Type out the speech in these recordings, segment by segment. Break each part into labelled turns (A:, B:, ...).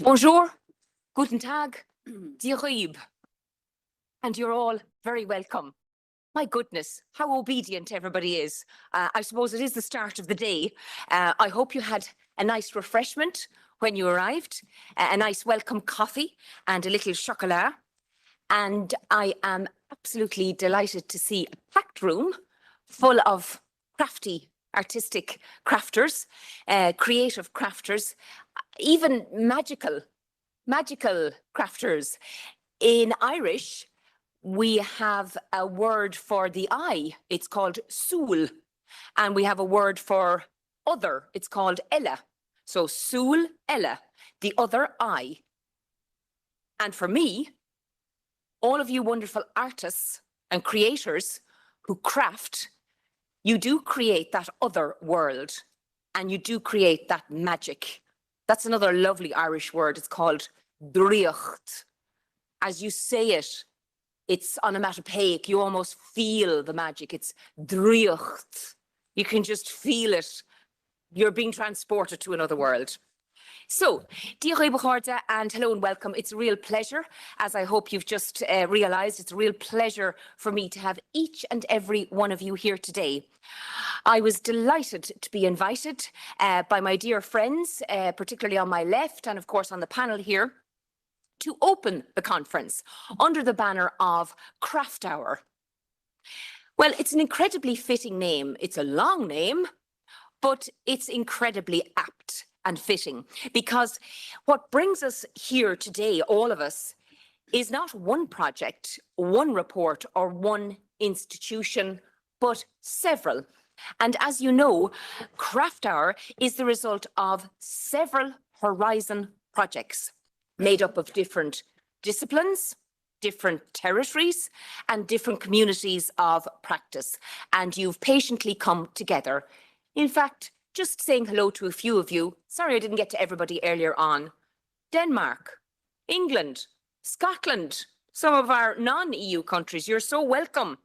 A: Bonjour, guten Tag, dirib. And you're all very welcome. My goodness, how obedient everybody is. I suppose it is the start of the day. I hope you had a nice refreshment when you arrived, a nice welcome coffee and a little chocolat. And I am absolutely delighted to see a packed room full of crafty, artistic crafters, creative crafters, even magical crafters. In Irish, we have a word for the eye. It's called súil. And we have a word for other. It's called ella. So súil, ella, the other eye. And for me, all of you wonderful artists and creators who craft, you do create that other world and you do create that magic. That's another lovely Irish word. It's called driocht. As you say it, it's onomatopoeic. You almost feel the magic. It's driocht. You can just feel it. You're being transported to another world. So, Díolch Bhórda, and hello and welcome. It's a real pleasure, as I hope you've just realised, it's a real pleasure for me to have each and every one of you here today. I was delighted to be invited by my dear friends, particularly on my left and of course on the panel here, to open the conference under the banner of Craft Hour. Well, it's an incredibly fitting name. It's a long name, but it's incredibly apt and fitting, because what brings us here today, all of us, is not one project, one report, or one institution, but several. And as you know, Craft Hour is the result of several Horizon projects made up of different disciplines, different territories, and different communities of practice. And you've patiently come together. In fact, just saying hello to a few of you. Sorry I didn't get to everybody earlier on. Denmark, England, Scotland, some of our non-EU countries, you're so welcome.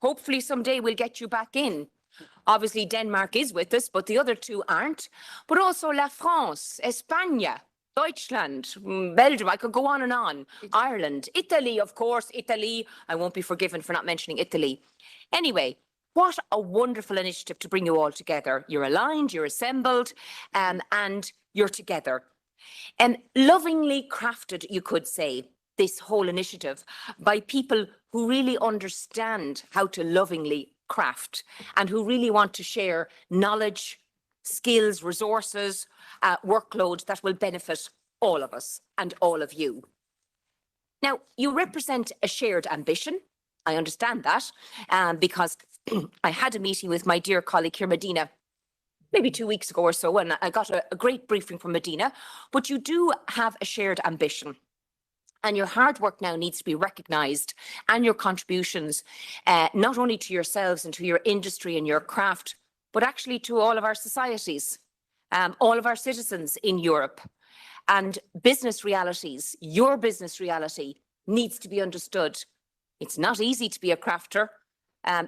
A: Hopefully someday we'll get you back in. Obviously Denmark is with us, but the other two aren't. But also La France, España, Deutschland, Belgium, I could go on and on. Ireland, Italy, of course, Italy. I won't be forgiven for not mentioning Italy. Anyway, what a wonderful initiative to bring you all together. You're aligned, you're assembled, and you're together. And lovingly crafted, you could say, this whole initiative by people who really understand how to lovingly craft and who really want to share knowledge, skills, resources, workload that will benefit all of us and all of you. Now, you represent a shared ambition. I understand that because I had a meeting with my dear colleague here, Madina, maybe 2 weeks ago or so, and I got a great briefing from Madina. But you do have a shared ambition, and your hard work now needs to be recognised, and your contributions, not only to yourselves and to your industry and your craft, but actually to all of our societies, all of our citizens in Europe. And business realities, your business reality, needs to be understood. It's not easy to be a crafter,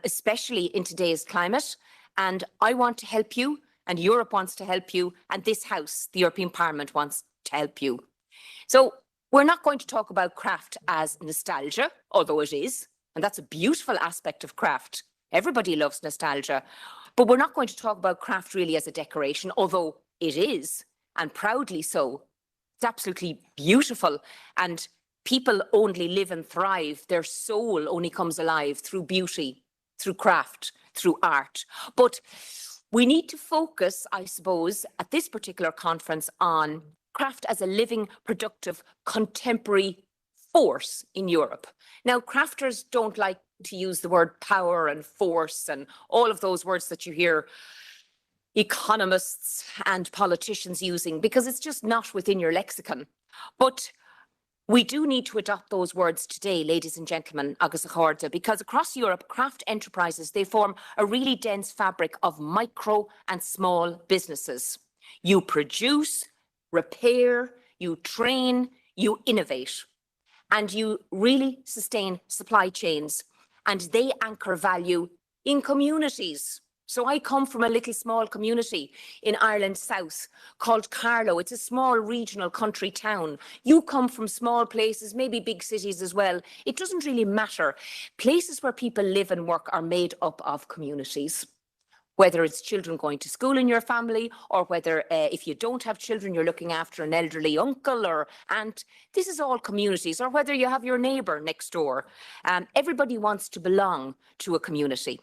A: especially in today's climate. And I want to help you, and Europe wants to help you, and this House, the European Parliament, wants to help you. So we're not going to talk about craft as nostalgia, although it is, and that's a beautiful aspect of craft. Everybody loves nostalgia. But we're not going to talk about craft really as a decoration, although it is, and proudly so. It's absolutely beautiful, and people only live and thrive. Their soul only comes alive through beauty, through craft, through art. But we need to focus, I suppose, at this particular conference on craft as a living, productive, contemporary force in Europe. Now, crafters don't like to use the word power and force and all of those words that you hear economists and politicians using, because it's just not within your lexicon. But we do need to adopt those words today, ladies and gentlemen, agus a chorda, because across Europe, craft enterprises, they form a really dense fabric of micro and small businesses. You produce, repair, you train, you innovate, and you really sustain supply chains, and they anchor value in communities. So I come from a little small community in Ireland South called Carlow. It's a small regional country town. You come from small places, maybe big cities as well. It doesn't really matter. Places where people live and work are made up of communities. Whether it's children going to school in your family, or whether if you don't have children, you're looking after an elderly uncle or aunt. This is all communities, or whether you have your neighbour next door. Everybody wants to belong to a community.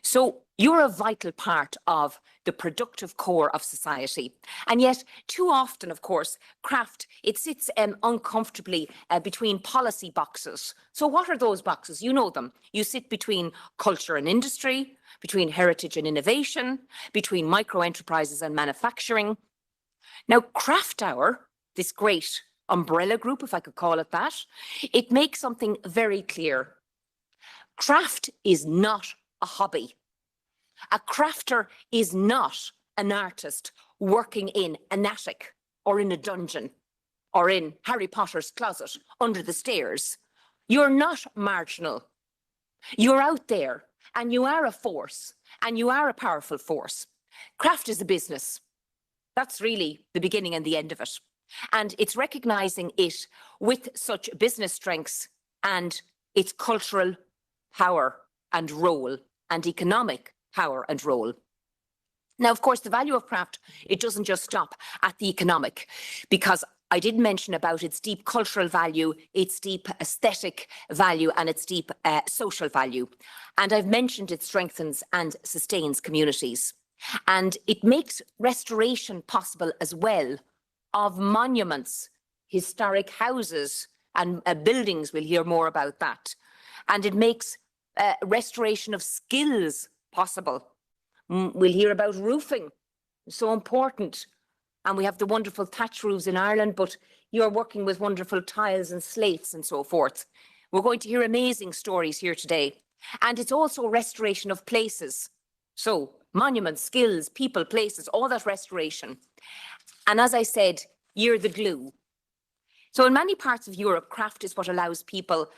A: So you're a vital part of the productive core of society. And yet, too often, of course, craft, it sits uncomfortably between policy boxes. So what are those boxes? You know them. You sit between culture and industry, between heritage and innovation, between micro-enterprises and manufacturing. Now, CRAFTOUR, this great umbrella group, if I could call it that, it makes something very clear. Craft is not a hobby. A crafter is not an artist working in an attic or in a dungeon or in Harry Potter's closet under the stairs. You're not marginal. You're out there and you are a force, and you are a powerful force. Craft is a business. That's really the beginning and the end of it. And it's recognizing it with such business strengths and its cultural power and role and economic power and role. Now, of course, the value of craft, it doesn't just stop at the economic, because I did mention about its deep cultural value, its deep aesthetic value, and its deep social value. And I've mentioned it strengthens and sustains communities. And it makes restoration possible as well of monuments, historic houses and buildings. We'll hear more about that. And it makes restoration of skills possible. We'll hear about roofing, so important. And we have the wonderful thatch roofs in Ireland, but you're working with wonderful tiles and slates and so forth. We're going to hear amazing stories here today. And it's also restoration of places. So monuments, skills, people, places, all that restoration. And as I said, you're the glue. So in many parts of Europe, craft is what allows people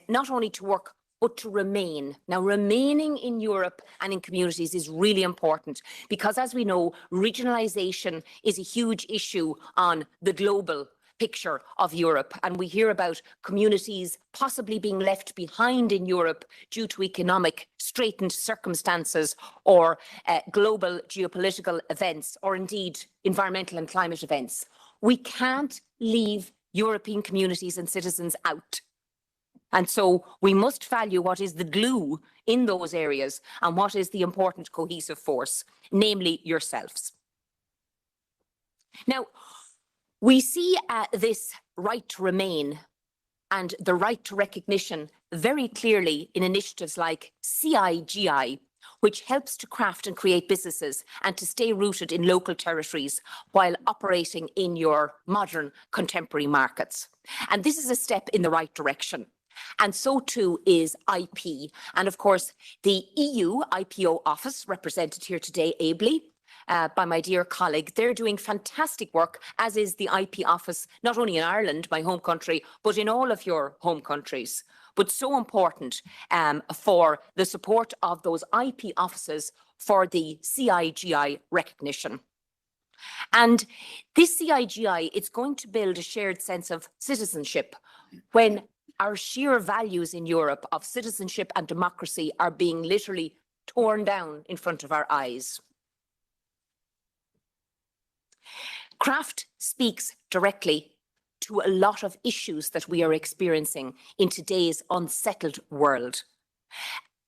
A: not only to work, but to remain. Now, remaining in Europe and in communities is really important, because as we know, regionalisation is a huge issue on the global picture of Europe. And we hear about communities possibly being left behind in Europe due to economic straitened circumstances or global geopolitical events, or indeed environmental and climate events. We can't leave European communities and citizens out. And so we must value what is the glue in those areas and what is the important cohesive force, namely yourselves. Now, we see this right to remain and the right to recognition very clearly in initiatives like CIGI, which helps to craft and create businesses and to stay rooted in local territories while operating in your modern contemporary markets. And this is a step in the right direction. And so too is IP. And of course, the EU IPO office, represented here today ably by my dear colleague, they're doing fantastic work, as is the IP office, not only in Ireland, my home country, but in all of your home countries. But so important for the support of those IP offices for the CIGI recognition. And this CIGI, it's going to build a shared sense of citizenship when our sheer values in Europe of citizenship and democracy are being literally torn down in front of our eyes. Craft speaks directly to a lot of issues that we are experiencing in today's unsettled world.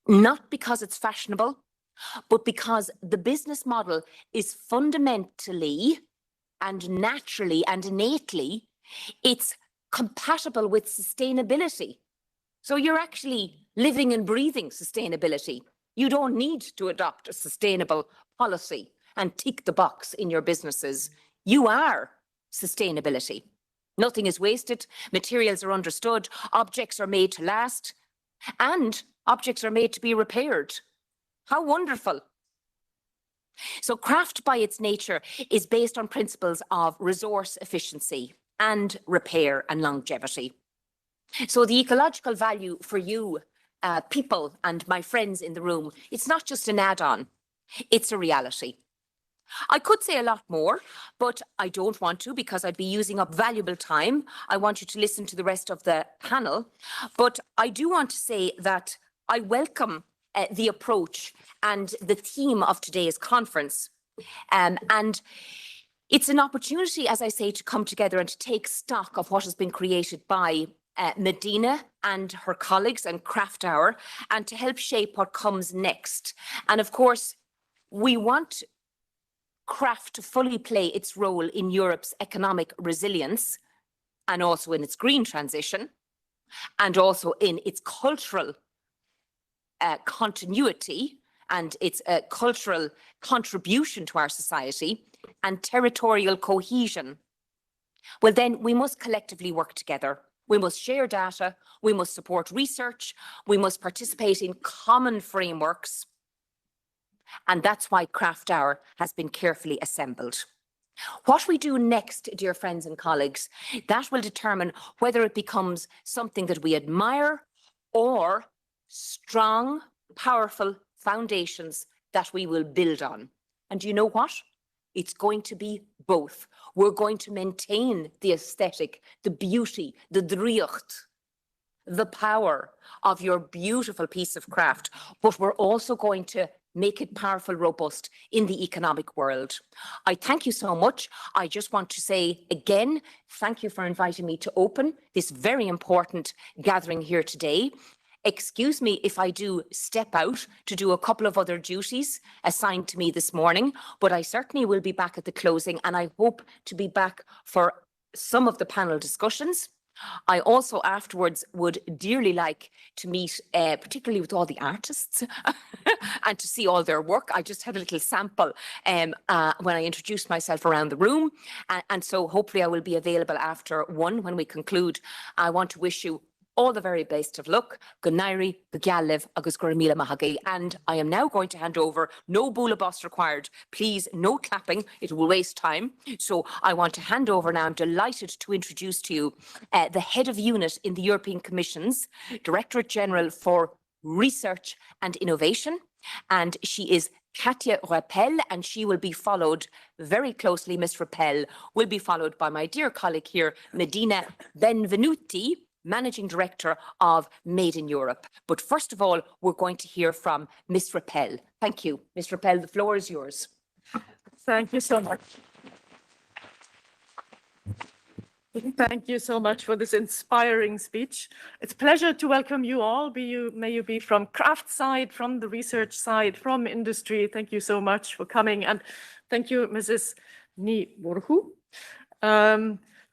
A: Not because it's fashionable, but because the business model is fundamentally and naturally and innately, it's compatible with sustainability. So you're actually living and breathing sustainability. You don't need to adopt a sustainable policy and tick the box in your businesses. You are sustainability. Nothing is wasted, materials are understood, objects are made to last, and objects are made to be repaired. How wonderful. So craft by its nature is based on principles of resource efficiency and repair and longevity. So the ecological value for you, people and my friends in the room, it's not just an add-on. It's a reality. I could say a lot more, but I don't want to because I'd be using up valuable time. I want you to listen to the rest of the panel. But I do want to say that I welcome the approach and the theme of today's conference. And it's an opportunity, as I say, to come together and to take stock of what has been created by Madina and her colleagues and CRAFTOUR, and to help shape what comes next. And of course, we want craft to fully play its role in Europe's economic resilience and also in its green transition and also in its cultural continuity and its cultural contribution to our society and territorial cohesion. Well, then we must collectively work together. We must share data, we must support research, we must participate in common frameworks. And that's why CRAFTOUR has been carefully assembled. What we do next, dear friends and colleagues, that will determine whether it becomes something that we admire or strong, powerful foundations that we will build on. And you know what? It's going to be both. We're going to maintain the aesthetic, the beauty, the dríocht, the power of your beautiful piece of craft, but we're also going to make it powerful, robust in the economic world. I thank you so much. I just want to say again, thank you for inviting me to open this very important gathering here today. Excuse me if I do step out to do a couple of other duties assigned to me this morning, but I certainly will be back at the closing, and I hope to be back for some of the panel discussions. I also afterwards would dearly like to meet, particularly with all the artists and to see all their work. I just had a little sample when I introduced myself around the room. And so hopefully I will be available after one when we conclude. I want to wish you all the very best of luck. Gunairi, Gagliv, agus Guramila Mahagi. And I am now going to hand over, no bula boss required. Please, no clapping, it will waste time. So I want to hand over now. I'm delighted to introduce to you the head of unit in the European Commission's Directorate General for Research and Innovation. And she is Katja Reppel, and she will be followed very closely. Ms. Reppel will be followed by my dear colleague here, Madina Benvenuti, Managing Director of Made in Europe. But first of all, we're going to hear from Ms. Reppel. Thank you. Ms. Reppel, the floor is yours.
B: Thank you so much. Thank you so much for this inspiring speech. It's a pleasure to welcome you all. May you be from craft side, from the research side, from industry. Thank you so much for coming. And thank you, Mrs. Mhurchú,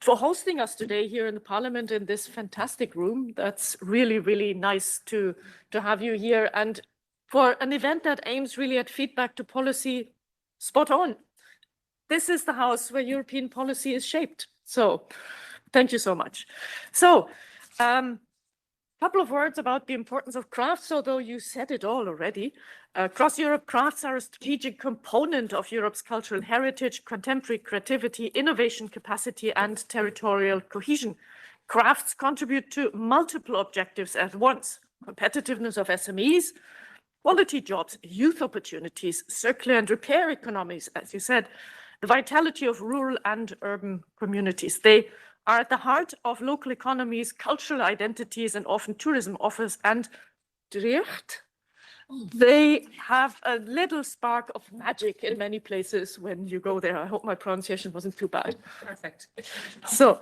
B: for hosting us today here in the Parliament in this fantastic room. That's really, really nice to have you here, and for an event that aims really at feedback to policy, spot on. This is the house where European policy is shaped. So thank you so much. So couple of words about the importance of crafts, although you said it all already. Across Europe, crafts are a strategic component of Europe's cultural heritage, contemporary creativity, innovation capacity, and territorial cohesion. Crafts contribute to multiple objectives at once: competitiveness of SMEs, quality jobs, youth opportunities, circular and repair economies, as you said, the vitality of rural and urban communities. They are at the heart of local economies, cultural identities, and often tourism offers. And dríocht, they have a little spark of magic in many places when you go there. I hope my pronunciation wasn't too bad.
A: Perfect.
B: So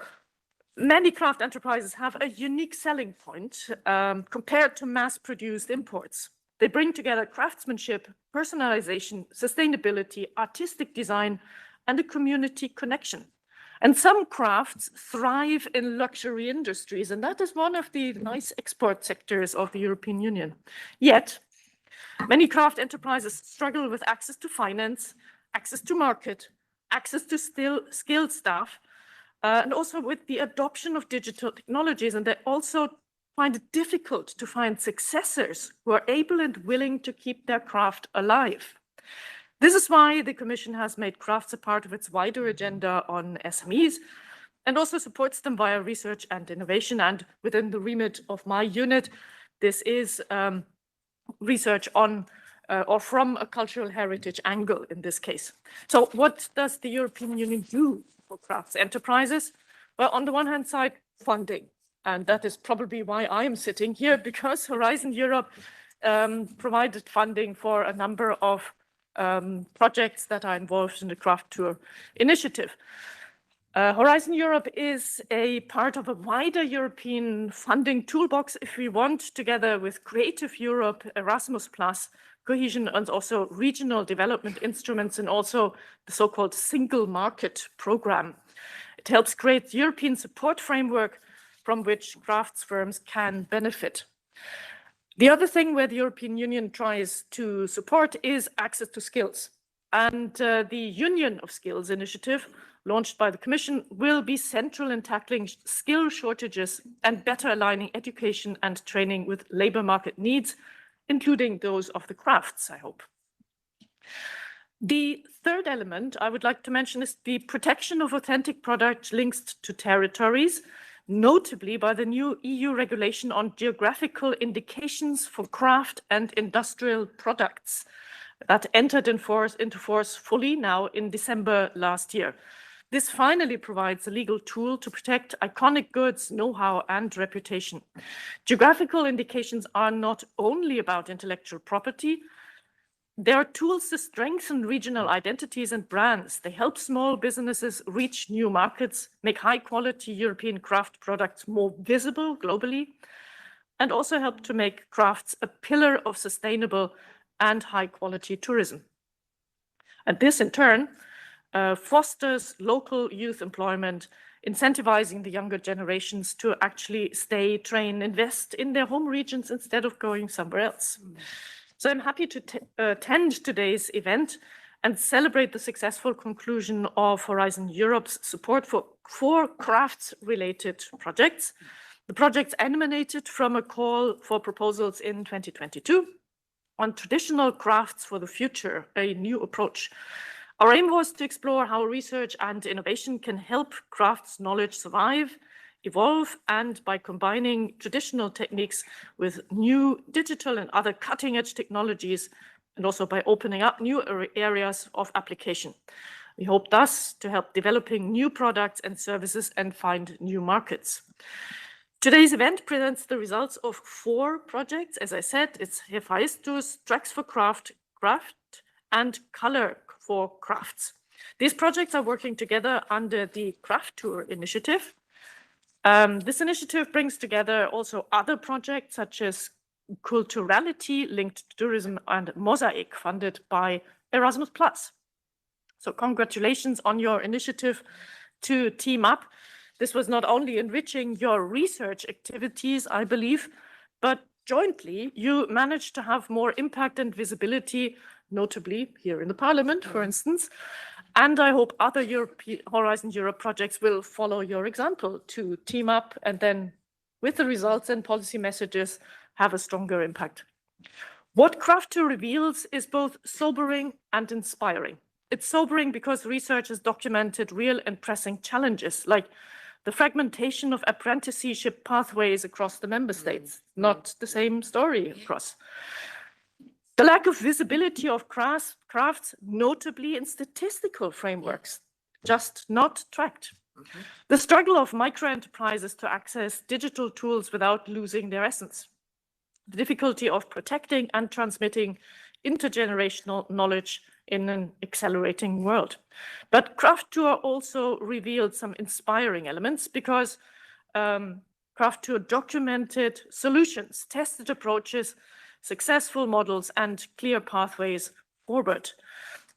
B: many craft enterprises have a unique selling point compared to mass-produced imports. They bring together craftsmanship, personalization, sustainability, artistic design, and a community connection. And some crafts thrive in luxury industries, and that is one of the nice export sectors of the European Union. Yet, many craft enterprises struggle with access to finance, access to market, access to skilled staff, and also with the adoption of digital technologies. And they also find it difficult to find successors who are able and willing to keep their craft alive. This is why the Commission has made crafts a part of its wider agenda on SMEs and also supports them via research and innovation. And within the remit of my unit, this is research on or from a cultural heritage angle in this case. So what does the European Union do for crafts enterprises? Well, on the one hand side, funding. And that is probably why I am sitting here, because Horizon Europe provided funding for a number of projects that are involved in the CRAFTOUR initiative. Horizon Europe is a part of a wider European funding toolbox, if we want, together with Creative Europe, Erasmus+, cohesion and also regional development instruments, and also the so-called single market program. It helps create European support framework from which crafts firms can benefit. The other thing where the European Union tries to support is access to skills. And the Union of Skills initiative, launched by the Commission, will be central in tackling skill shortages and better aligning education and training with labor market needs, including those of the crafts, I hope. The third element I would like to mention is the protection of authentic products linked to territories, notably by the new EU regulation on geographical indications for craft and industrial products that entered into force fully now in December last year. This finally provides a legal tool to protect iconic goods, know-how, and reputation. Geographical indications are not only about intellectual property. They are tools to strengthen regional identities and brands. They help small businesses reach new markets, make high-quality European craft products more visible globally, and also help to make crafts a pillar of sustainable and high-quality tourism. And this, in turn, fosters local youth employment, incentivizing the younger generations to actually stay, train, invest in their home regions instead of going somewhere else. So I'm happy to attend today's event and celebrate the successful conclusion of Horizon Europe's support for 4 crafts-related projects. The projects emanated from a call for proposals in 2022 on traditional crafts for the future, a new approach. Our aim was to explore how research and innovation can help crafts knowledge survive, evolve, and by combining traditional techniques with new digital and other cutting-edge technologies, and also by opening up new areas of application. We hope thus to help developing new products and services and find new markets. Today's event presents the results of 4 projects. As I said, it's Hephaistos, Tracks for Craft, and Color for Crafts. These projects are working together under the CRAFTOUR initiative. This initiative brings together also other projects such as Culturality linked to tourism and Mosaic funded by Erasmus+. So congratulations on your initiative to team up. This was not only enriching your research activities, I believe, but jointly you managed to have more impact and visibility, notably here in the Parliament, for instance. And I hope other Horizon Europe projects will follow your example to team up and then, with the results and policy messages, have a stronger impact. What CRAFTOUR reveals is both sobering and inspiring. It's sobering because research has documented real and pressing challenges, like the fragmentation of apprenticeship pathways across the member states. Not the same story across. The lack of visibility of crafts, notably in statistical frameworks, just not tracked. The struggle of micro-enterprises to access digital tools without losing their essence. The difficulty of protecting and transmitting intergenerational knowledge in an accelerating world. But CRAFTOUR also revealed some inspiring elements because CRAFTOUR documented solutions, tested approaches, successful models, and clear pathways forward.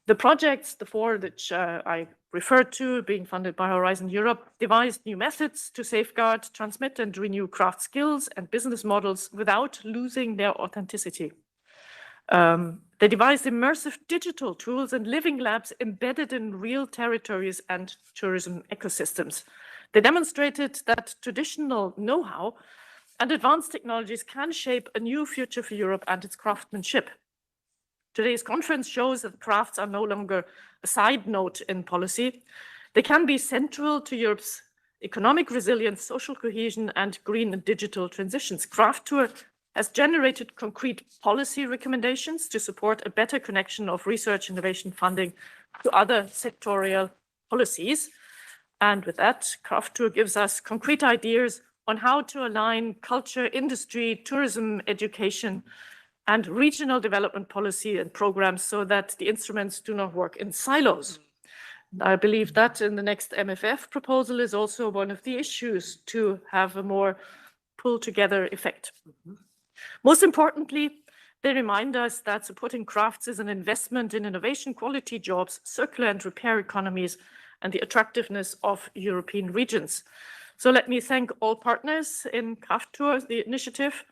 B: The projects, the 4 which I referred to, being funded by Horizon Europe, devised new methods to safeguard, transmit, and renew craft skills and business models without losing their authenticity. They devised immersive digital tools and living labs embedded in real territories and tourism ecosystems. They demonstrated that traditional know-how and advanced technologies can shape a new future for Europe and its craftsmanship. Today's conference shows that crafts are no longer a side note in policy. They can be central to Europe's economic resilience, social cohesion, and green and digital transitions. CRAFTOUR has generated concrete policy recommendations to support a better connection of research innovation funding to other sectorial policies. And with that, CRAFTOUR gives us concrete ideas on how to align culture, industry, tourism, education, and regional development policy and programs so that the instruments do not work in silos. I believe that in the next MFF proposal is also one of the issues to have a more pull-together effect. Most importantly, they remind us that supporting crafts is an investment in innovation, quality jobs, circular and repair economies, and the attractiveness of European regions. So let me thank all partners in CRAFTOUR, the initiative,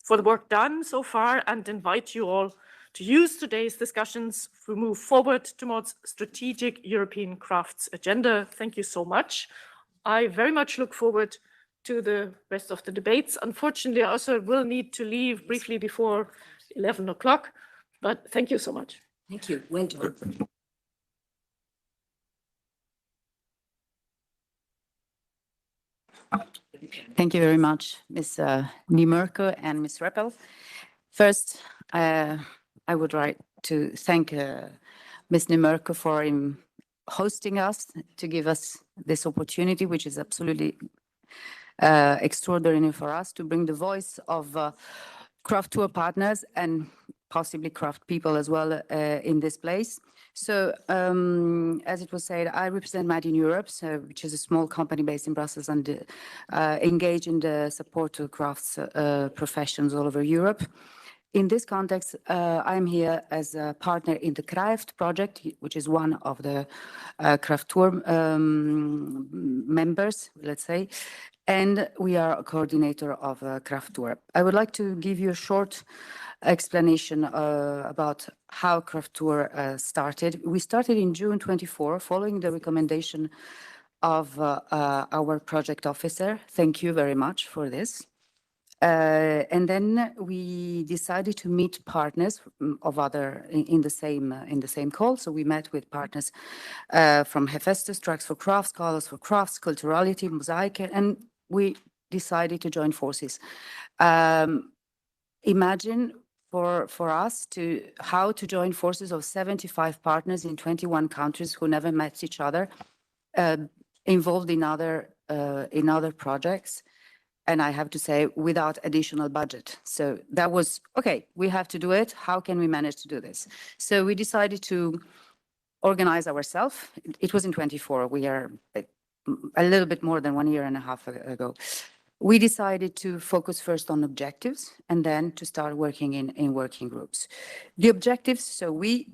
B: for the work done so far, and invite you all to use today's discussions to move forward towards strategic European crafts agenda. Thank you so much. I very much look forward to the rest of the debates. Unfortunately, I also will need to leave briefly before 11 o'clock, but thank you so much.
A: Thank you. Well done.
C: Thank you very much, Ms. Mhurchú and Ms. Reppel. First, I would like to thank Ms. Mhurchú for hosting us, to give us this opportunity, which is absolutely extraordinary for us, to bring the voice of CRAFTOUR partners and possibly craft people as well in this place. So, as it was said, I represent Madina Europe, which is a small company based in Brussels and engaged in the support to crafts professions all over Europe. In this context, I'm here as a partner in the CRAFT project, which is one of the CRAFTOUR members, let's say, and we are a coordinator of CRAFTOUR. I would like to give you a short explanation about how CRAFTOUR started. We started in June 24, following the recommendation of our project officer. Thank you very much for this. And then we decided to meet partners of other in the same call. So we met with partners from Hephaestus, Tracks for Crafts, Scholars for Crafts, Culturality, Mosaic, and we decided to join forces. Imagine for us how to join forces of 75 partners in 21 countries who never met each other, involved in other projects. And I have to say, without additional budget. So that was, okay, we have to do it. How can we manage to do this? So we decided to organize ourselves. It was in 24. We are a little bit more than 1.5 years ago. We decided to focus first on objectives and then to start working in working groups. The objectives, so we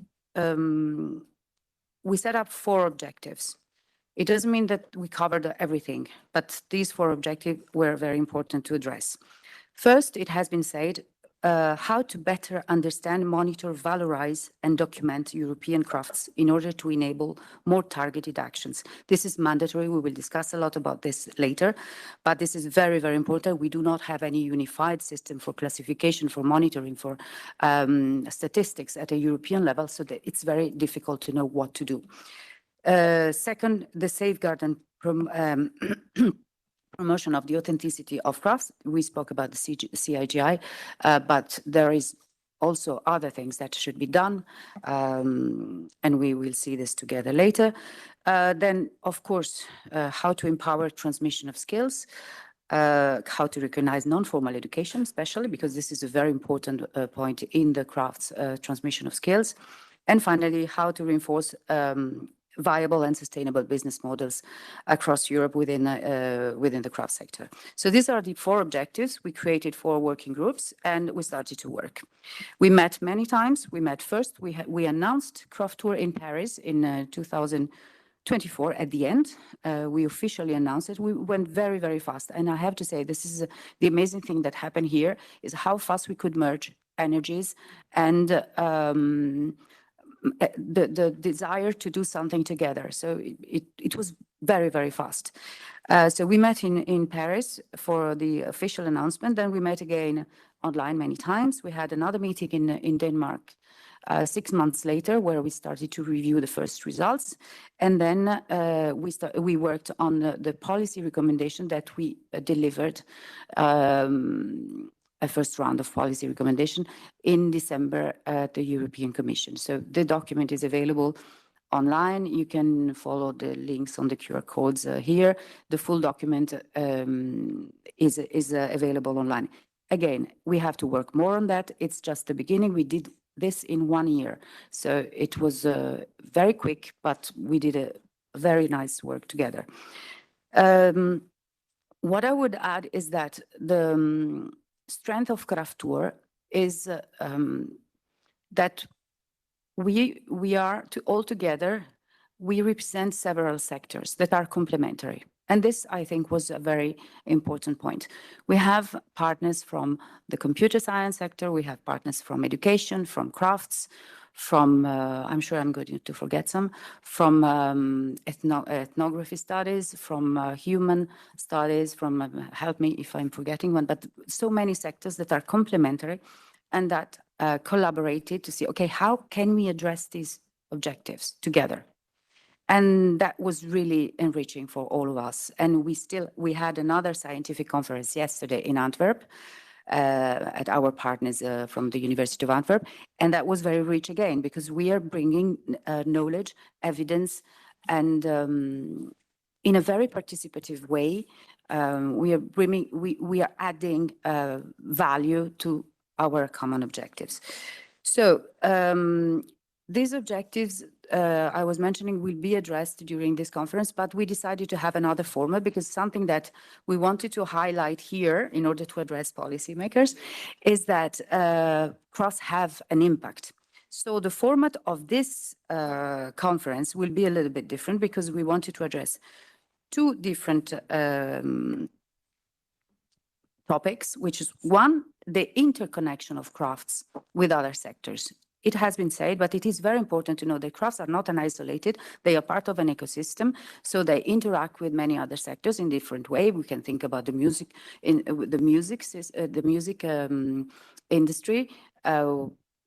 C: set up 4 objectives. It doesn't mean that we covered everything, but these 4 objectives were very important to address. First, it has been said, how to better understand, monitor, valorize, and document European crafts in order to enable more targeted actions. This is mandatory. We will discuss a lot about this later, but this is very, very important. We do not have any unified system for classification, for monitoring, for statistics at a European level, so that it's very difficult to know what to do. Second, the safeguard and promotion of the authenticity of crafts. We spoke about the CIGI, but there is also other things that should be done, and we will see this together later. Then, of course, how to empower transmission of skills, how to recognize non-formal education, especially because this is a very important point in the crafts transmission of skills. And finally, how to reinforce viable and sustainable business models across Europe within the craft sector. So these are the 4 objectives. We created 4 working groups and we started to work. We met many times. We met first. We announced CRAFTOUR in Paris in 2024 at the end. We officially announced it. We went very, very fast. And I have to say, this is the amazing thing that happened here is how fast we could merge energies and the desire to do something together. So it was very, very fast. So we met in Paris for the official announcement. Then we met again online many times. We had another meeting in Denmark 6 months later, where we started to review the first results. And then we worked on the policy recommendation that we delivered a first round of policy recommendation in December at the European Commission. So the document is available online. You can follow the links on the QR codes here. The full document is available online. Again, we have to work more on that. It's just the beginning. We did this in 1 year. So it was very quick, but we did a very nice work together. What I would add is that the strength of CRAFTOUR is that we are all together, we represent several sectors that are complementary. And this, I think, was a very important point. We have partners from the computer science sector, we have partners from education, from crafts, from, I'm sure I'm going to forget some, from ethnography studies, from human studies, from, help me if I'm forgetting one, but so many sectors that are complementary and that collaborated to see, okay, how can we address these objectives together? And that was really enriching for all of us. And we had another scientific conference yesterday in Antwerp at our partners from the University of Antwerp. And that was very rich again, because we are bringing knowledge, evidence, and in a very participative way, we are adding value to our common objectives. So these objectives I was mentioning will be addressed during this conference, but we decided to have another format because something that we wanted to highlight here in order to address policymakers is that crafts have an impact. So the format of this conference will be a little bit different because we wanted to address two different topics, which is one, the interconnection of crafts with other sectors. It has been said, but it is very important to know that crafts are not an isolated, they are part of an ecosystem, so they interact with many other sectors in different way. We can think about the music, industry.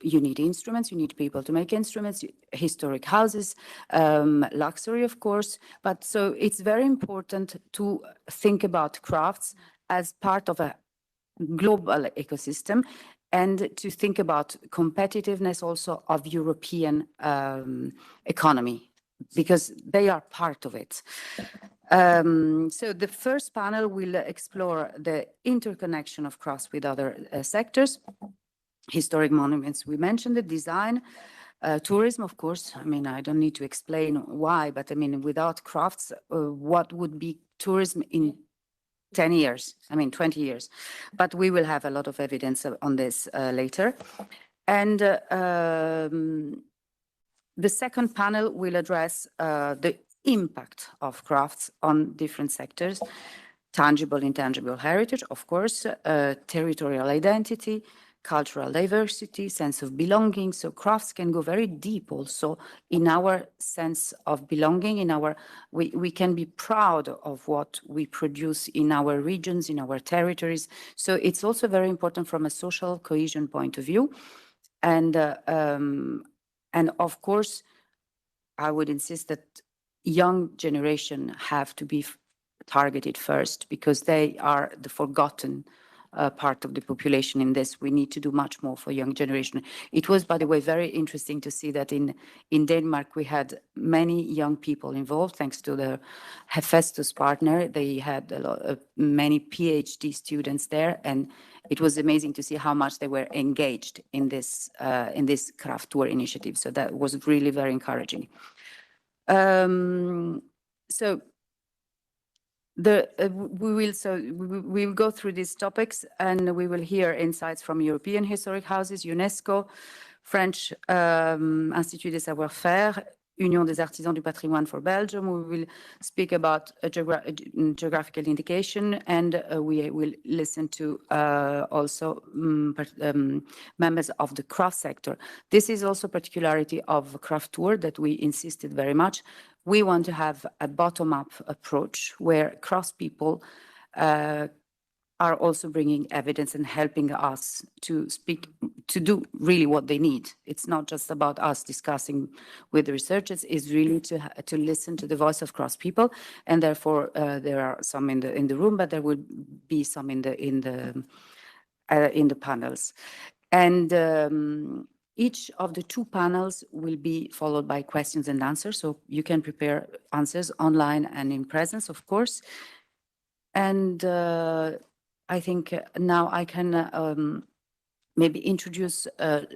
C: You need instruments, you need people to make instruments, historic houses, luxury, of course. But so it's very important to think about crafts as part of a global ecosystem and to think about competitiveness also of European economy, because they are part of it. So the first panel will explore the interconnection of crafts with other sectors. Historic monuments, we mentioned the design, tourism, of course. I mean, I don't need to explain why, but I mean, without crafts, what would be tourism in 10 years, I mean, 20 years. But we will have a lot of evidence on this later. And the second panel will address the impact of crafts on different sectors, tangible, intangible heritage, of course, territorial identity, cultural diversity, sense of belonging. So crafts can go very deep also in our sense of belonging, in our, we can be proud of what we produce in our regions, in our territories. So it's also very important from a social cohesion point of view. And of course, I would insist that young generation have to be targeted first because they are the forgotten part of the population in this. We need to do much more for young generation. It was, by the way, very interesting to see that in Denmark, we had many young people involved, thanks to the Hephaestus partner. They had many PhD students there, and it was amazing to see how much they were engaged in this CRAFTOUR initiative. So that was really very encouraging. We will go through these topics and we will hear insights from European historic houses, UNESCO, French Institut des Savoir-Faire, Union des Artisans du Patrimoine for Belgium. We will speak about geographical indication, and we will listen to also members of the craft sector. This is also a particularity of CRAFTOUR that we insisted very much. We want to have a bottom-up approach where craftspeople are also bringing evidence and helping us to speak, to do really what they need. It's not just about us discussing with the researchers, it's really to listen to the voice of craftspeople. And therefore, there are some in the room, but there will be some in the panels. And each of the two panels will be followed by questions and answers. So you can prepare answers online and in presence, of course. And I think now I can maybe introduce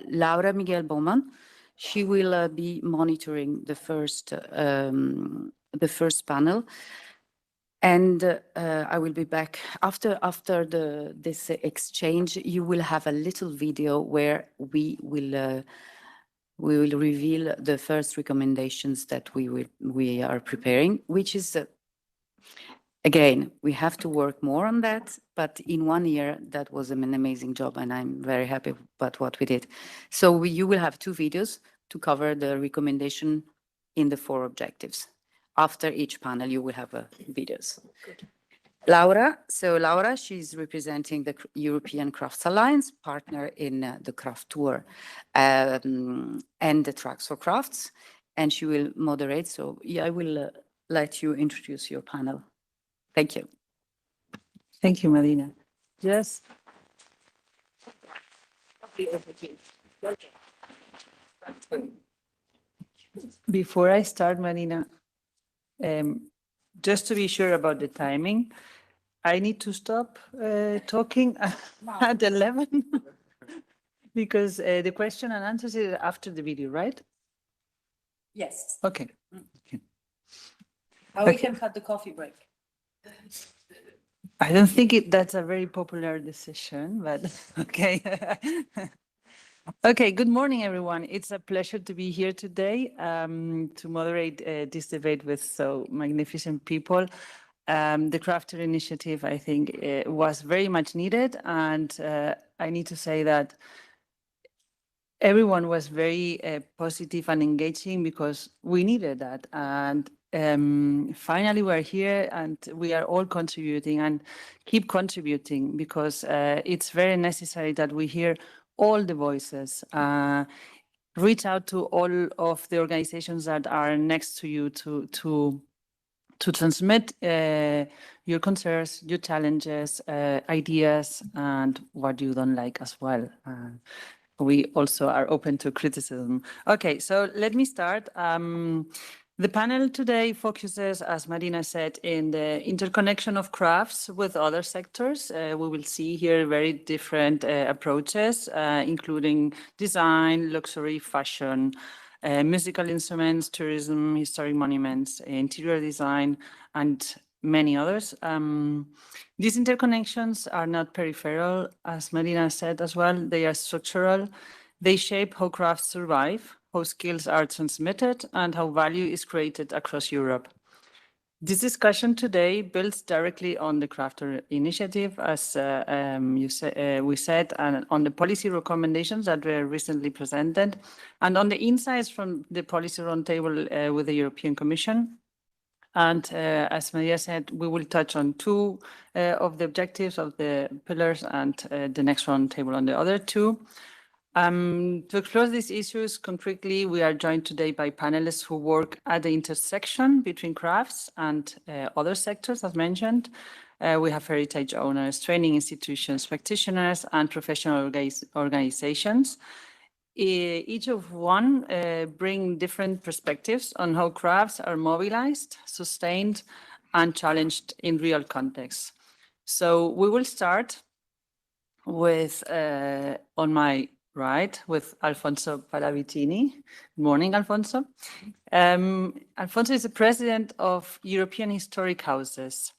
C: Laura Miguel Baumann. She will be monitoring the first panel. And I will be back after this exchange. You will have a little video where we will reveal the first recommendations that we are preparing, which is again, we have to work more on that. But in 1 year, that was an amazing job, and I'm very happy about what we did. So you will have 2 videos to cover the recommendation in the 4 objectives. After each panel, you will have videos. Good. Laura, she's representing the European Crafts Alliance, partner in the CRAFTOUR and the Tracks for Crafts, and she will moderate. So yeah, I will let you introduce your panel. Thank you.
D: Thank you, Madina. Yes. Before I start, Madina, just to be sure about the timing, I need to stop talking at 11 because the question and answers is after the video, right?
C: Yes.
D: Okay.
C: How we can cut the coffee break?
D: I don't think that's a very popular decision, but okay. Okay, good morning, everyone. It's a pleasure to be here today to moderate this debate with so magnificent people. The CRAFTOUR initiative, I think, was very much needed, and I need to say that everyone was very positive and engaging because we needed that. And finally, we're here and we are all contributing and keep contributing because it's very necessary that we hear all the voices, reach out to all of the organizations that are next to you to transmit your concerns, your challenges, ideas, and what you don't like as well. We also are open to criticism. Okay, so let me start. The panel today focuses, as Madina said, in the interconnection of crafts with other sectors. We will see here very different approaches, including design, luxury, fashion, musical instruments, tourism, historic monuments, interior design, and many others. These interconnections are not peripheral, as Madina said as well. They are structural. They shape how crafts survive, how skills are transmitted, and how value is created across Europe. This discussion today builds directly on the CRAFTOUR initiative, as we said, and on the policy recommendations that were recently presented, and on the insights from the policy roundtable with the European Commission. And as Maria said, we will touch on 2 of the objectives of the pillars and the next roundtable on the other 2. To explore these issues concretely, we are joined today by panelists who work at the intersection between crafts and other sectors, as mentioned. We have heritage owners, training institutions, practitioners, and professional organizations. Each of one bring different perspectives on how crafts are mobilized, sustained, and challenged in real contexts. So we will start with, on my right, with Alfonso Paravicini. Good morning, Alfonso. Alfonso is the president of European Historic Houses.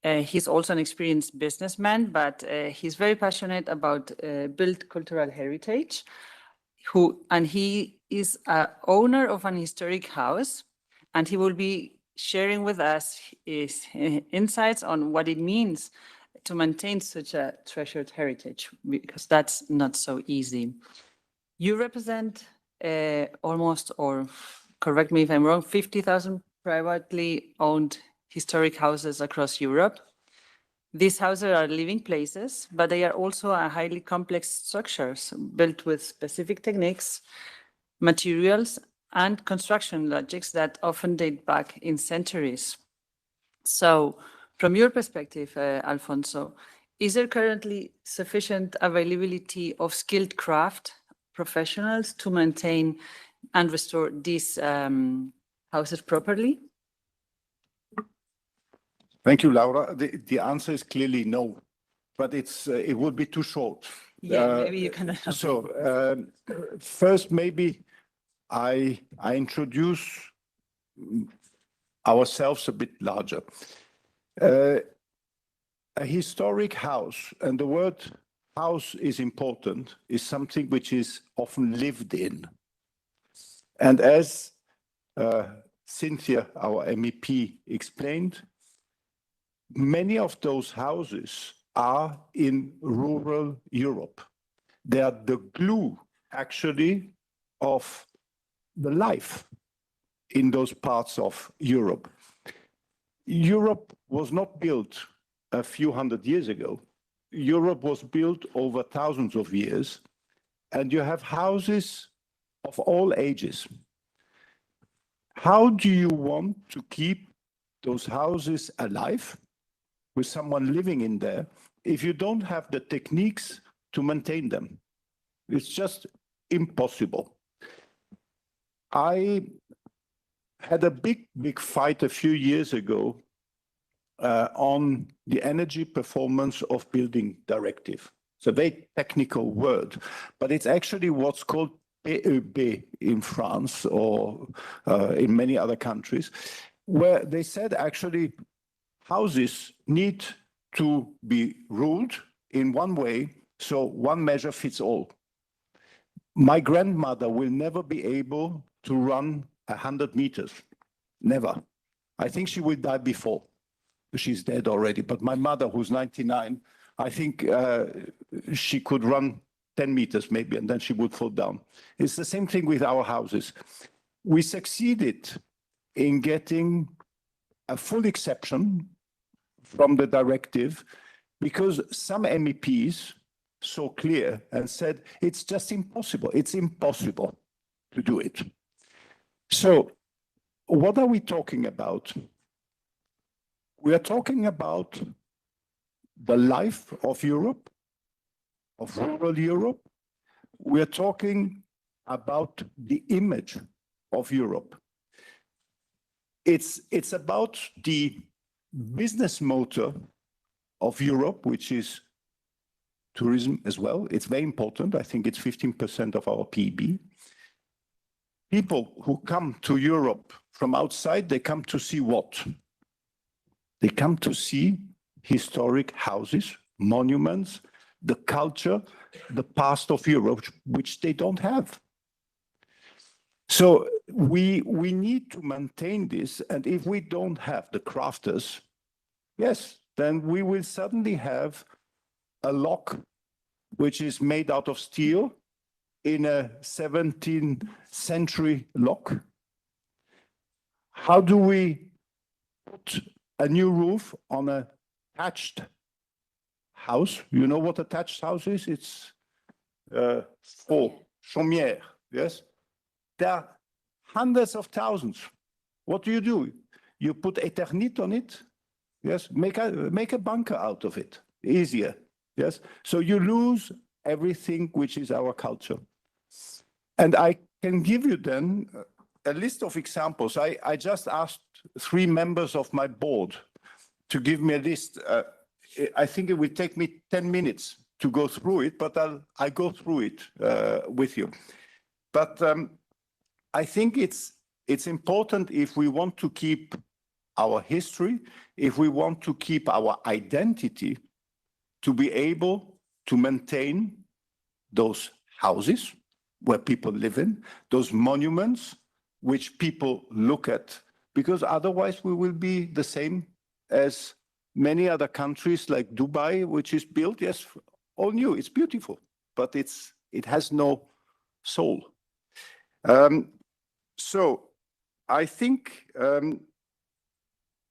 D: He's also an experienced businessman, but he's very passionate about built cultural heritage. He is an owner of an historic house, and he will be sharing with us his insights on what it means to maintain such a treasured heritage, because that's not so easy. You represent almost, or correct me if I'm wrong, 50,000 privately owned historic houses across Europe. These houses are living places, but they are also a highly complex structures built with specific techniques, materials, and construction logics that often date back in centuries. So from your perspective, Alfonso, Is there currently sufficient availability of skilled craft professionals to maintain and restore these houses properly?
E: Thank you, Laura. The answer is clearly no, but it would be too short.
D: Yeah, maybe you can.
E: First, maybe I introduce ourselves a bit larger. A historic house, and the word house is important, is something which is often lived in. And as Cynthia, our MEP, explained, many of those houses are in rural Europe. They are the glue, actually, of the life in those parts of Europe. Europe was not built a few hundred years ago. Europe was built over thousands of years, and you have houses of all ages. How do you want to keep those houses alive with someone living in there if you don't have the techniques to maintain them? It's just impossible. I had a big fight a few years ago on the energy performance of building directive. It's a very technical word, but it's actually what's called PEB in France or in many other countries, where they said actually houses need to be ruled in one way, so one measure fits all. My grandmother will never be able to run 100 meters, never. I think she will die before. She's dead already, but my mother, who's 99, I think she could run 10 meters maybe, and then she would fall down. It's the same thing with our houses. We succeeded in getting a full exception from the directive because some MEPs saw clear and said, it's just impossible. It's impossible to do it. So what are we talking about? We are talking about the life of Europe, of rural Europe. We are talking about the image of Europe. It's about the business motor of Europe, which is tourism as well. It's very important. I think it's 15% of our PIB. People who come to Europe from outside, they come to see what? They come to see historic houses, monuments, the culture, the past of Europe, which they don't have. So we need to maintain this, and if we don't have the crafters, yes, then we will suddenly have a lock which is made out of steel in a 17th century lock. How do we put a new roof on a thatched house? You know what a thatched house is? It's chaumière, yes? There are hundreds of thousands. What do? You put Eternit on it, yes? Make a bunker out of it, easier, yes? So you lose everything which is our culture. And I can give you then a list of examples. I just asked 3 members of my board to give me a list. I think it will take me 10 minutes to go through it, but I'll go through it with you. But I think it's important if we want to keep our history, if we want to keep our identity, to be able to maintain those houses where people live in, those monuments which people look at, because otherwise we will be the same as many other countries like Dubai, which is built, yes, all new, it's beautiful, but it has no soul. So I think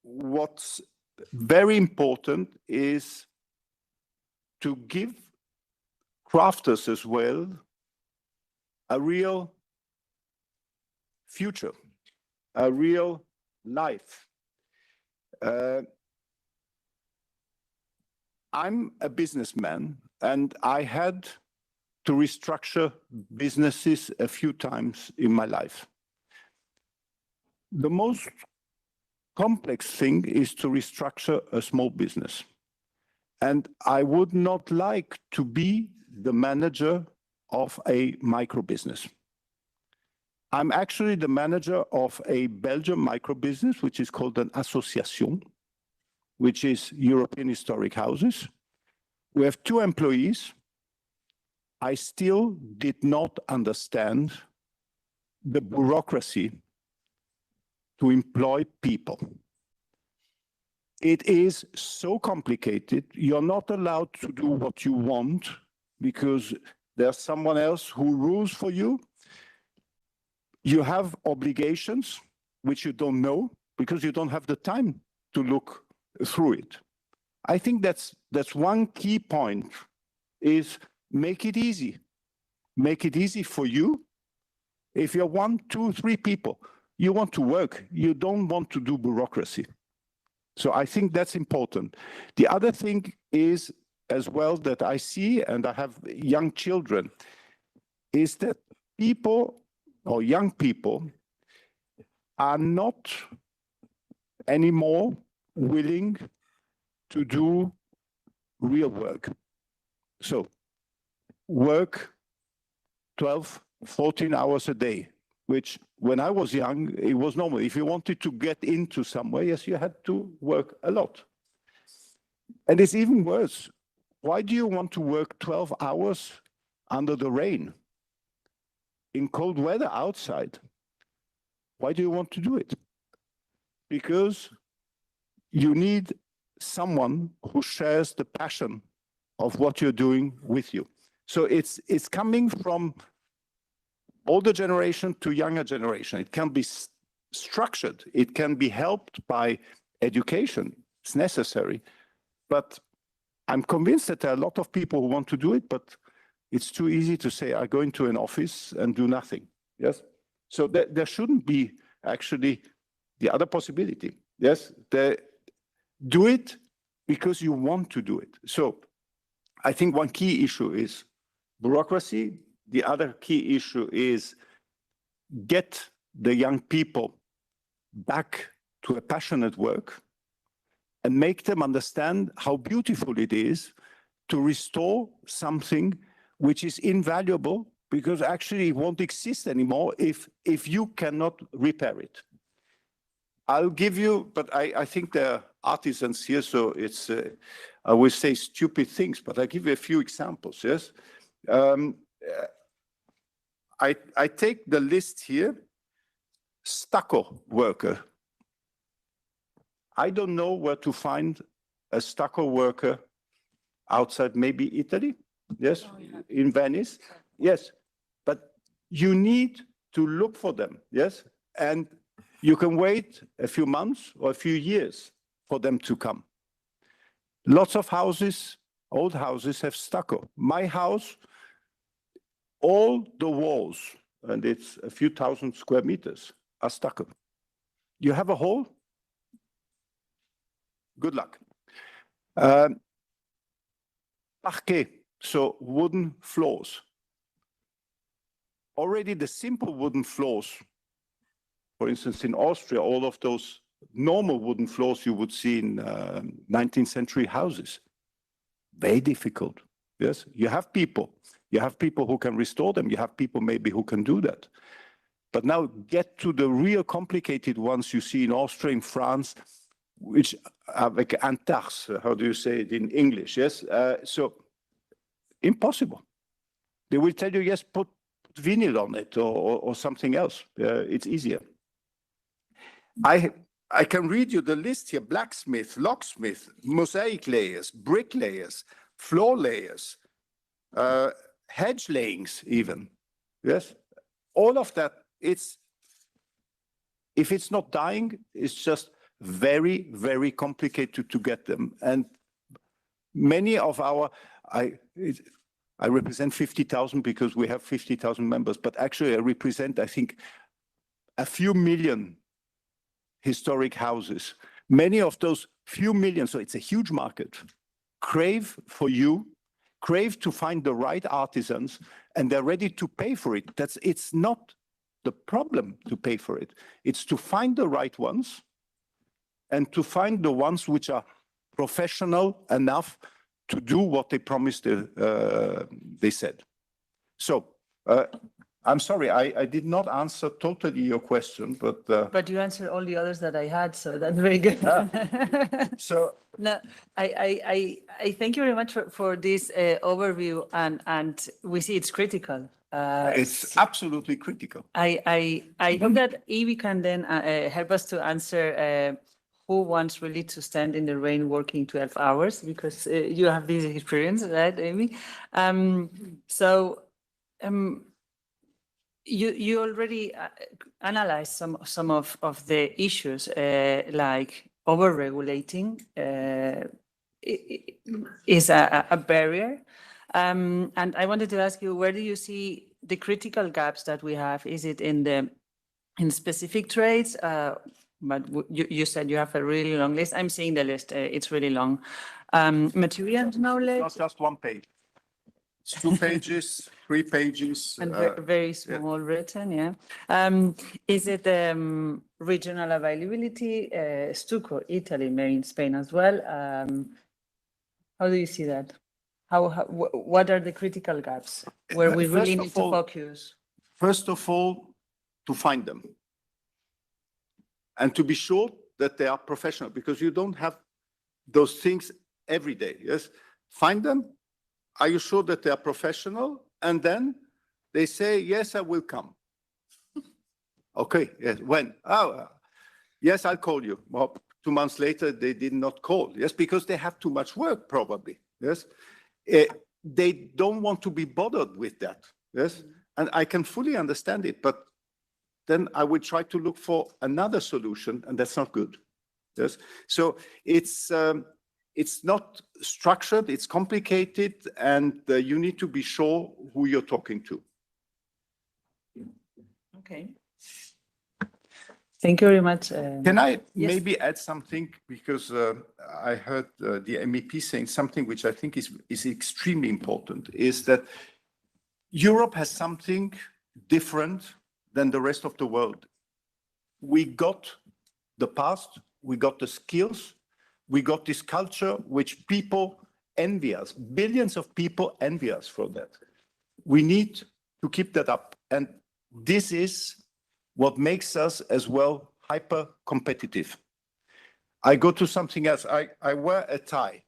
E: what's very important is to give crafters as well a real future, a real life. I'm a businessman, and I had to restructure businesses a few times in my life. The most complex thing is to restructure a small business. And I would not like to be the manager of a micro business. I'm actually the manager of a Belgian micro business, which is called an association, which is European Historic Houses. We have 2 employees. I still did not understand the bureaucracy to employ people. It is so complicated. You're not allowed to do what you want because there's someone else who rules for you. You have obligations which you don't know because you don't have the time to look through it. I think that's one key point, is make it easy. Make it easy for you. If you're 1, 2, 3 people, you want to work. You don't want to do bureaucracy. So I think that's important. The other thing is as well that I see, and I have young children, is that people or young people are not anymore willing to do real work. So work 12, 14 hours a day, which when I was young, it was normal. If you wanted to get into somewhere, yes, you had to work a lot. And it's even worse. Why do you want to work 12 hours under the rain, in cold weather outside? Why do you want to do it? Because you need someone who shares the passion of what you're doing with you. So it's coming from older generation to younger generation. It can be structured. It can be helped by education. It's necessary. But I'm convinced that there are a lot of people who want to do it, but it's too easy to say, I go into an office and do nothing. Yes. So there shouldn't be actually the other possibility. Yes. Do it because you want to do it. So I think one key issue is bureaucracy. The other key issue is get the young people back to a passionate work and make them understand how beautiful it is to restore something which is invaluable, because actually it won't exist anymore if you cannot repair it. I'll give you, but I think there are artisans here, so it's, I will say stupid things, but I'll give you a few examples, yes? I take the list here, stucco worker. I don't know where to find a stucco worker outside maybe Italy, yes, in Venice, yes, but you need to look for them, yes, and you can wait a few months or a few years for them to come. Lots of houses, old houses, have stucco. My house, all the walls, and it's a few thousand square meters, are stucco. You have a hole? Good luck. Parquet, so wooden floors. Already the simple wooden floors, for instance, in Austria, all of those normal wooden floors you would see in 19th century houses, very difficult. Yes, you have people who can restore them. You have people maybe who can do that. But now get to the real complicated ones you see in Austria, in France, which are like antars, how do you say it in English? Yes, so impossible. They will tell you, yes, put vinyl on it or something else. It's easier. I can read you the list here: blacksmith, locksmith, mosaic layers, brick layers, floor layers, hedge layings even. Yes, all of that. It's, if it's not dying, it's just very, very complicated to get them. And many of our, I represent 50,000 because we have 50,000 members, but actually I represent, I think, a few million historic houses. Many of those few million, so it's a huge market, crave for you, crave to find the right artisans, and they're ready to pay for it. It's not the problem to pay for it. It's to find the right ones and to find the ones which are professional enough to do what they promised they said. So I'm sorry, I did not answer totally your question, but
D: But you answered all the others that I had, so that's very good.
E: so
D: No, I thank you very much for this overview, and we see it's critical.
E: it's absolutely critical.
D: I hope that Evie can then help us to answer who wants really to stand in the rain working 12 hours, because you have this experience, right, Amy? You already analyzed some of the issues, like over-regulating is a barrier. And I wanted to ask you, where do you see the critical gaps that we have? Is it in specific trades? But you said you have a really long list. I'm seeing the list. It's really long. Material knowledge.
E: Not just one page. It's 2 pages, 3 pages.
D: And very small written, yeah. Is it regional availability? Stucco, Italy, maybe in Spain as well. How do you see that? What are the critical gaps where we really need to focus?
E: First of all, to find them. And to be sure that they are professional, because you don't have those things every day, yes? Find them. Are you sure that they are professional? And then they say, yes, I will come. Okay, yes, when? Oh, yes, I'll call you. Well, 2 months later, they did not call. Yes, because they have too much work, probably. Yes, they don't want to be bothered with that. Yes, and I can fully understand it, but then I will try to look for another solution, and that's not good. Yes, so it's not structured, it's complicated, and you need to be sure who you're talking to.
D: Okay. Thank you very much.
E: Can I maybe add something? Because I heard the MEP saying something which I think is extremely important, is that Europe has something different than the rest of the world. We got the past, we got the skills, we got this culture which people envy us. Billions of people envy us for that. We need to keep that up. And this is what makes us as well hyper competitive. I go to something else. I wear a tie.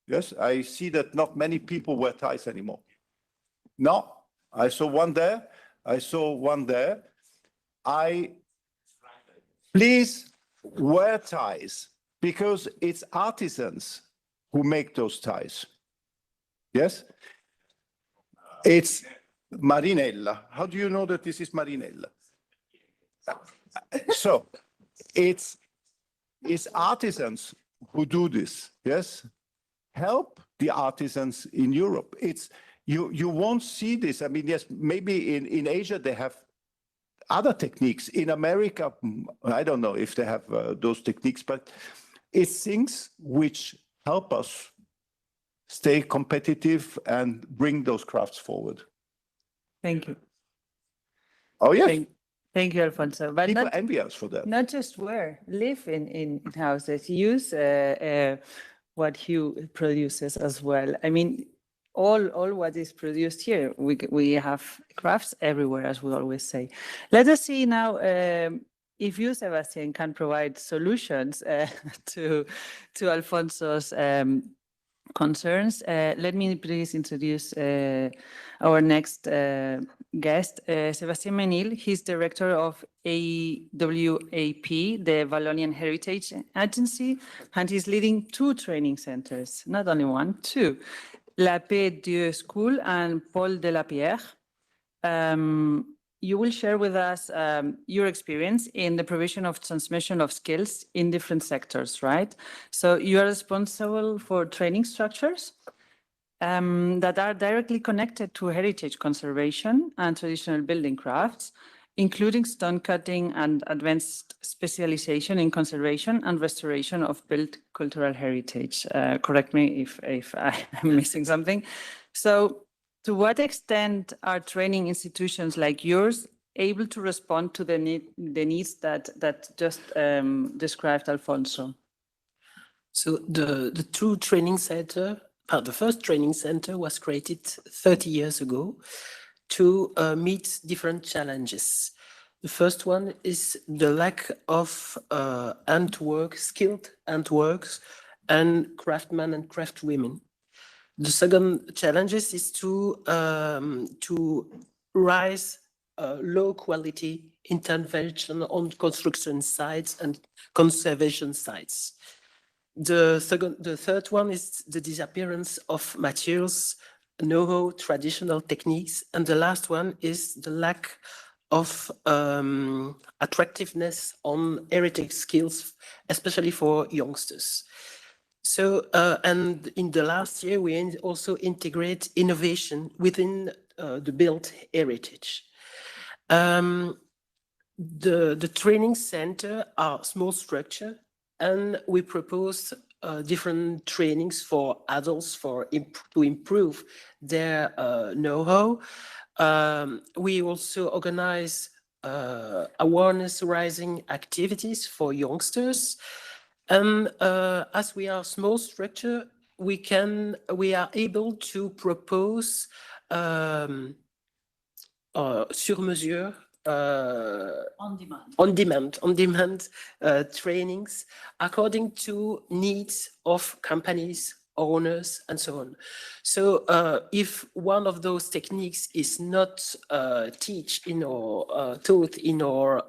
E: Yes, I see that not many people wear ties anymore. No, I saw one there. I saw one there. Please wear ties, because it's artisans who make those ties. Yes? It's Marinella. How do you know that this is Marinella? So it's artisans who do this. Yes? Help the artisans in Europe. You won't see this. I mean, yes, maybe in Asia they have other techniques. In America, I don't know if they have those techniques, but it's things which help us stay competitive and bring those crafts forward.
D: Thank you.
E: Oh, yes.
D: Thank you, Alfonso. But
E: people envy us for that.
D: Not just wear, live in houses, use what Hugh produces as well. I mean, all what is produced here, we have crafts everywhere, as we always say. Let us see now if you, Sebastian, can provide solutions to Alfonso's concerns. Let me please introduce our next guest, Sebastian Menil. He's director of AWAP, the Wallonian Heritage Agency, and he's leading 2 training centers, not only one, 2. La Paix Dieu School and Paul de la Pierre. You will share with us your experience in the provision of transmission of skills in different sectors, right? So you are responsible for training structures that are directly connected to heritage conservation and traditional building crafts including stone cutting and advanced specialization in conservation and restoration of built cultural heritage. Correct me if I'm missing something. So to what extent are training institutions like yours able to respond to the needs that just described Alfonso?
F: So the two training center, the first training center was created 30 years ago to meet different challenges. The first one is the lack of skilled handworks and craftsmen and craftwomen. The second challenge is to rise low quality intervention on construction sites and conservation sites. The third one is the disappearance of materials, know-how, traditional techniques, and the last one is the lack of attractiveness on heritage skills, especially for youngsters. So, and in the last year, we also integrate innovation within the built heritage. The training center are small structure, and we propose different trainings for adults to improve their know-how. We also organize awareness raising activities for youngsters. And as we are small structure, we are able to propose sur mesure, on demand trainings according to needs of companies, owners, and so on. So if one of those techniques is not taught in our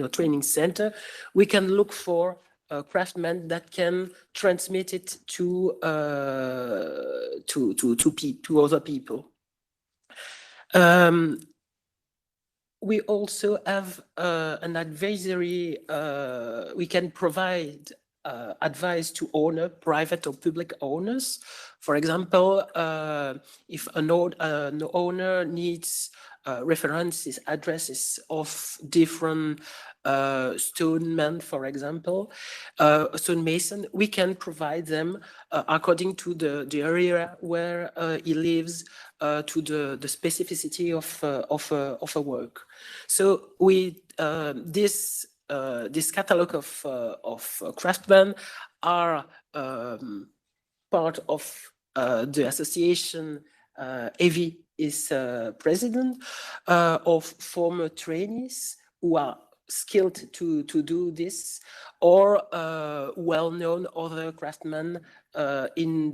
F: training center, we can look for craftsmen that can transmit it to other people. We also have an advisory. We can provide advice to private or public owners. For example, if an owner needs references, addresses of different stonemen, for example, stonemason, we can provide them according to the area where he lives, to the specificity of a work. So this catalog of craftsmen are part of the association. Evie is president of former trainees who are skilled to do this, or well-known other craftsmen in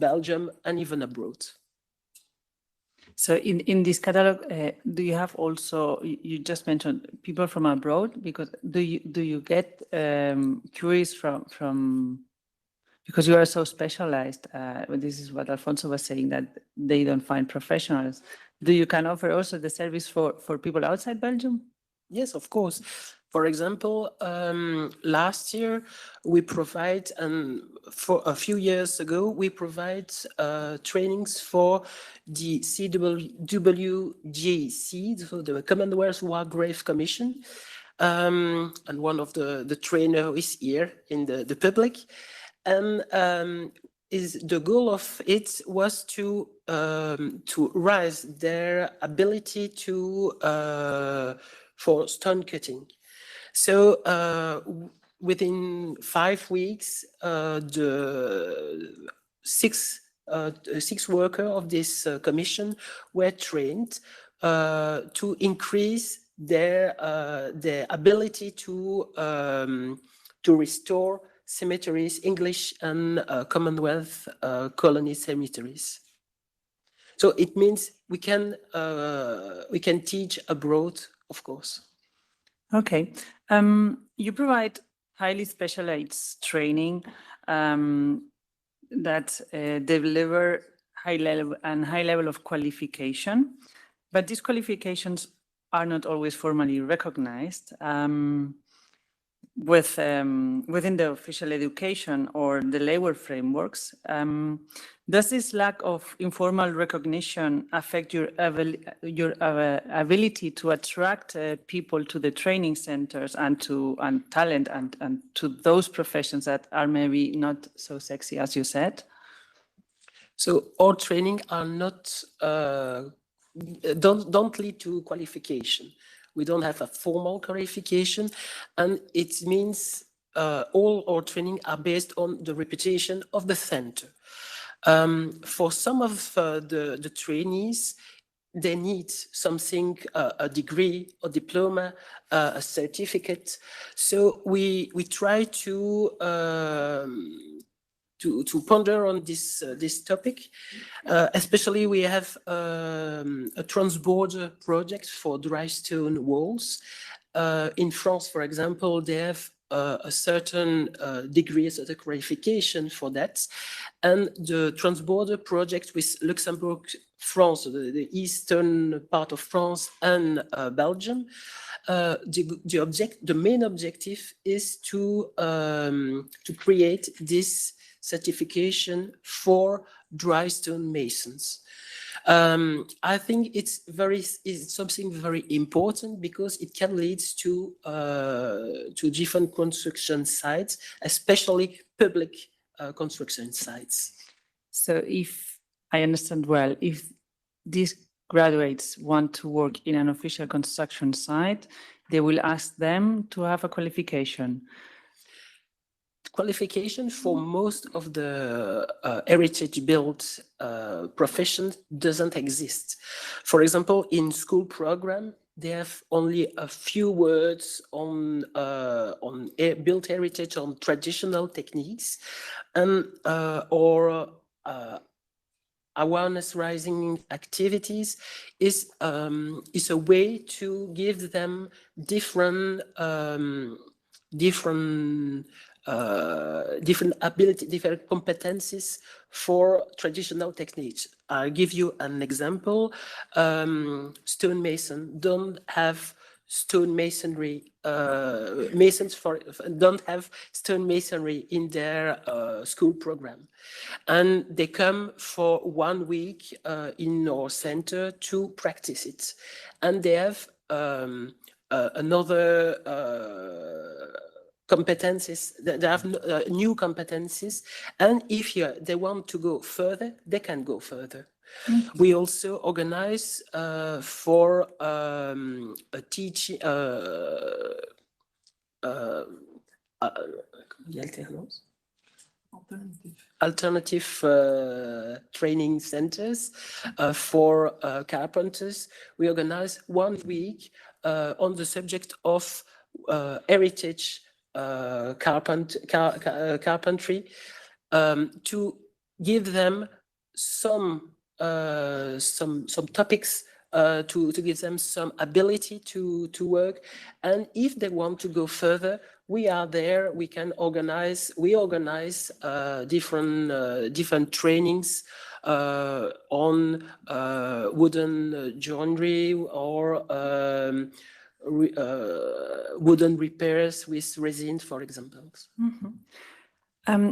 F: Belgium and even abroad.
D: So in this catalog, do you have also, you just mentioned people from abroad, because do you get queries from because you are so specialized, this is what Alfonso was saying, that they don't find professionals. Do you can offer also the service for people outside Belgium?
F: Yes, of course. For example, last year we provide, and for a few years ago, we provide trainings for the CWGC, so the Commonwealth War Grave Commission. And one of the trainer is here in the public. And the goal of it was to raise their ability for stone cutting. So within 5 weeks, the six workers of this commission were trained to increase their ability to restore cemeteries, English and Commonwealth colony cemeteries. So it means we can teach abroad, of course.
D: Okay. You provide highly specialized training that deliver high level of qualification, but these qualifications are not always formally recognized. within the official education or the labor frameworks, does this lack of informal recognition affect your ability to attract people to the training centers and talent and to those professions that are maybe not so sexy, as you said?
F: So our training are not don't lead to qualification. We don't have a formal qualification, and it means all our training are based on the reputation of the center. For some of the trainees, they need something, a degree, a diploma, a certificate. So we try to ponder on this topic. Especially we have a transborder project for dry stone walls. In France, for example, they have a certain degree, a certain qualification for that. And the transborder project with Luxembourg, France, the eastern part of France and Belgium, the main objective is to create this certification for dry stone masons. I think it's something very important because it can lead to different construction sites, especially public construction sites.
D: So if I understand well, if these graduates want to work in an official construction site, they will ask them to have a qualification.
F: Qualification for most of the heritage-built professions doesn't exist. For example, in school program, they have only a few words on built heritage, on traditional techniques, and or awareness raising activities is a way to give them different ability, different competencies for traditional techniques. I'll give you an example. Stonemason don't have stonemasonry. Masons don't have stonemasonry in their school program, and they come for 1 week in our center to practice it, and they have another competencies, they have new competencies, and if they want to go further, they can go further. Mm-hmm. We also organize for a teaching alternative training centers for carpenters. We organize 1 week on the subject of heritage carpentry, to give them some topics, to give them some ability to work, and if they want to go further, we are there. We organize different trainings on wooden joinery or wooden repairs with resin, for example.
D: Mm-hmm.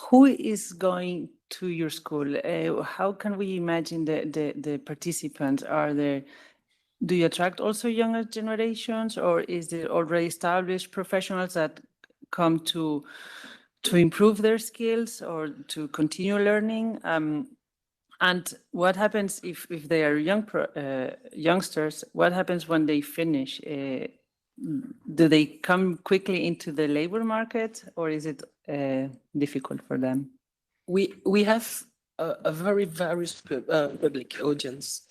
D: Who is going to your school? How can we imagine the participants? Do you attract also younger generations, or is there already established professionals that come to improve their skills or to continue learning? And what happens if they are youngsters? What happens when they finish? Do they come quickly into the labor market, or is it difficult for them?
F: We have a very various public audience.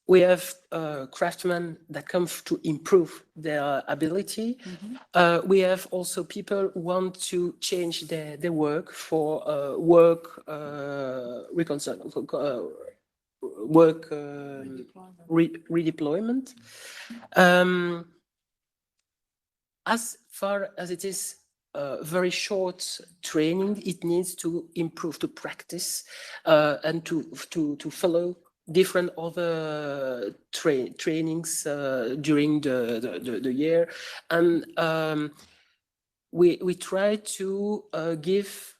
F: We have craftsmen that come to improve their ability. Mm-hmm. We have also people who want to change their work for work redeployment. As far as it is very short training, it needs to improve, to practice, and to follow different other trainings during the year, and we try to give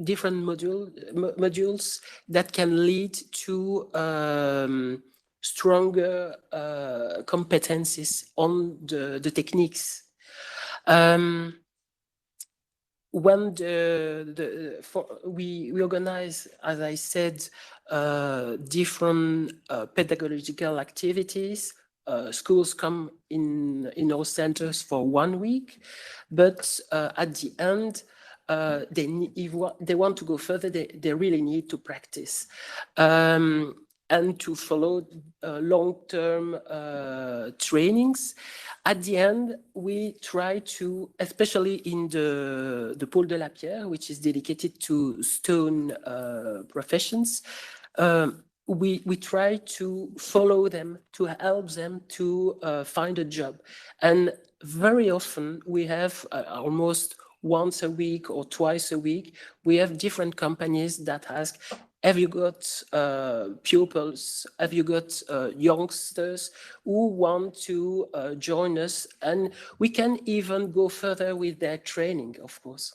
F: different modules that can lead to stronger competencies on the techniques. When we organize, as I said, different pedagogical activities. Schools come in our centers for 1 week, but at the end, if they want to go further, they really need to practice and to follow long-term trainings. At the end, we try to, especially in the Pôle de la Pierre, which is dedicated to stone professions, we try to follow them, to help them to find a job. And very often we have almost once a week or twice a week, we have different companies that ask, have you got pupils? Have you got youngsters who want to join us? And we can even go further with their training, of course.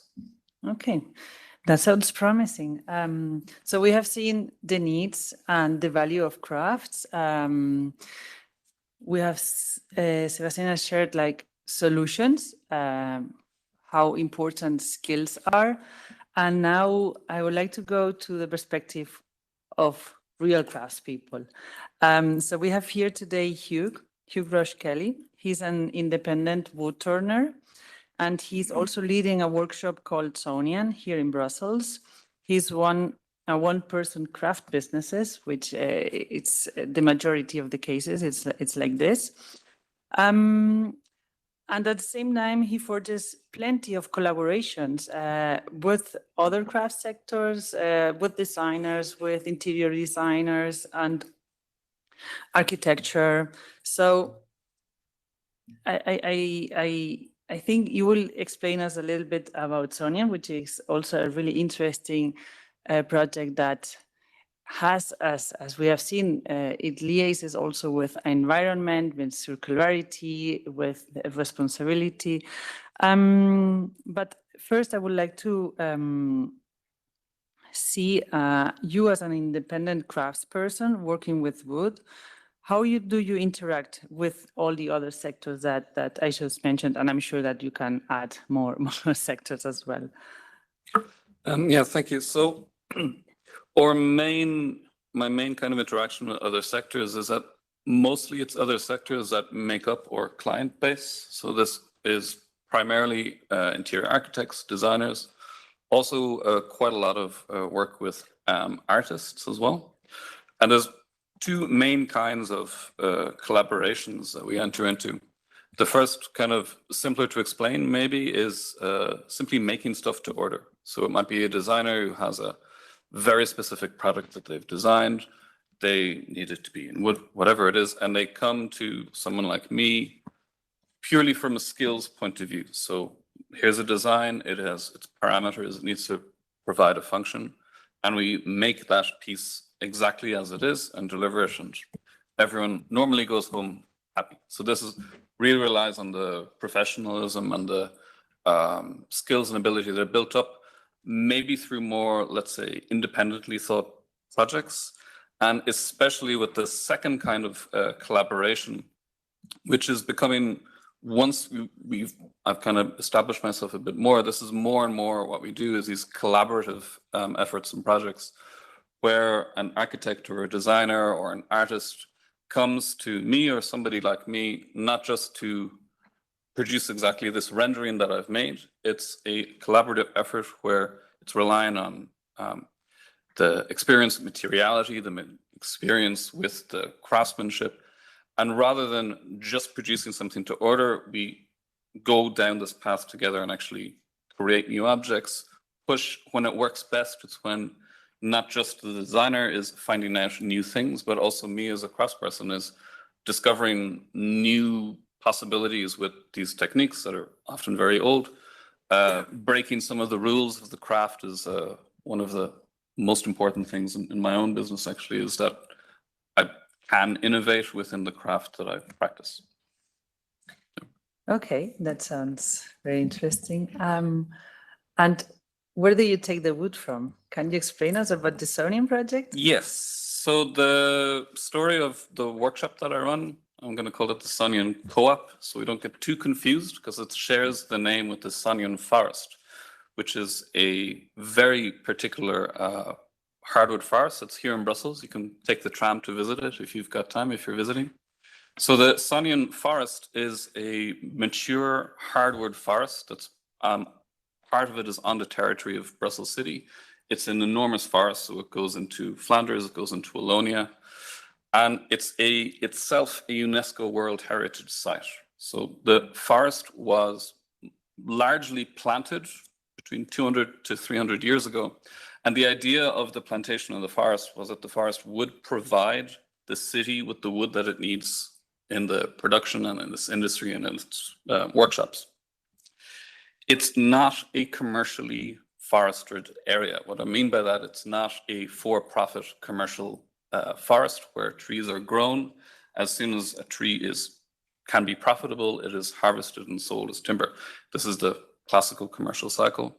D: Okay, that sounds promising. So we have seen the needs and the value of crafts. We have, Sebastian has shared like solutions, how important skills are. And now I would like to go to the perspective of real craftspeople. So we have here today Hugh Rush Kelly. He's an independent wood turner, and he's also leading a workshop called Sonian here in Brussels. He's a one-person craft businesses, which it's the majority of the cases. It's like this. And at the same time, he forges plenty of collaborations with other craft sectors, with designers, with interior designers and architecture. So I think you will explain us a little bit about Sonia, which is also a really interesting project that has, as we have seen, it liaises also with environment, with circularity, with responsibility. But first, I would like to see you as an independent craftsperson working with wood. How do you interact with all the other sectors that I just mentioned? And I'm sure that you can add more sectors as well.
G: Yeah, thank you. So my main kind of interaction with other sectors is that mostly it's other sectors that make up our client base. So this is primarily interior architects, designers, also quite a lot of work with artists as well. And there's two main kinds of collaborations that we enter into. The first, kind of simpler to explain maybe, is simply making stuff to order. So it might be a designer who has a very specific product that they've designed. They need it to be in wood, whatever it is, and they come to someone like me purely from a skills point of view. So here's a design, it has its parameters, it needs to provide a function, and we make that piece exactly as it is and deliver it, and everyone normally goes home happy. So this really relies on the professionalism and the skills and ability that are built up, maybe through more, let's say, independently thought projects, and especially with the second kind of collaboration, which is becoming, once I've kind of established myself a bit more, this is more and more what we do, is these collaborative efforts and projects where an architect or a designer or an artist comes to me or somebody like me, not just to produce exactly this rendering that I've made. It's a collaborative effort where it's relying on the experience with materiality, the experience with the craftsmanship. And rather than just producing something to order, we go down this path together and actually create new objects, push when it works best. It's when not just the designer is finding out new things, but also me as a craftsperson is discovering new possibilities with these techniques that are often very old. Breaking some of the rules of the craft is one of the most important things in my own business actually is that I can innovate within the craft that I practice.
D: Okay, that sounds very interesting. And where do you take the wood from? Can you explain us about the zoning project?
G: Yes. So the story of the workshop that I run, I'm going to call it the Sonian Co-op, so we don't get too confused, because it shares the name with the Sonian Forest, which is a very particular hardwood forest. It's here in Brussels. You can take the tram to visit it if you've got time, if you're visiting. So the Sonian Forest is a mature hardwood forest that's part of it is on the territory of Brussels City. It's an enormous forest, so it goes into Flanders, it goes into Wallonia, and it's itself a UNESCO World Heritage Site. So the forest was largely planted between 200 to 300 years ago. And the idea of the plantation of the forest was that the forest would provide the city with the wood that it needs in the production and in this industry and in its workshops. It's not a commercially forested area. What I mean by that, it's not a for-profit commercial forest where trees are grown. As soon as a tree can be profitable, it is harvested and sold as timber. This is the classical commercial cycle.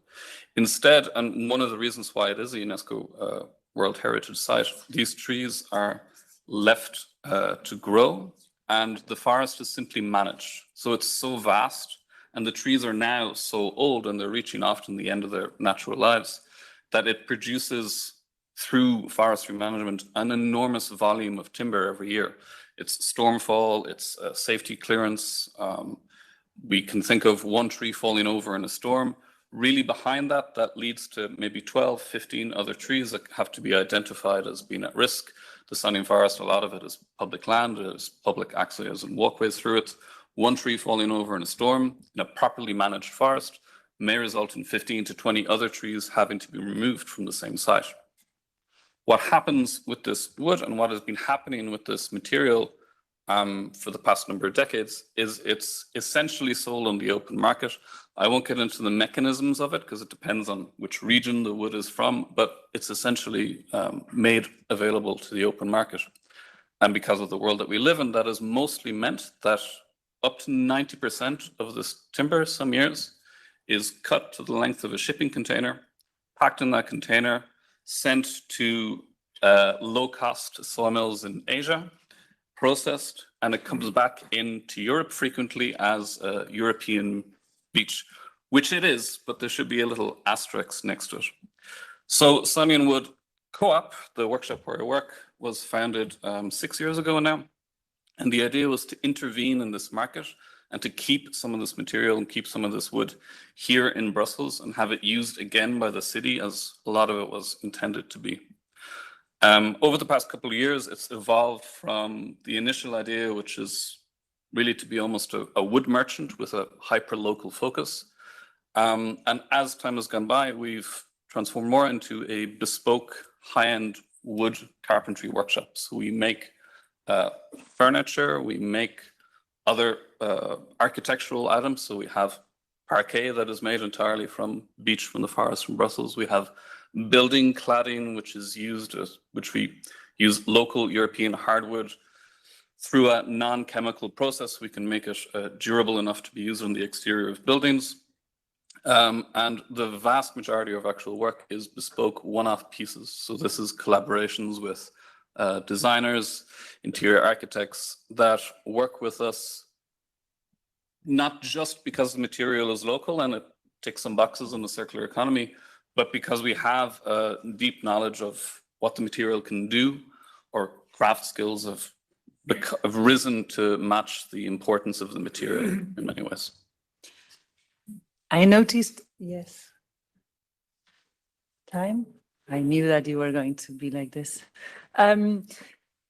G: Instead, and one of the reasons why it is a UNESCO World Heritage Site, these trees are left to grow, and the forest is simply managed. So it's so vast, and the trees are now so old, and they're reaching often the end of their natural lives, that it produces, through forestry management, an enormous volume of timber every year. It's stormfall, it's safety clearance. We can think of one tree falling over in a storm. Really behind that, that leads to maybe 12, 15 other trees that have to be identified as being at risk. The Sonian Forest, a lot of it is public land, there's public access and walkways through it. One tree falling over in a storm in a properly managed forest may result in 15 to 20 other trees having to be removed from the same site. What happens with this wood and what has been happening with this material for the past number of decades is it's essentially sold on the open market. I won't get into the mechanisms of it because it depends on which region the wood is from, but it's essentially made available to the open market. And because of the world that we live in, that has mostly meant that up to 90% of this timber some years is cut to the length of a shipping container, packed in that container, sent to low-cost sawmills in Asia, processed, and it comes back into Europe frequently as a European beech, which it is, but there should be a little asterisk next to it. So Sonian Wood Co-op, the workshop where I work, was founded 6 years ago now. And the idea was to intervene in this market and to keep some of this material and keep some of this wood here in Brussels and have it used again by the city as a lot of it was intended to be. Over the past couple of years, it's evolved from the initial idea, which is really to be almost a wood merchant with a hyper-local focus. And as time has gone by, we've transformed more into a bespoke, high-end wood carpentry workshop. So we make furniture, we make other architectural items. So we have parquet that is made entirely from beech from the forest from Brussels. We have building cladding, which we use local European hardwood. Through a non-chemical process, we can make it durable enough to be used on the exterior of buildings. And the vast majority of actual work is bespoke one-off pieces. So this is collaborations with designers, interior architects that work with us, not just because the material is local and it ticks some boxes in the circular economy, but because we have a deep knowledge of what the material can do, or craft skills have risen to match the importance of the material in many ways.
D: I noticed, yes. Time? I knew that you were going to be like this. I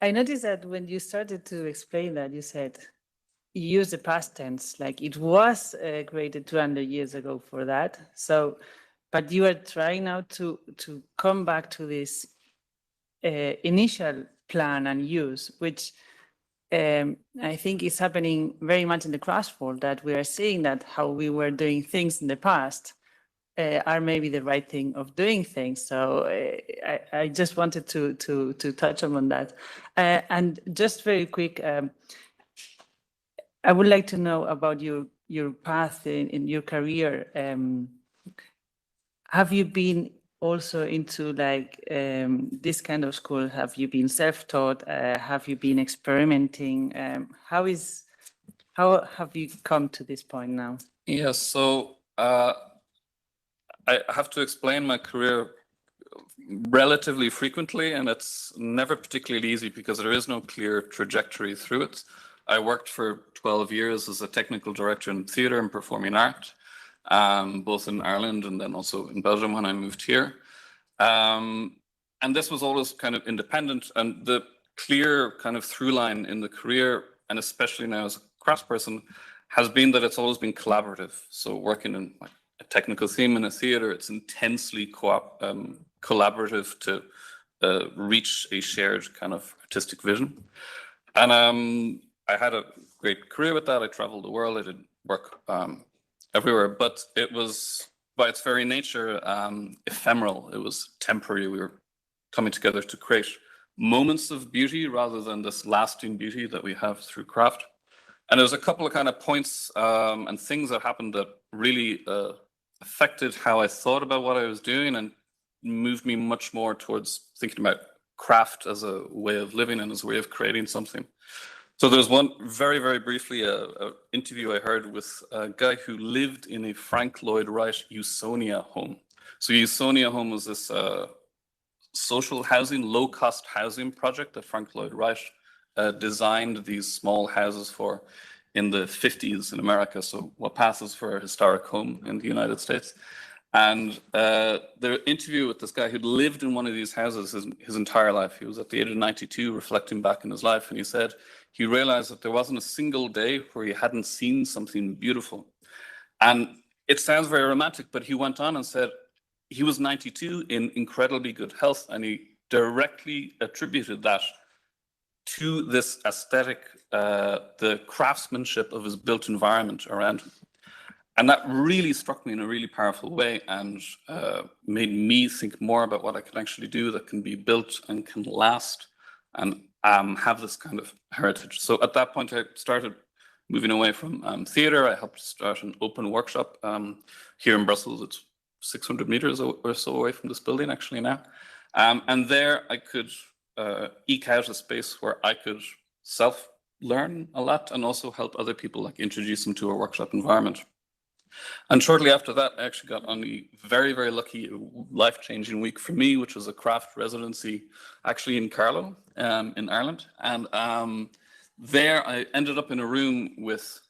D: noticed that when you started to explain that, you said, you used the past tense, like it was created 200 years ago for that. So, but you are trying now to come back to this initial plan and use, which I think is happening very much in the craft world, that we are seeing that how we were doing things in the past are maybe the right thing of doing things. So I just wanted to touch on that. And just very quick, I would like to know about your path in your career. Have you been also into like this kind of school? Have you been self-taught? Have you been experimenting? How have you come to this point now?
G: Yes, so I have to explain my career relatively frequently, and it's never particularly easy because there is no clear trajectory through it. I worked for 12 years as a technical director in theatre and performing art, both in Ireland and then also in Belgium when I moved here. And this was always kind of independent, and the clear kind of through line in the career, and especially now as a craftsperson, has been that it's always been collaborative. So working in like a technical theme in a theatre, it's intensely collaborative to reach a shared kind of artistic vision. And I had a great career with that. I traveled the world. I did work everywhere, but it was by its very nature ephemeral. It was temporary. We were coming together to create moments of beauty rather than this lasting beauty that we have through craft. And there was a couple of kind of points and things that happened that really affected how I thought about what I was doing and moved me much more towards thinking about craft as a way of living and as a way of creating something. So there's one very, very briefly, a interview I heard with a guy who lived in a Frank Lloyd Wright Usonia home. So Usonia home was this social housing, low-cost housing project that Frank Lloyd Wright designed these small houses for in the 50s in America. So what passes for a historic home in the United States. And the interview with this guy who'd lived in one of these houses his entire life. He was at the age of 92 reflecting back in his life, and he said he realized that there wasn't a single day where he hadn't seen something beautiful. And it sounds very romantic, but he went on and said he was 92 in incredibly good health, and he directly attributed that to this aesthetic, the craftsmanship of his built environment around him. And that really struck me in a really powerful way and made me think more about what I can actually do that can be built and can last and have this kind of heritage. So at that point, I started moving away from theatre. I helped start an open workshop here in Brussels. It's 600 meters or so away from this building actually now. And there I could eke out a space where I could self-learn a lot and also help other people, like introduce them to a workshop environment. And shortly after that, I actually got on the very, very lucky, life-changing week for me, which was a craft residency actually in Carlow in Ireland. And there I ended up in a room with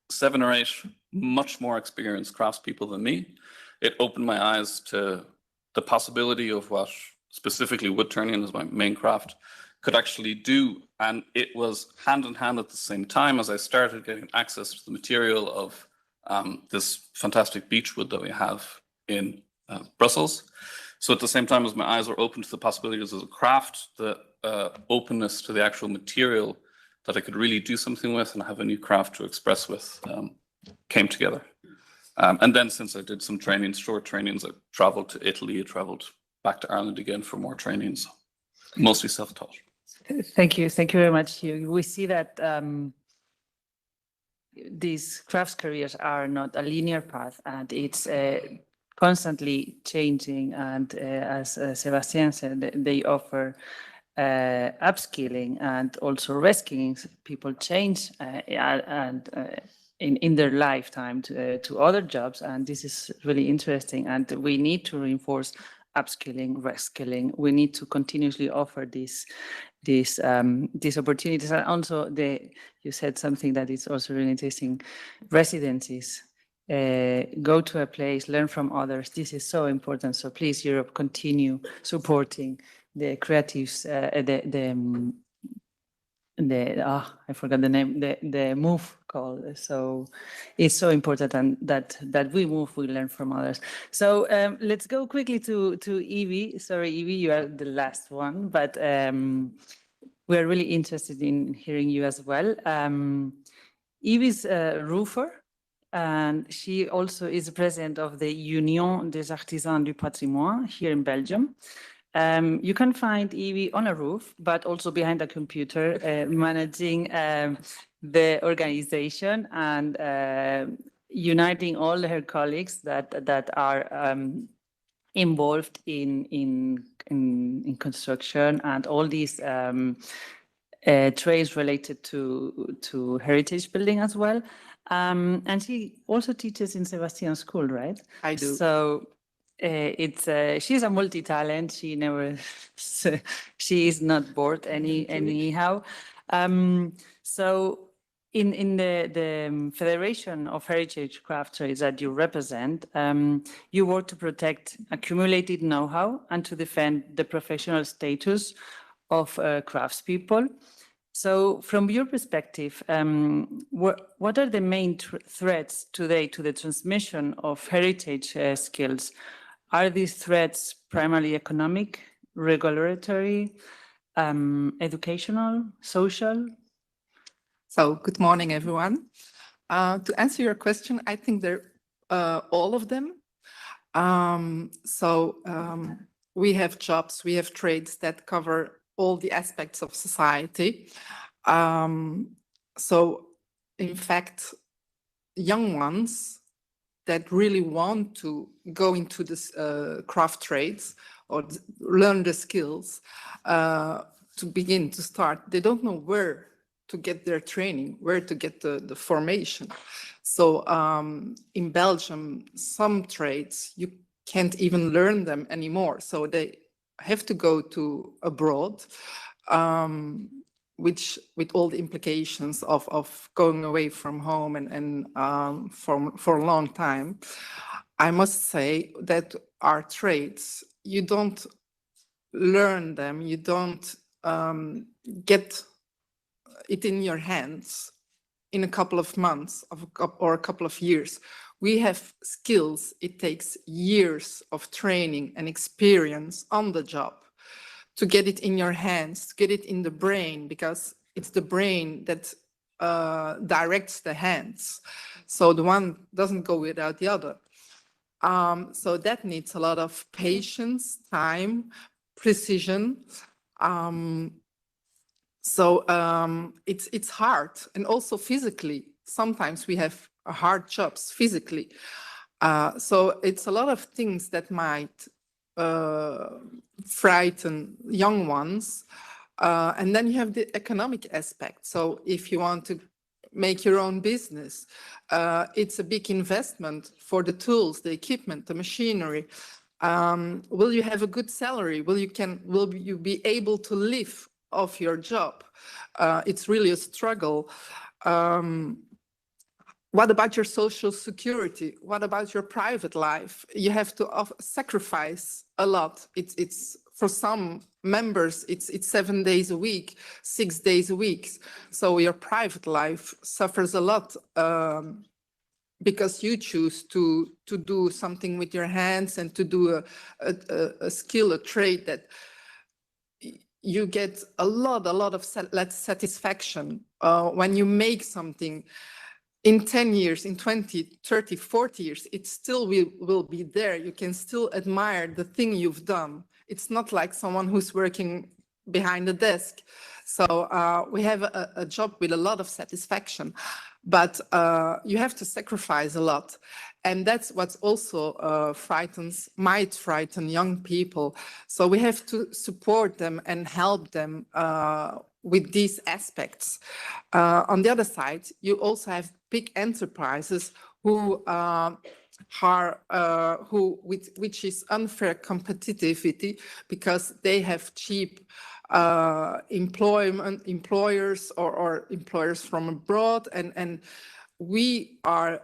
G: 7 or 8 much more experienced craftspeople than me. It opened my eyes to the possibility of what specifically wood turning as my main craft could actually do. And it was hand in hand at the same time as I started getting access to the material of this fantastic beech wood that we have in Brussels. So at the same time as my eyes were open to the possibilities of the craft, the openness to the actual material that I could really do something with and have a new craft to express with came together. And then since I did some trainings, short trainings, I traveled to Italy, I traveled back to Ireland again for more trainings, mostly self-taught.
D: Thank you very much, Hugh. We see that these crafts careers are not a linear path, and it's constantly changing. And as Sebastian said, they offer upskilling and also reskilling. People change and in their lifetime to other jobs, and this is really interesting. And we need to reinforce upskilling, reskilling. We need to continuously offer these opportunities. And also, you said something that is also really interesting: residencies. Go to a place, learn from others. This is so important. So please, Europe, continue supporting the creatives. I forgot the name. The move call. So it's so important, and that we move, we learn from others. So let's go quickly to Evie. Sorry, Evie, you are the last one, but we are really interested in hearing you as well. Evie's a roofer. and she also is president of the Union des Artisans du Patrimoine here in Belgium. You can find Evie on a roof, but also behind a computer, managing the organization and uniting all her colleagues that are involved in construction and all these trades related to heritage building as well. And she also teaches in Sebastian School, right?
H: I do.
D: So she's a multi-talent. She never, she is not bored anyhow. So in the Federation of Heritage Craft Trades that you represent, you work to protect accumulated know-how and to defend the professional status of craftspeople. So from your perspective, what are the main threats today to the transmission of heritage skills? Are these threats primarily economic, regulatory, educational, social?
H: So good morning, everyone. To answer your question, I think they're all of them. We have jobs, we have trades that cover all the aspects of society. So in fact, young ones that really want to go into this craft trades or learn the skills to begin to start, they don't know where to get their training, where to get the formation. So in Belgium, some trades, you can't even learn them anymore. So they have to go to abroad, which with all the implications of going away from home and for a long time. I must say that our trades, you don't learn them, you don't get it in your hands in a couple of months or a couple of years. We have skills, it takes years of training and experience on the job to get it in your hands, to get it in the brain, because it's the brain that directs the hands. So the one doesn't go without the other. So that needs a lot of patience, time, precision. It's hard, and also physically. Sometimes we have hard jobs physically. So it's a lot of things that might frighten young ones. And then you have the economic aspect. So if you want to make your own business, it's a big investment for the tools, the equipment, the machinery. Will you have a good salary? Will you be able to live off your job? It's really a struggle. What about your social security? What about your private life? You have to sacrifice a lot. It's for some members, it's 7 days a week, 6 days a week. So your private life suffers a lot because you choose to do something with your hands and to do a skill, a trade that you get a lot of satisfaction when you make something. In 10 years, in 20, 30, 40 years, it still will be there. You can still admire the thing you've done. It's not like someone who's working behind the desk. So we have a job with a lot of satisfaction, but you have to sacrifice a lot. And that's what's also might frighten young people. So we have to support them and help them with these aspects. On the other side, you also have big enterprises which is unfair competitivity because they have cheap employers or employers from abroad, and we are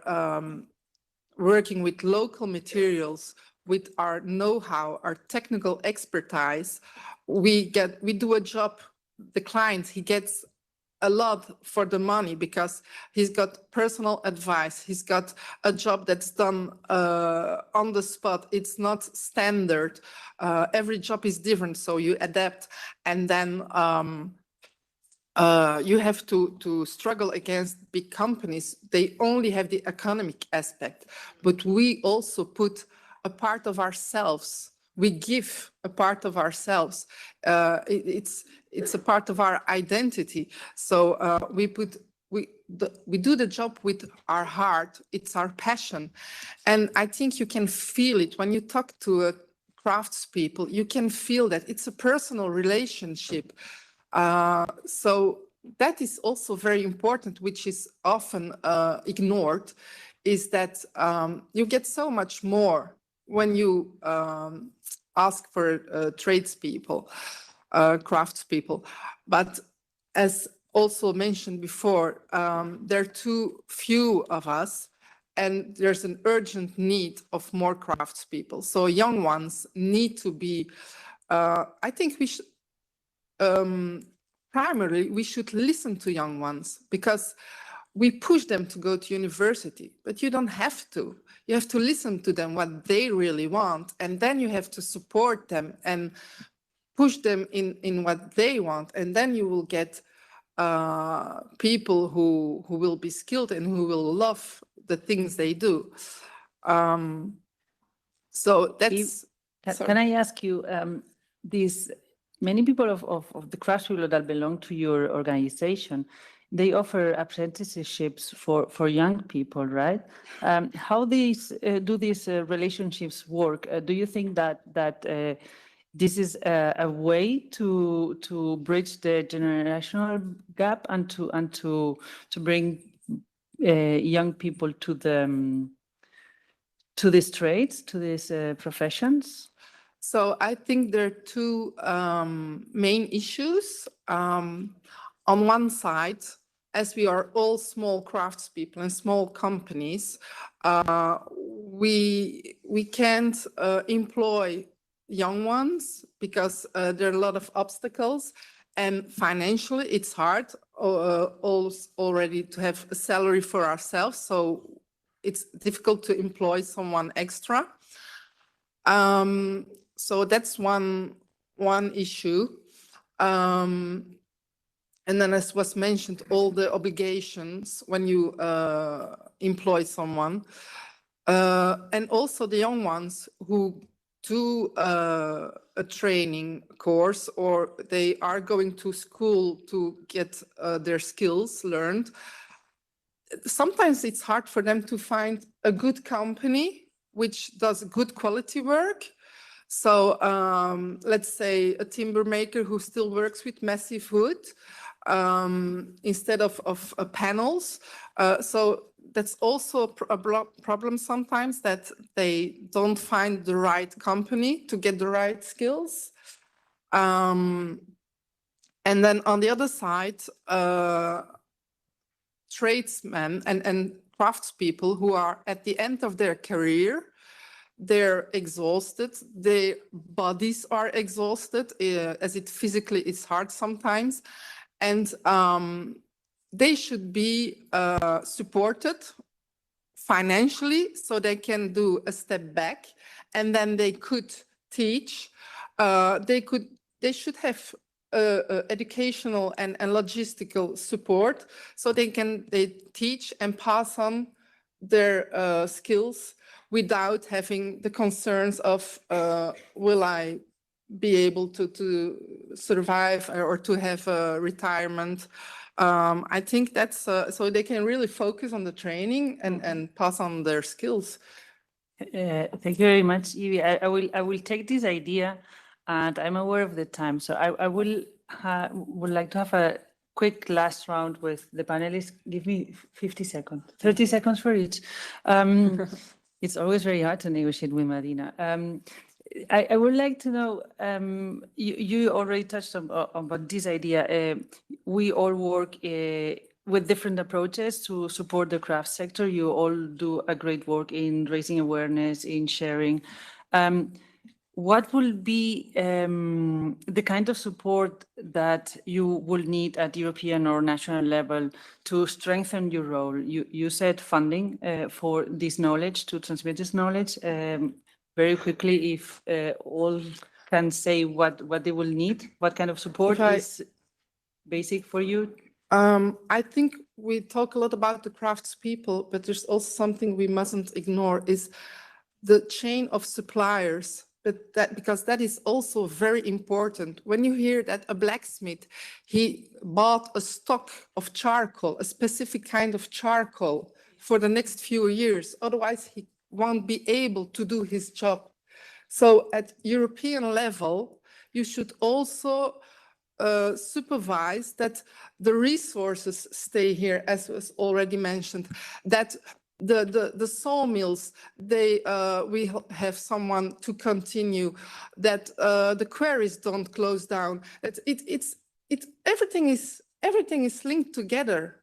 H: working with local materials, with our know-how, our technical expertise. We do a job. The client, he gets a lot for the money because he's got personal advice. He's got a job that's done on the spot. It's not standard. Every job is different, so you adapt. And then you have to struggle against big companies. They only have the economic aspect, but we also put a part of ourselves. We give a part of ourselves. It's a part of our identity. So we do the job with our heart. It's our passion, and I think you can feel it when you talk to craftspeople. You can feel that it's a personal relationship. So that is also very important, which is often ignored, is that you get so much more when you ask for tradespeople, craftspeople. But as also mentioned before, there are too few of us, and there's an urgent need of more craftspeople. So young ones need to be, I think we should, primarily, we should listen to young ones, because we push them to go to university, but you don't have to. You have to listen to them, what they really want, and then you have to support them and push them in what they want, and then you will get people who will be skilled and who will love the things they do. So that's...
D: Can I ask you, many people of the craft people that belong to your organization, they offer apprenticeships for young people, right? How do these relationships work? Do you think that this is a way to bridge the generational gap and to bring young people to these trades, to these professions?
H: So I think there are two main issues. On one side, as we are all small craftspeople and small companies, we can't employ young ones because there are a lot of obstacles, and financially it's hard already to have a salary for ourselves, so it's difficult to employ someone extra. So that's one issue. And then, as was mentioned, all the obligations when you employ someone, and also the young ones who do a training course, or they are going to school to get their skills learned. Sometimes it's hard for them to find a good company which does good quality work. So let's say a timber maker who still works with massive wood instead of panels. So that's also a problem sometimes, that they don't find the right company to get the right skills. And then on the other side, tradesmen and craftspeople who are at the end of their career, they're exhausted, their bodies are exhausted, as it physically is hard sometimes. And they should be supported financially so they can do a step back, and then they could teach. They should have educational and logistical support so they teach and pass on their skills without having the concerns of will I be able to survive or to have a retirement. I think that's so they can really focus on the training and pass on their skills.
D: Thank you very much, Evie. I will take this idea, and I'm aware of the time, so I would like to have a quick last round with the panelists. Give me 50 seconds, 30 seconds for each. It's always very hard to negotiate with Madina. I would like to know, you already touched on this idea. We all work with different approaches to support the craft sector. You all do a great work in raising awareness, in sharing. What will be the kind of support that you will need at European or national level to strengthen your role? You said funding for this knowledge, to transmit this knowledge. Very quickly, if all can say what they will need, what kind of support is... basic for you?
H: I think we talk a lot about the craftspeople, but there's also something we mustn't ignore is the chain of suppliers. But because that is also very important. When you hear that a blacksmith, he bought a stock of charcoal, a specific kind of charcoal for the next few years, otherwise he won't be able to do his job. So at European level, you should also supervise that the resources stay here, as was already mentioned, that the sawmills, we have someone to continue, that the quarries don't close down. Everything is linked together.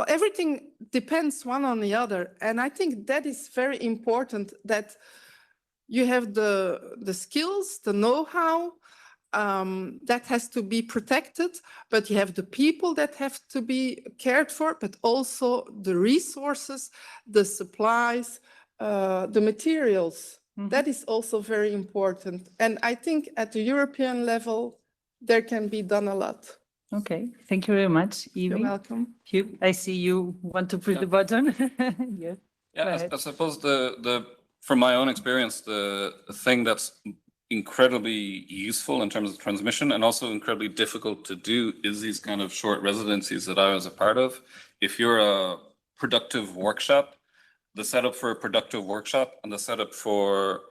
H: Everything depends one on the other, and I think that is very important. That you have the skills, the know-how. That has to be protected, but you have the people that have to be cared for, but also the resources, the supplies, the materials. Mm-hmm. That is also very important. And I think at the European level, there can be done a lot.
D: Okay, thank you very much, Evie.
H: You're welcome.
D: Hugh, I see you want to push the button.
G: Yeah, I suppose from my own experience, the thing that's incredibly useful in terms of transmission and also incredibly difficult to do is these kind of short residencies that I was a part of. If you're a productive workshop, the setup for a productive workshop and the setup for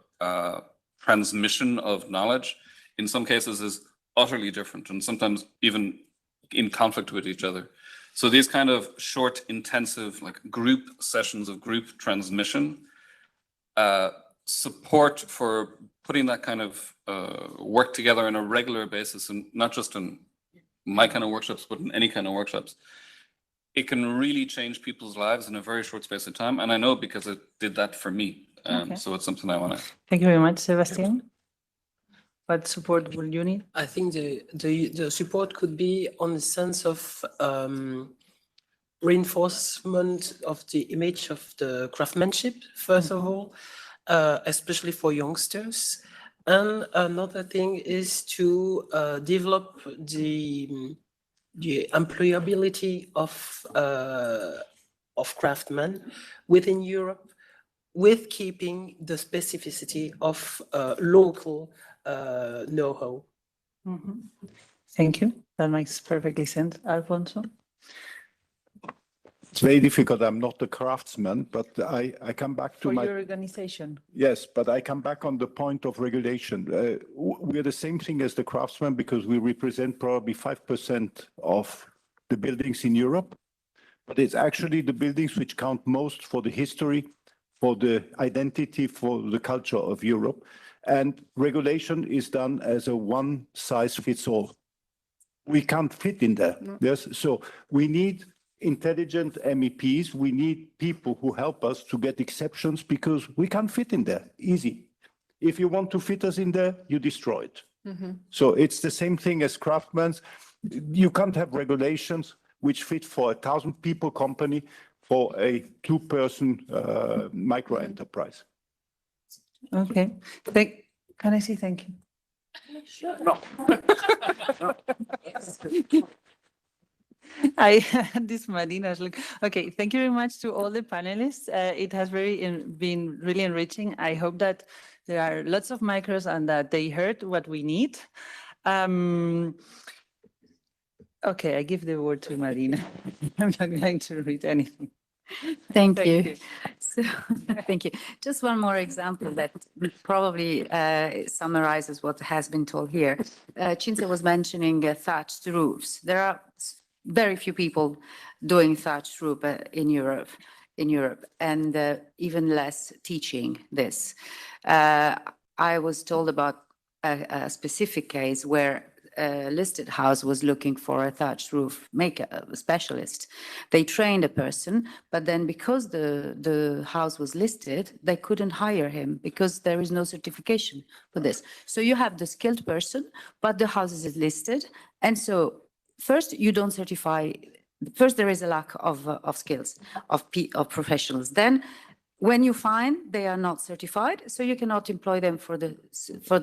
G: transmission of knowledge in some cases is utterly different and sometimes even in conflict with each other. So these kind of short, intensive, like group sessions of group transmission, support for putting that kind of work together on a regular basis, and not just in my kind of workshops, but in any kind of workshops, it can really change people's lives in a very short space of time. And I know because it did that for me. So it's something I want to.
D: Thank you very much, Sebastian. What support will you need?
F: I think the support could be on the sense of reinforcement of the image of the craftsmanship, first of all, especially for youngsters. And another thing is to develop the employability of craftsmen within Europe, with keeping the specificity of local know-how.
D: Mm-hmm. Thank you. That makes perfectly sense. Alfonso?
E: It's very difficult. I'm not a craftsman, but I come back to
D: for your organization.
E: Yes, but I come back on the point of regulation. We're the same thing as the craftsmen because we represent probably 5% of the buildings in Europe, but it's actually the buildings which count most for the history, for the identity, for the culture of Europe. And regulation is done as a one-size-fits-all. We can't fit in there. No. Yes, so we need intelligent MEPs. We need people who help us to get exceptions because we can't fit in there. Easy. If you want to fit us in there, you destroy it. Mm-hmm. So it's the same thing as craftsmen. You can't have regulations which fit for 1,000 people company for a 2-person micro enterprise.
D: Okay. Can I say thank you?
H: Sure.
E: No.
D: This Madina's look. Okay, thank you very much to all the panelists. It has been really enriching. I hope that there are lots of micros and that they heard what we need. Okay, I give the word to Madina. I'm not going to read anything.
C: Thank you. So, thank you. Just one more example that probably summarizes what has been told here. Cynthia was mentioning thatched roofs. There are very few people doing thatched roof in Europe, and even less teaching this. I was told about a specific case where a listed house was looking for a thatched roof maker, a specialist. They trained a person, but then because the house was listed, they couldn't hire him because there is no certification for this. So you have the skilled person, but the house is listed. And so first you don't certify, first there is a lack of skills, of professionals. Then when you find they are not certified, so you cannot employ them for the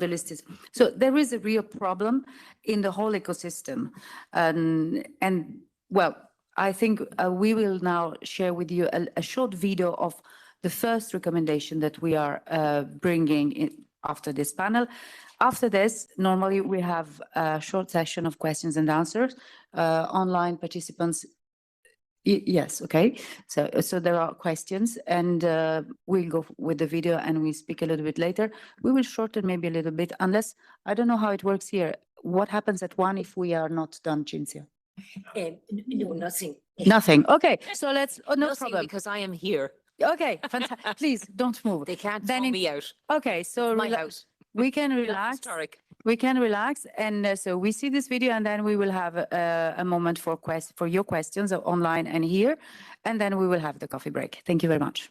C: listed. So there is a real problem in the whole ecosystem. And well, I think we will now share with you a short video of the first recommendation that we are bringing in after this panel. After this, normally we have a short session of questions and answers. Online participants. Yes, okay. So there are questions, and we'll go with the video and we speak a little bit later. We will shorten maybe a little bit, unless, I don't know how it works here. What happens at 1 if we are not done, Cynthia?
A: No, nothing.
C: Nothing. Okay, so let's, no
A: Nothing,
C: problem.
A: because I am here.
C: Okay, fantastic. Please don't move.
A: They can't
C: Then
A: throw
C: in-
A: me out.
C: Okay, so
A: My house.
C: we can
A: Not
C: relax.
A: historic.
C: We can relax, and so we see this video, and then we will have a moment for your questions online and here, and then we will have the coffee break. Thank you very much.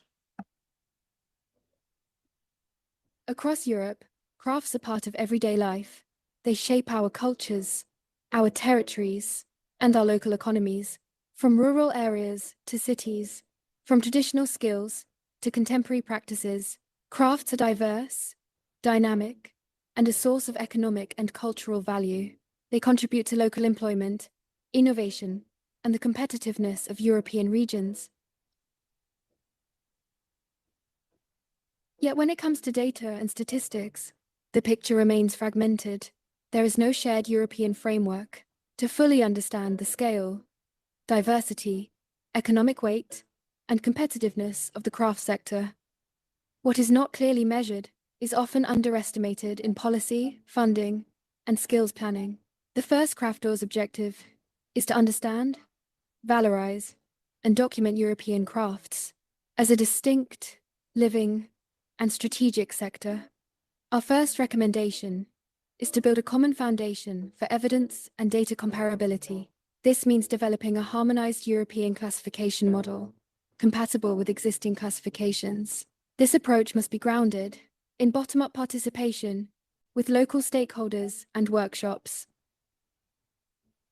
I: Across Europe, crafts are part of everyday life. They shape our cultures, our territories, and our local economies. From rural areas to cities, from traditional skills to contemporary practices, crafts are diverse, dynamic, and a source of economic and cultural value. They contribute to local employment, innovation, and the competitiveness of European regions. Yet when it comes to data and statistics, the picture remains fragmented. There is no shared European framework to fully understand the scale, diversity, economic weight, and competitiveness of the craft sector. What is not clearly measured is often underestimated in policy, funding, and skills planning. The first CRAFTOUR's objective is to understand, valorize, and document European crafts as a distinct, living, and strategic sector. Our first recommendation is to build a common foundation for evidence and data comparability. This means developing a harmonized European classification model, compatible with existing classifications. This approach must be grounded in bottom-up participation with local stakeholders and workshops.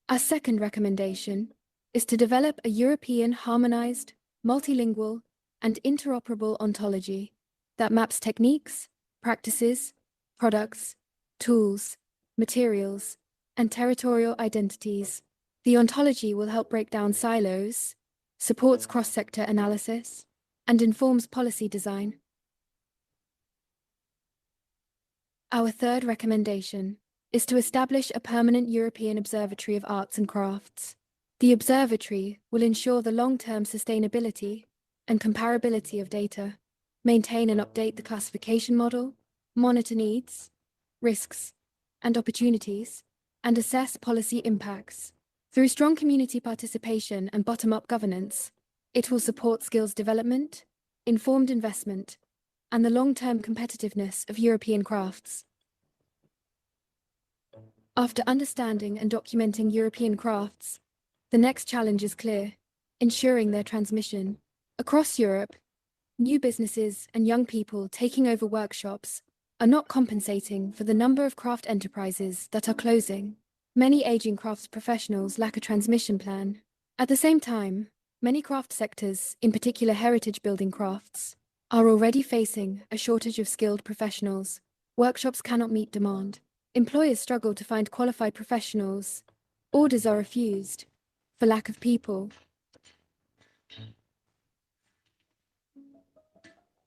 I: Our second recommendation is to develop a European harmonized, multilingual, and interoperable ontology that maps techniques, practices, products, tools, materials, and territorial identities. The ontology will help break down silos, supports cross-sector analysis, and informs policy design. Our third recommendation is to establish a permanent European Observatory of Arts and Crafts. The observatory will ensure the long-term sustainability and comparability of data, maintain and update the classification model, monitor needs, risks, and opportunities, and assess policy impacts. Through strong community participation and bottom-up governance, it will support skills development, informed investment, and the long-term competitiveness of European crafts. After understanding and documenting European crafts, the next challenge is clear: ensuring their transmission. Across Europe, new businesses and young people taking over workshops are not compensating for the number of craft enterprises that are closing. Many aging crafts professionals lack a transmission plan. At the same time, many craft sectors, in particular heritage building crafts, are already facing a shortage of skilled professionals. Workshops cannot meet demand. Employers struggle to find qualified professionals. Orders are refused for lack of people.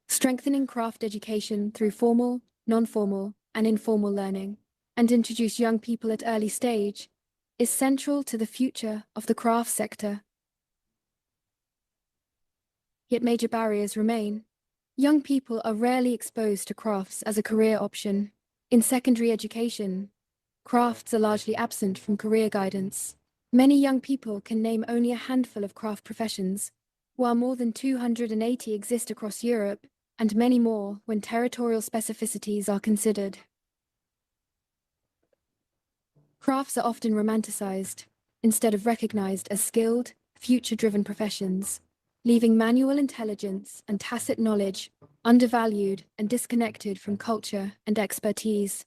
I: Strengthening craft education through formal, non-formal, and informal learning, and introduce young people at early stage, is central to the future of the craft sector. Yet major barriers remain. Young people are rarely exposed to crafts as a career option. In secondary education, crafts are largely absent from career guidance. Many young people can name only a handful of craft professions, while more than 280 exist across Europe, and many more when territorial specificities are considered. Crafts are often romanticized, instead of recognized as skilled, future-driven professions, leaving manual intelligence and tacit knowledge undervalued and disconnected from culture and expertise.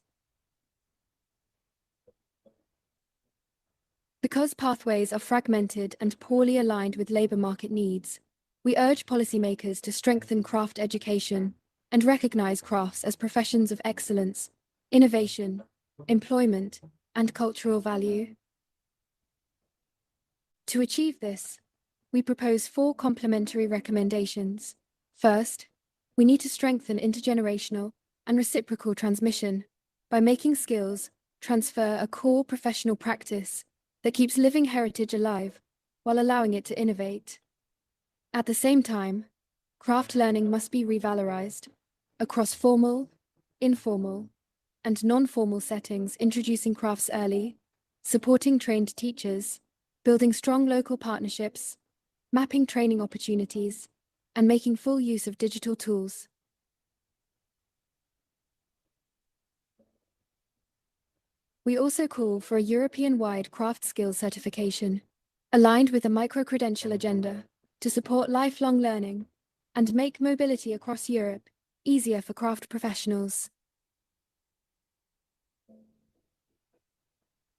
I: Because pathways are fragmented and poorly aligned with labor market needs, we urge policymakers to strengthen craft education and recognize crafts as professions of excellence, innovation, employment, and cultural value. To achieve this, we propose 4 complementary recommendations. First, we need to strengthen intergenerational and reciprocal transmission by making skills transfer a core professional practice that keeps living heritage alive while allowing it to innovate. At the same time, craft learning must be revalorized across formal, informal, and non-formal settings, introducing crafts early, supporting trained teachers, building strong local partnerships, mapping training opportunities, and making full use of digital tools. We also call for a European-wide craft skills certification, aligned with a micro-credential agenda to support lifelong learning and make mobility across Europe easier for craft professionals.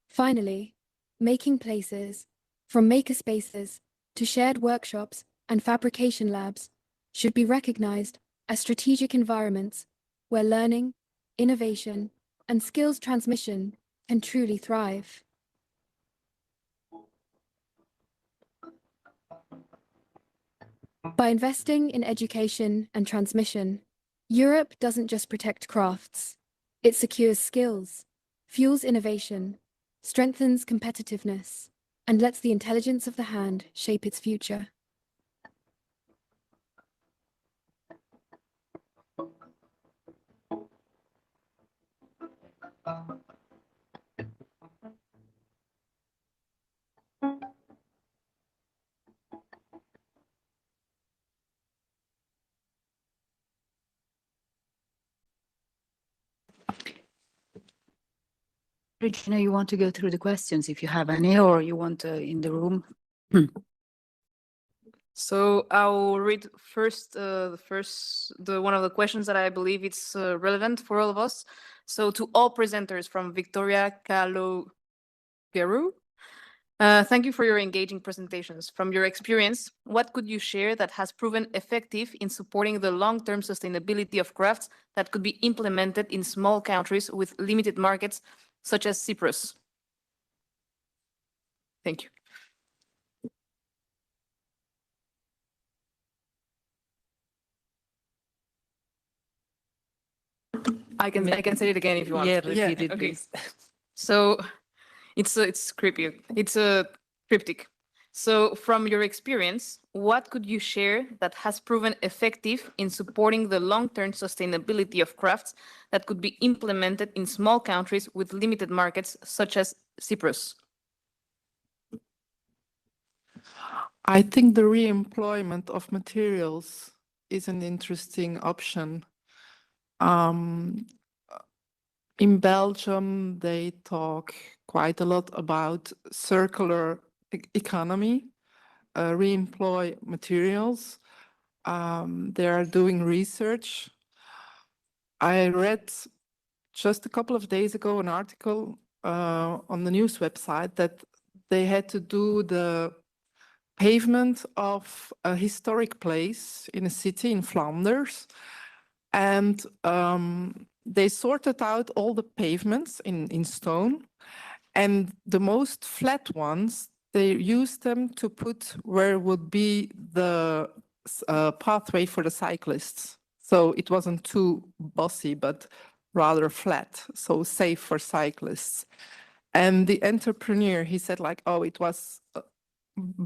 I: Finally, making places, from makerspaces to shared workshops and fabrication labs, should be recognized as strategic environments where learning, innovation, and skills transmission can truly thrive. By investing in education and transmission, Europe doesn't just protect crafts, it secures skills, fuels innovation, strengthens competitiveness, and lets the intelligence of the hand shape its future.
C: Regina, you want to go through the questions if you have any, or you want in the room?
J: So I'll read first one of the questions that I believe it's relevant for all of us. So to all presenters from Victoria Kalogeru, thank you for your engaging presentations. From your experience, what could you share that has proven effective in supporting the long-term sustainability of crafts that could be implemented in small countries with limited markets, such as Cyprus? Thank you. I can say it again if you want.
D: Yeah, repeat it,
J: Okay.
D: please.
J: So it's creepy. It's a cryptic. So from your experience, what could you share that has proven effective in supporting the long-term sustainability of crafts that could be implemented in small countries with limited markets, such as Cyprus?
H: I think the re-employment of materials is an interesting option. In Belgium, they talk quite a lot about circular economy, re-employ materials. They are doing research. I read just a couple of days ago an article on the news website that they had to do the pavement of a historic place in a city in Flanders. And they sorted out all the pavements in stone. And the most flat ones, they used them to put where would be the pathway for the cyclists. So it wasn't too bossy, but rather flat, so safe for cyclists. And the entrepreneur, he said like, oh, it was a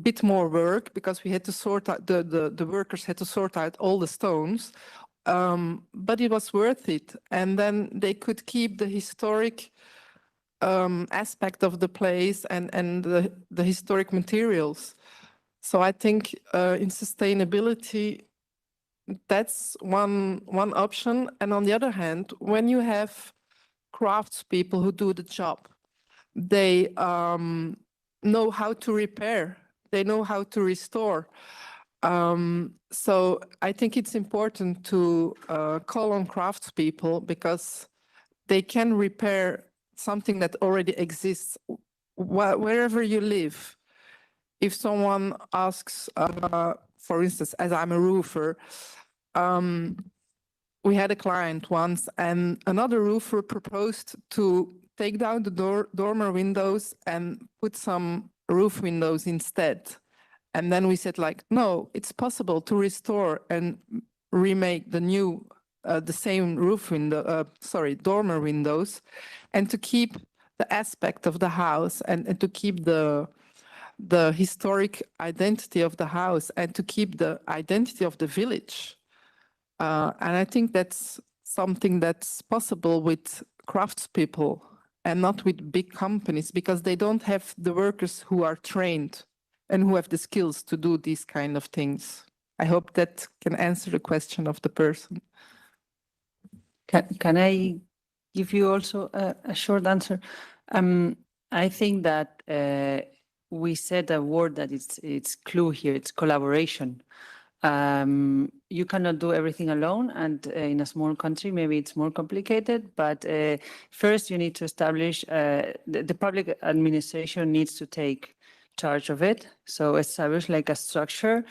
H: bit more work because we had to sort out, the workers had to sort out all the stones, but it was worth it. And then they could keep the historic aspect of the place and the historic materials. So I think in sustainability, that's one option. And on the other hand, when you have craftspeople who do the job, they know how to repair, they know how to restore. So I think it's important to call on craftspeople because they can repair something that already exists wherever you live. If someone asks for instance, as I'm a roofer, we had a client once and another roofer proposed to take down the dormer windows and put some roof windows instead. And then we said like, no, it's possible to restore and remake the new, the same roof window, dormer windows, and to keep the aspect of the house and to keep the historic identity of the house and to keep the identity of the village. And I think that's something that's possible with craftspeople and not with big companies, because they don't have the workers who are trained and who have the skills to do these kind of things. I hope that can answer the question of the person.
D: Can I give you also a short answer? I think that we said a word that it's clue here, it's collaboration. You cannot do everything alone, and in a small country, maybe it's more complicated, but first you need to establish, the public administration needs to take charge of it. So establish like a structure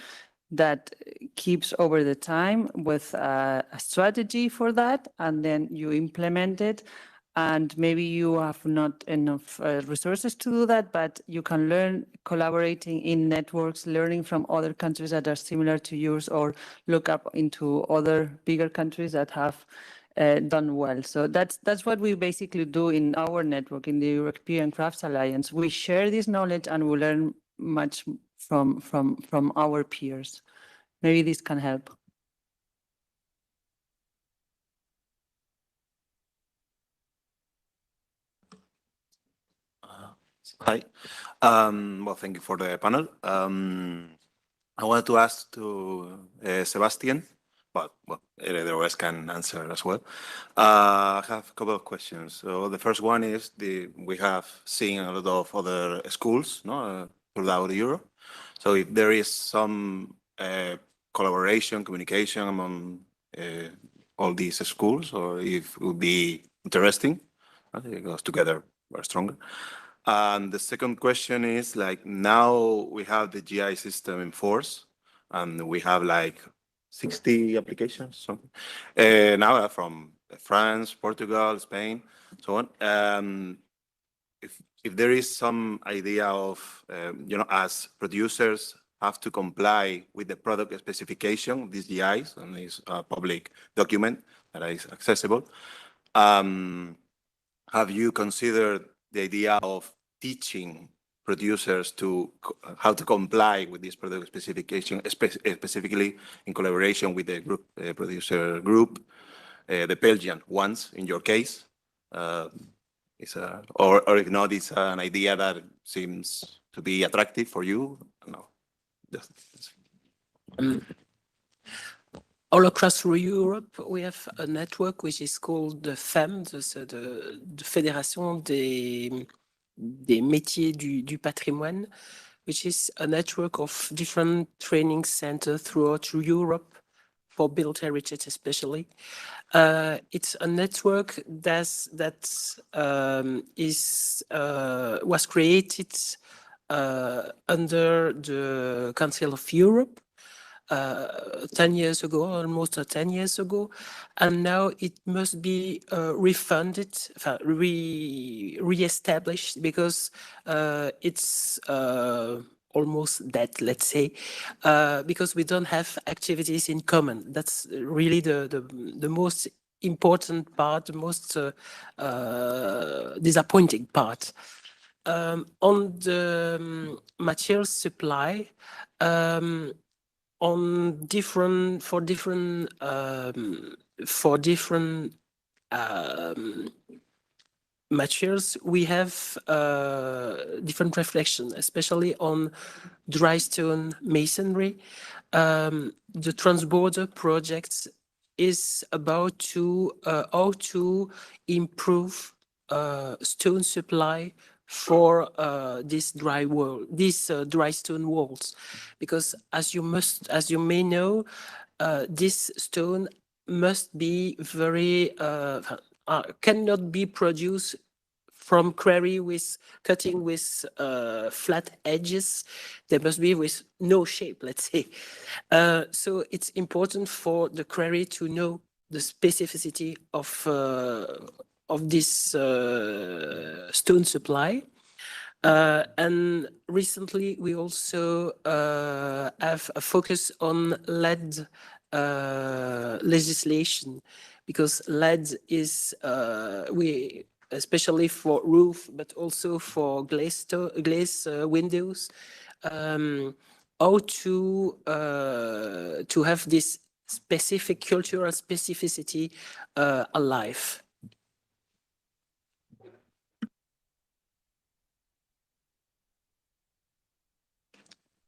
D: that keeps over the time with a strategy for that, and then you implement it. And maybe you have not enough resources to do that, but you can learn collaborating in networks, learning from other countries that are similar to yours, or look up into other bigger countries that have done well. So that's what we basically do in our network, in the European Crafts Alliance. We share this knowledge and we learn much from our peers. Maybe this can help.
K: Hi. Well, thank you for the panel. I wanted to ask to Sebastian, but well, the rest can answer as well. I have a couple of questions. So the first one is we have seen a lot of other schools, no, throughout Europe. So if there is some collaboration, communication among all these schools, or if it would be interesting, because together we're stronger. And the second question is, like, now we have the GI system in force, and we have like 60 applications, something, now from France, Portugal, Spain, so on. If there is some idea of, as producers have to comply with the product specification, these GIs, and this public document that is accessible, have you considered the idea of teaching producers to how to comply with this product specification, specifically in collaboration with the group, producer group, the Belgian ones in your case? Or if not, it's an idea that seems to be attractive for you? No.
F: All across Europe, we have a network which is called the FEM, the Fédération des métiers du patrimoine, which is a network of different training centers throughout Europe for built heritage especially. It's a network that was created under the Council of Europe 10 years ago, almost 10 years ago, and now it must be refunded, re-established, because it's almost dead, let's say, because we don't have activities in common. That's really the most important part, the most disappointing part. On the material supply, for different materials, we have different reflections, especially on dry stone masonry. The transborder project is about how to improve stone supply for these dry stone walls, because as you may know, this stone must be very cannot be produced from quarry with cutting with flat edges. They must be with no shape, let's say. So it's important for the quarry to know the specificity of this stone supply. And recently, we also have a focus on lead legislation, because lead is, especially for roof, but also for glass windows, how to have this specific cultural specificity alive.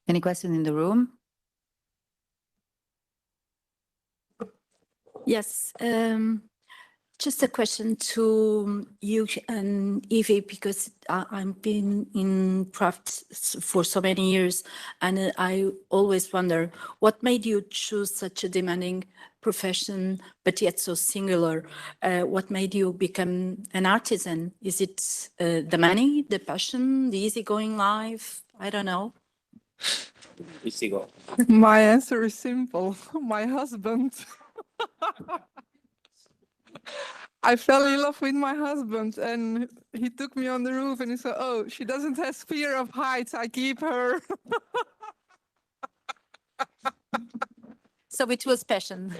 C: Any question in the room?
L: Yes, just a question to you and Evie, because I've been in craft for so many years, and I always wonder what made you choose such a demanding profession, but yet so singular. What made you become an artisan? Is it the money, the passion, the easygoing life? I don't know.
H: My answer is simple. My husband. I fell in love with my husband, and he took me on the roof and he said, "Oh, she doesn't have fear of heights. I keep her."
L: So it was passion.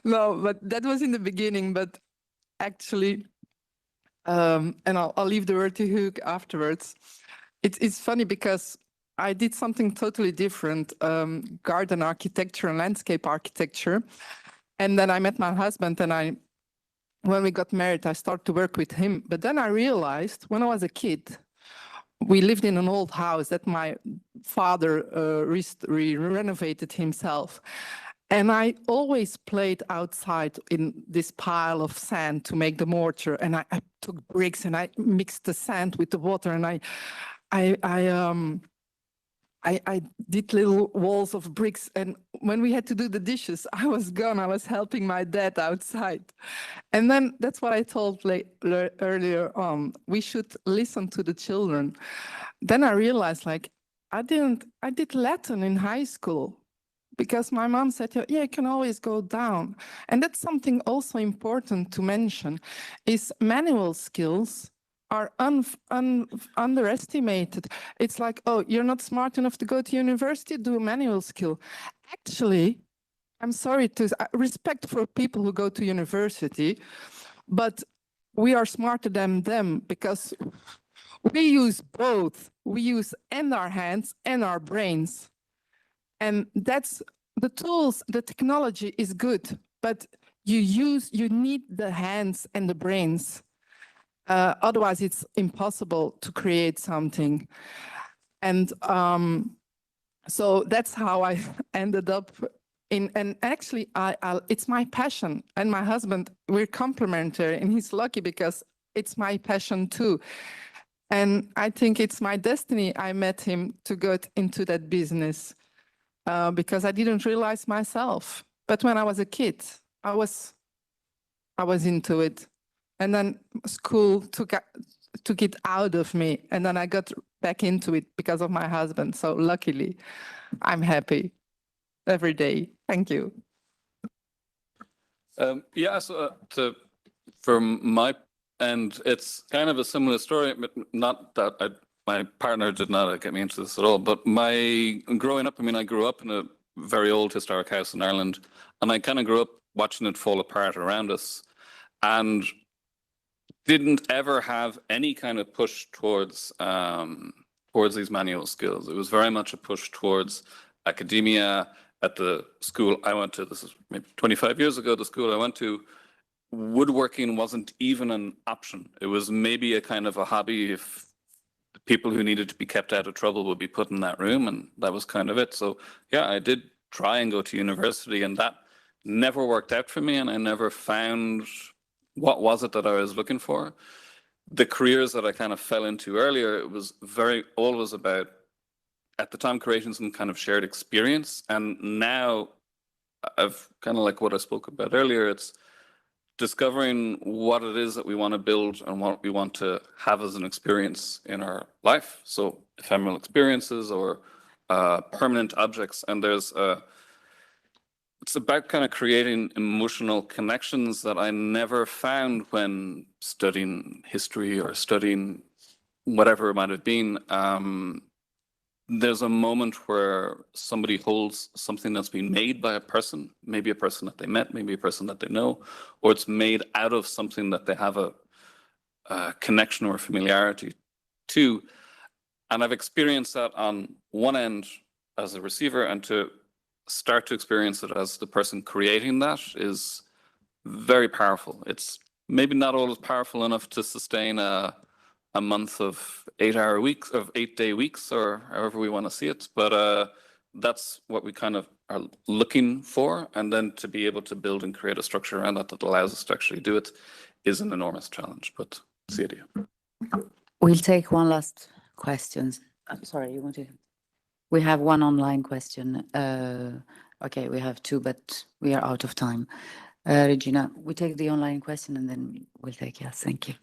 H: No, but that was in the beginning. But actually, and I'll leave the word to Hugh afterwards. It's funny because I did something totally different, garden architecture and landscape architecture. And then I met my husband, and when we got married, I started to work with him. But then I realized when I was a kid, we lived in an old house that my father renovated himself. And I always played outside in this pile of sand to make the mortar. And I took bricks and I mixed the sand with the water, and I did little walls of bricks, and when we had to do the dishes, I was gone. I was helping my dad outside. And then that's what I told earlier on. We should listen to the children. Then I realized, like, I did Latin in high school because my mom said, yeah, you can always go down. And that's something also important to mention, is manual skills are underestimated. It's like, oh, you're not smart enough to go to university, do a manual skill. Actually, I'm sorry to respect for people who go to university, but we are smarter than them because we use both. We use and our hands and our brains. And that's the tools, the technology is good, but you need the hands and the brains. Otherwise, it's impossible to create something. And so that's how I ended up in, and actually, it's my passion. And my husband, we're complementary, and he's lucky because it's my passion too. And I think it's my destiny I met him to go into that business because I didn't realize myself. But when I was a kid, I was into it. And then school took it out of me. And then I got back into it because of my husband. So luckily, I'm happy every day. Thank you.
G: Yeah, so from my end, it's kind of a similar story, but not that my partner did not get me into this at all. But growing up, I mean, I grew up in a very old historic house in Ireland, and I kind of grew up watching it fall apart around us. And didn't ever have any kind of push towards these manual skills. It was very much a push towards academia. At the school I went to, this is maybe 25 years ago, the school I went to, woodworking wasn't even an option. It was maybe a kind of a hobby if the people who needed to be kept out of trouble would be put in that room, and that was kind of it. So yeah, I did try and go to university, and that never worked out for me, and I never found what was it that I was looking for. The careers that I kind of fell into earlier, it was always about, at the time, creating some kind of shared experience. And now I've kind of like what I spoke about earlier, it's discovering what it is that we want to build and what we want to have as an experience in our life. So ephemeral experiences or permanent objects. And it's about kind of creating emotional connections that I never found when studying history or studying whatever it might have been. There's a moment where somebody holds something that's been made by a person, maybe a person that they met, maybe a person that they know, or it's made out of something that they have a connection or familiarity to. And I've experienced that on one end as a receiver, and to start to experience it as the person creating that is very powerful. It's maybe not always powerful enough to sustain a month of 8-hour weeks, of 8-day weeks, or however we want to see it. But that's what we kind of are looking for. And then to be able to build and create a structure around that that allows us to actually do it is an enormous challenge, but it's the idea.
C: We'll take one last question. I'm sorry, you want to? We have one online question. Okay, we have two, but we are out of time. Regina, we take the online question and then we'll take yes. Thank you.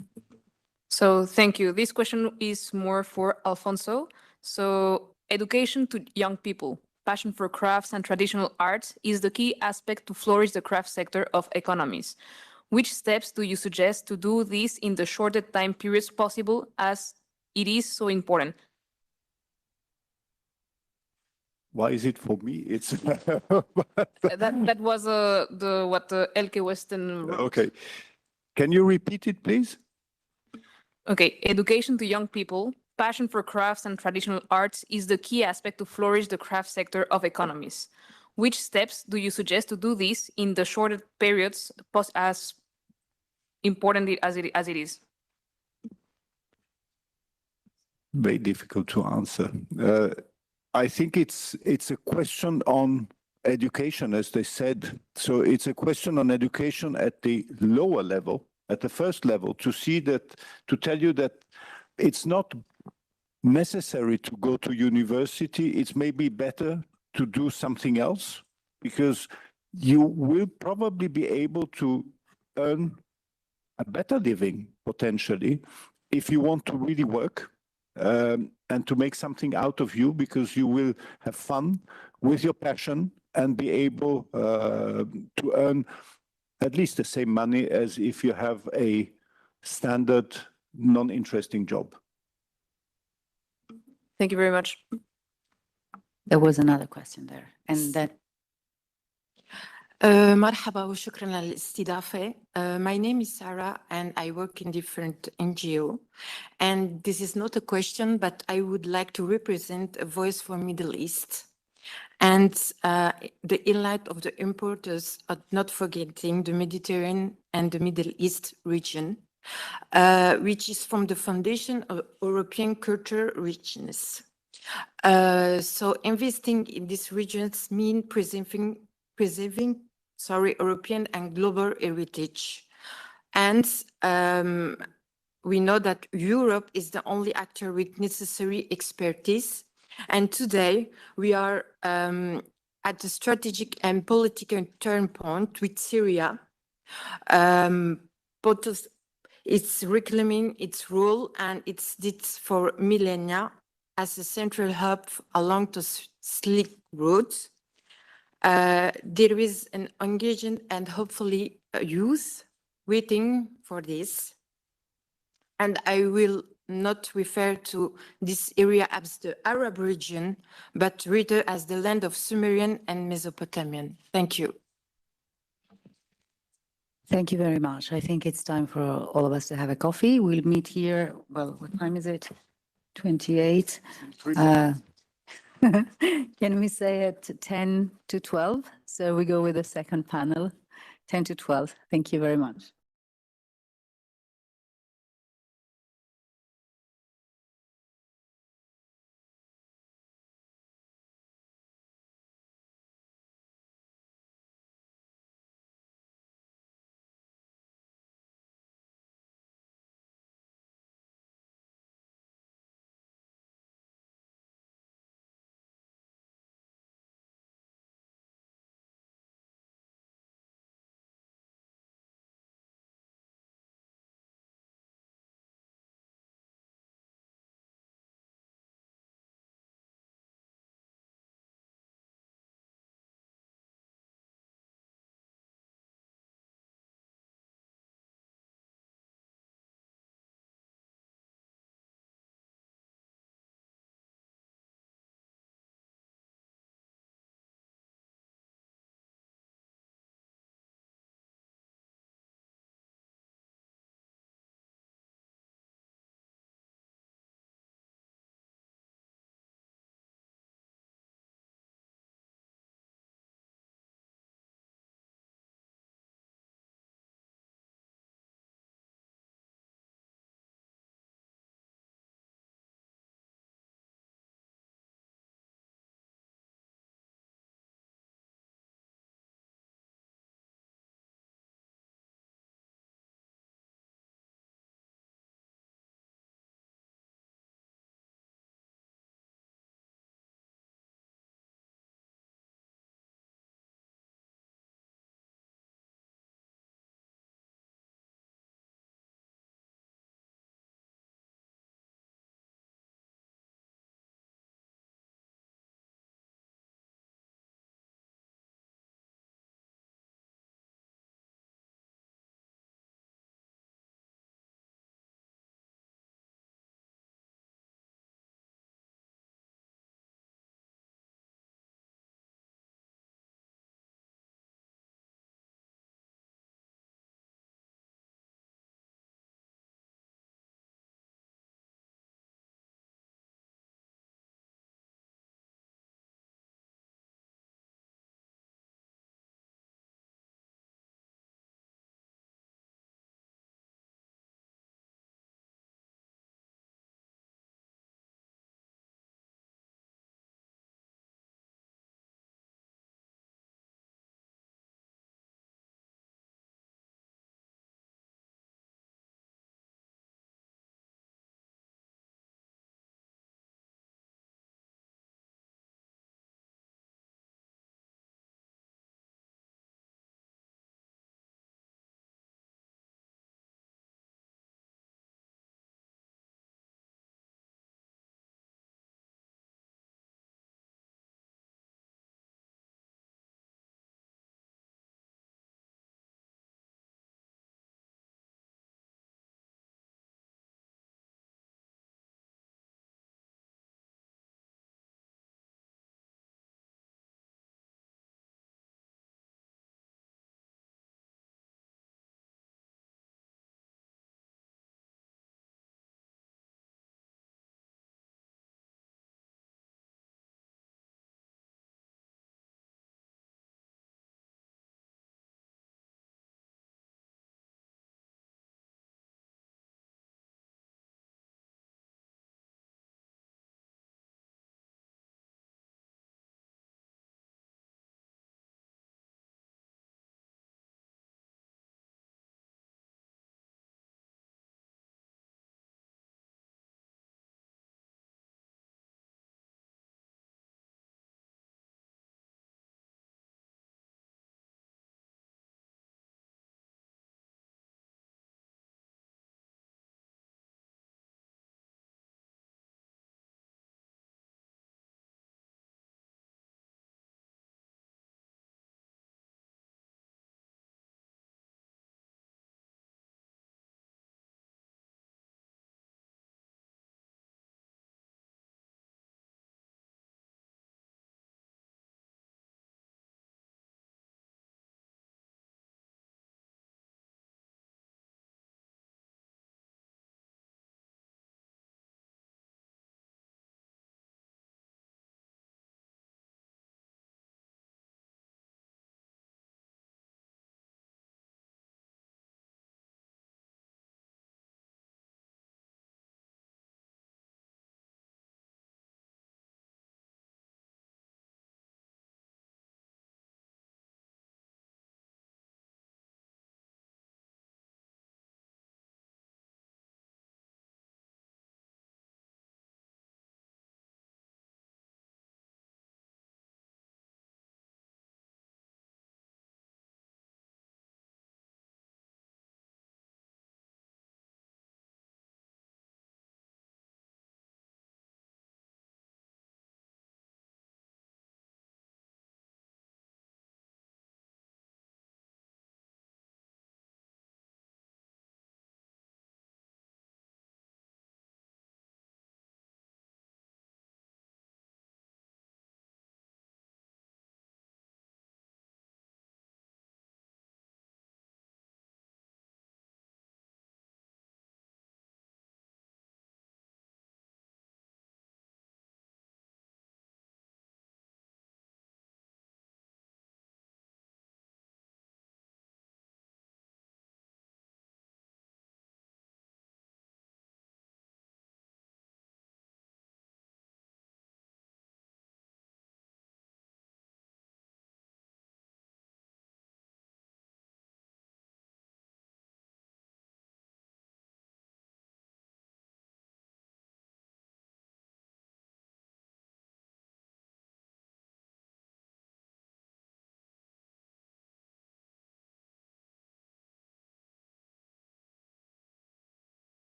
J: So thank you. This question is more for Alfonso. So education to young people, passion for crafts and traditional arts is the key aspect to flourish the craft sector of economies. Which steps do you suggest to do this in the shortest time periods possible, as it is so important?
E: Why is it for me? It's
J: that was what the Elke Weston wrote.
E: okay. Can you repeat it, please?
J: Okay, education to young people, passion for crafts and traditional arts is the key aspect to flourish the craft sector of economies. Which steps do you suggest to do this in the shorter periods as important as it is?
E: Very difficult to answer. I think it's a question on education, as they said. So it's a question on education at the lower level, at the first level, to see that, to tell you that it's not necessary to go to university. It's maybe better to do something else, because you will probably be able to earn a better living, potentially, if you want to really work and to make something out of you, because you will have fun with your passion and be able to earn at least the same money as if you have a standard, non-interesting job.
J: Thank you very much.
C: There was another question there, and that.
M: مرحبا وشكرا على الاستضافة. My name is Sarah and I work in different NGO. And this is not a question, but I would like to represent a voice for Middle East. And in light of the importers, not forgetting the Mediterranean and the Middle East region, which is from the foundation of European culture richness. So investing in these regions means preserving European and global heritage. And we know that Europe is the only actor with necessary expertise. And today we are at a strategic and political turn point with Syria. It's reclaiming its role and its deeds for millennia as a central hub along the Silk Road. There is an engaging and hopefully youth waiting for this. And I will not refer to this area as the Arab region, but rather as the land of Sumerian and Mesopotamian. Thank you.
C: Thank you very much. I think it's time for all of us to have a coffee. We'll meet here, well, what time is it? 28. Can we say at 10 to 12? So we go with the second panel, 10 to 12. Thank you very much.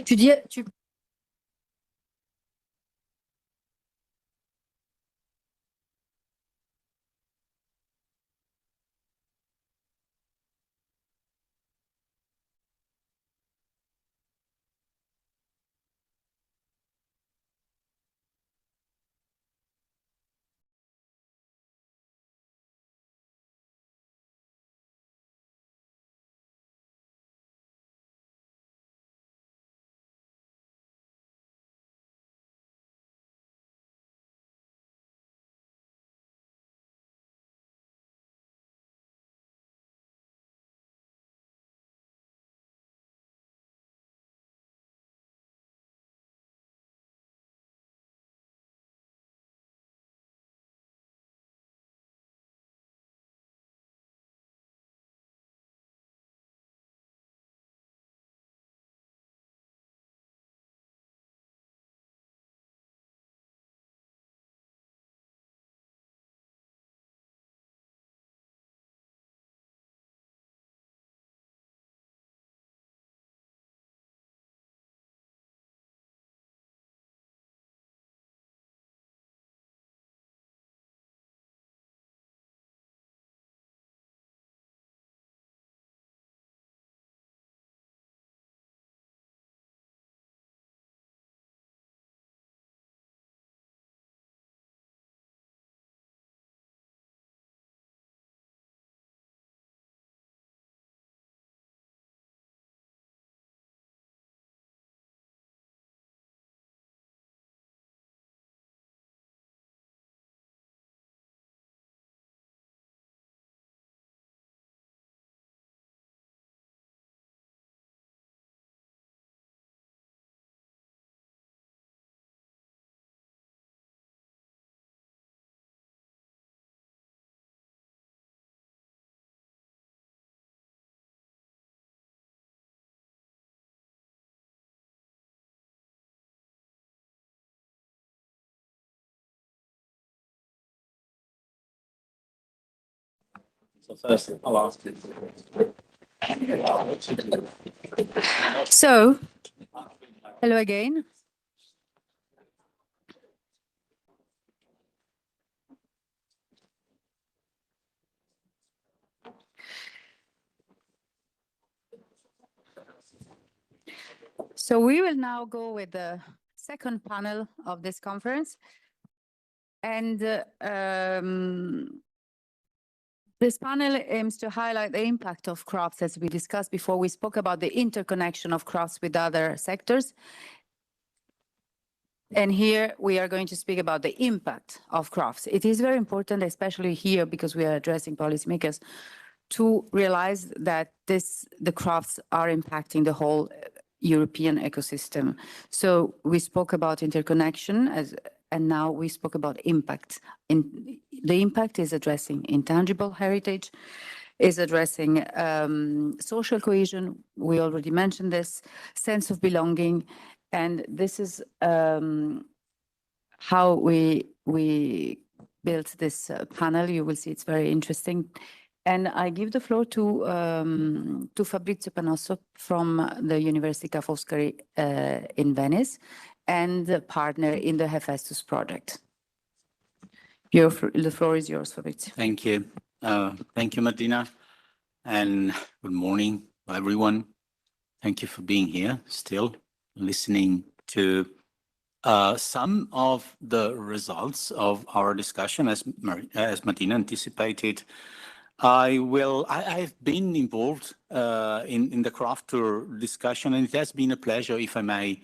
I: Tu So, hello again. So we will now go with the second panel of this conference. And this panel aims to highlight the impact of crafts, as we discussed before. We spoke about the interconnection of crafts with other sectors. And here we are going to speak about the impact of crafts. It is very important, especially here, because we are addressing policymakers, to realize that the crafts are impacting the whole European ecosystem. So we spoke about interconnection, and now we spoke about impact. The impact is addressing intangible heritage, is addressing social cohesion. We already mentioned this, sense of belonging. And this is how we built this panel. You will see it's very interesting. And I give the floor to Fabrizio Panosso from the University Ca' Foscari in Venice and a partner in the Hephaestus project. The floor is yours, Fabrizio.
N: Thank you. Thank you, Madina. And good morning, everyone. Thank you for being here still, listening to some of the results of our discussion. As Madina anticipated, I've been involved in the CRAFTOUR discussion, and it has been a pleasure, if I may,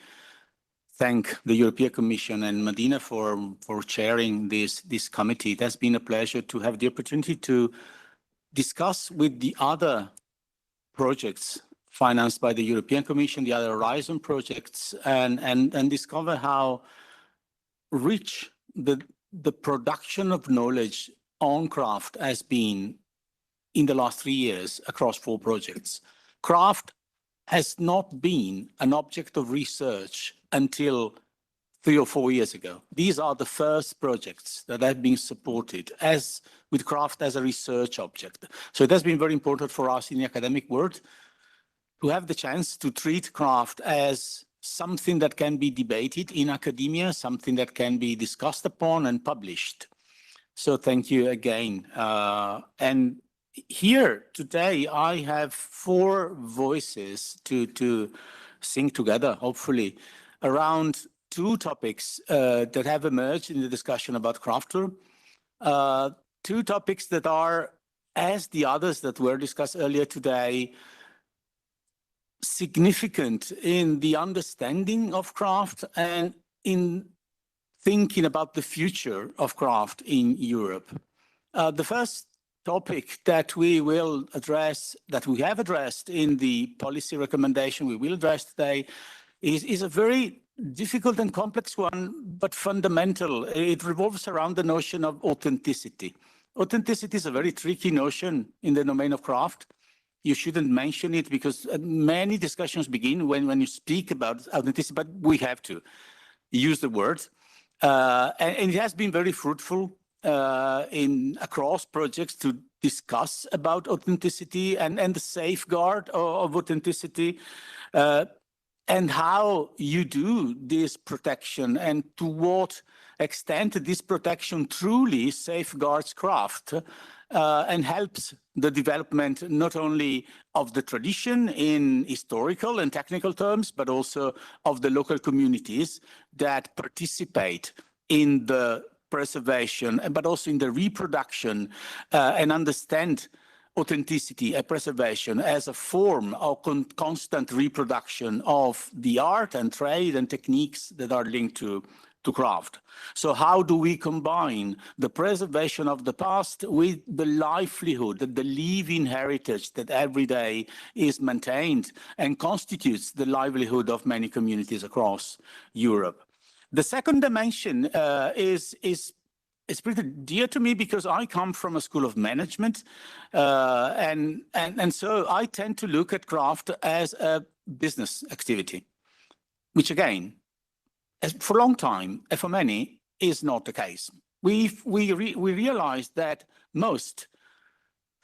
N: thank the European Commission and Madina for chairing this committee. It has been a pleasure to have the opportunity to discuss with the other projects financed by the European Commission, the other Horizon projects, and discover how rich the production of knowledge on craft has been in the last 3 years across 4 projects. craft has not been an object of research until 3 or 4 years ago. These are the first projects that have been supported with craft as a research object. So it has been very important for us in the academic world to have the chance to treat craft as something that can be debated in academia, something that can be discussed upon and published. So thank you again. And here today, I have 4 voices to sing together, hopefully, around 2 topics that have emerged in the discussion about CRAFTOUR. 2 topics that are, as the others that were discussed earlier today, significant in the understanding of craft and in thinking about the future of craft in Europe. The first topic that we will address, that we have addressed in the policy recommendation we will address today, is a very difficult and complex one, but fundamental. It revolves around the notion of authenticity. Authenticity is a very tricky notion in the domain of craft. You shouldn't mention it because many discussions begin when you speak about authenticity, but we have to use the word. And it has been very fruitful across projects to discuss about authenticity and the safeguard of authenticity and how you do this protection and to what extent this protection truly safeguards craft and helps the development not only of the tradition in historical and technical terms, but also of the local communities that participate in the preservation, but also in the reproduction and understand authenticity and preservation as a form of constant reproduction of the art and trade and techniques that are linked to craft. So how do we combine the preservation of the past with the livelihood, the living heritage that every day is maintained and constitutes the livelihood of many communities across Europe? The second dimension is pretty dear to me because I come from a school of management, and so I tend to look at craft as a business activity, which again, for a long time, and for many, is not the case. We realize that most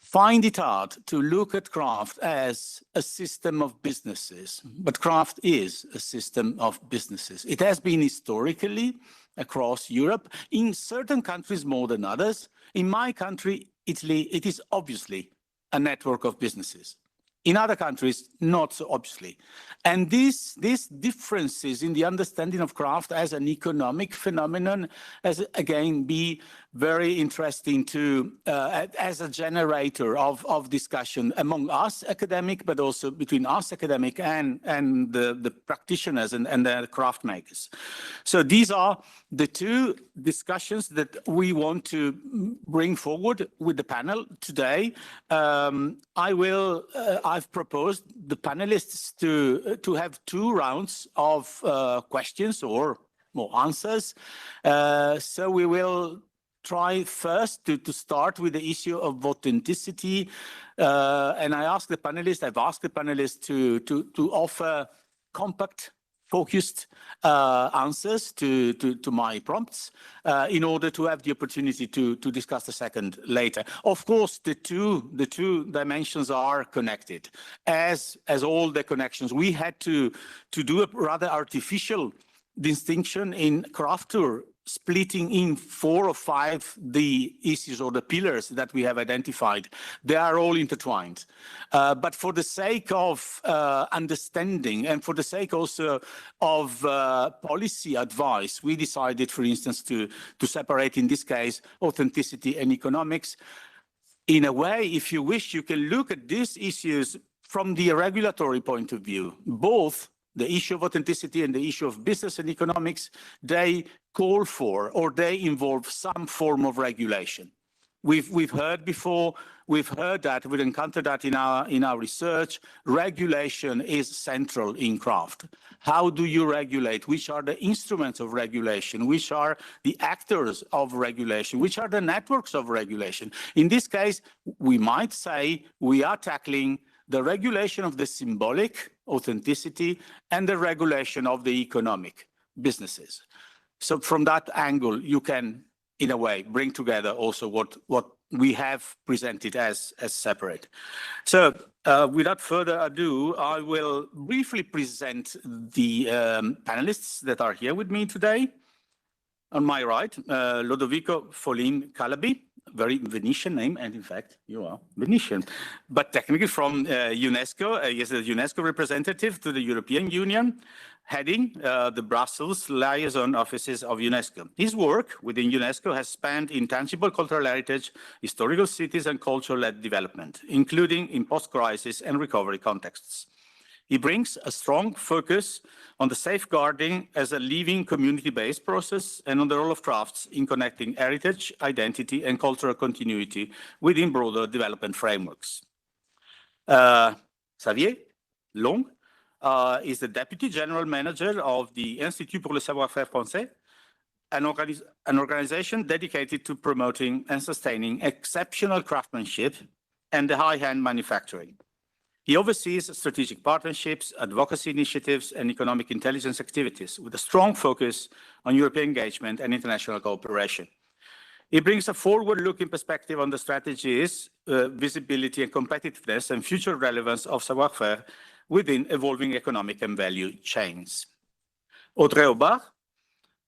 N: find it hard to look at craft as a system of businesses, but craft is a system of businesses. It has been historically across Europe, in certain countries more than others. In my country, Italy, it is obviously a network of businesses. In other countries, not so obviously. And these differences in the understanding of craft as an economic phenomenon has, again, be very interesting to as a generator of discussion among us academic, but also between us academic and the practitioners and the craft makers. So these are the 2 discussions that we want to bring forward with the panel today. I've proposed the panelists to have 2 rounds of questions or more answers. So we will try first to start with the issue of authenticity. And I've asked the panelists to offer compact, focused answers to my prompts in order to have the opportunity to discuss the second later. Of course, the two dimensions are connected. As all the connections, we had to do a rather artificial distinction in CRAFTOUR, splitting in 4 or 5 the issues or the pillars that we have identified. They are all intertwined. But for the sake of understanding and for the sake also of policy advice, we decided, for instance, to separate, in this case, authenticity and economics. In a way, if you wish, you can look at these issues from the regulatory point of view. Both the issue of authenticity and the issue of business and economics, they call for or they involve some form of regulation. We've heard before, we've encountered that in our research. Regulation is central in craft. How do you regulate? Which are the instruments of regulation? Which are the actors of regulation? Which are the networks of regulation? In this case, we might say we are tackling the regulation of the symbolic authenticity and the regulation of the economic businesses. So from that angle, you can, in a way, bring together also what we have presented as separate. So without further ado, I will briefly present the panelists that are here with me today. On my right, Lodovico Follin Calabi, very Venetian name, and in fact, you are Venetian, but technically from UNESCO. He is a UNESCO representative to the European Union, heading the Brussels liaison offices of UNESCO. His work within UNESCO has spanned intangible cultural heritage, historical cities, and cultural-led development, including in post-crisis and recovery contexts. He brings a strong focus on the safeguarding as a living community-based process and on the role of crafts in connecting heritage, identity, and cultural continuity within broader development frameworks. Xavier Long is the Deputy General Manager of the Institut pour le Savoir-faire Français, an organization dedicated to promoting and sustaining exceptional craftsmanship and the high-end manufacturing. He oversees strategic partnerships, advocacy initiatives, and economic intelligence activities with a strong focus on European engagement and international cooperation. He brings a forward-looking perspective on the strategies, visibility and competitiveness and future relevance of savoir-faire within evolving economic and value chains. Audrey Aubard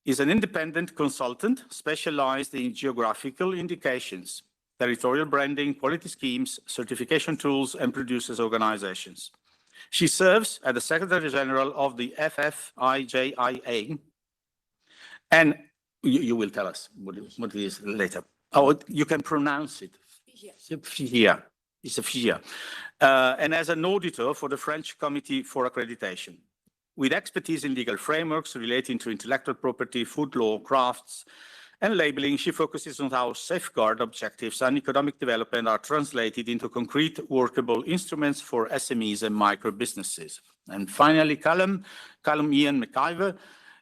N: is an independent consultant specialized in geographical indications, territorial branding, quality schemes, certification tools, and producers organizations. She serves as the Secretary General of the FFIJIA, and you will tell us what it is later. Oh, you can pronounce it. FIJIA. It's a FIJIA. And as an auditor for the French Committee for Accreditation, with expertise in legal frameworks relating to intellectual property, food law, crafts, and labeling. She focuses on how safeguard objectives and economic development are translated into concrete workable instruments for SMEs and micro businesses. And finally, Callum Ian McIver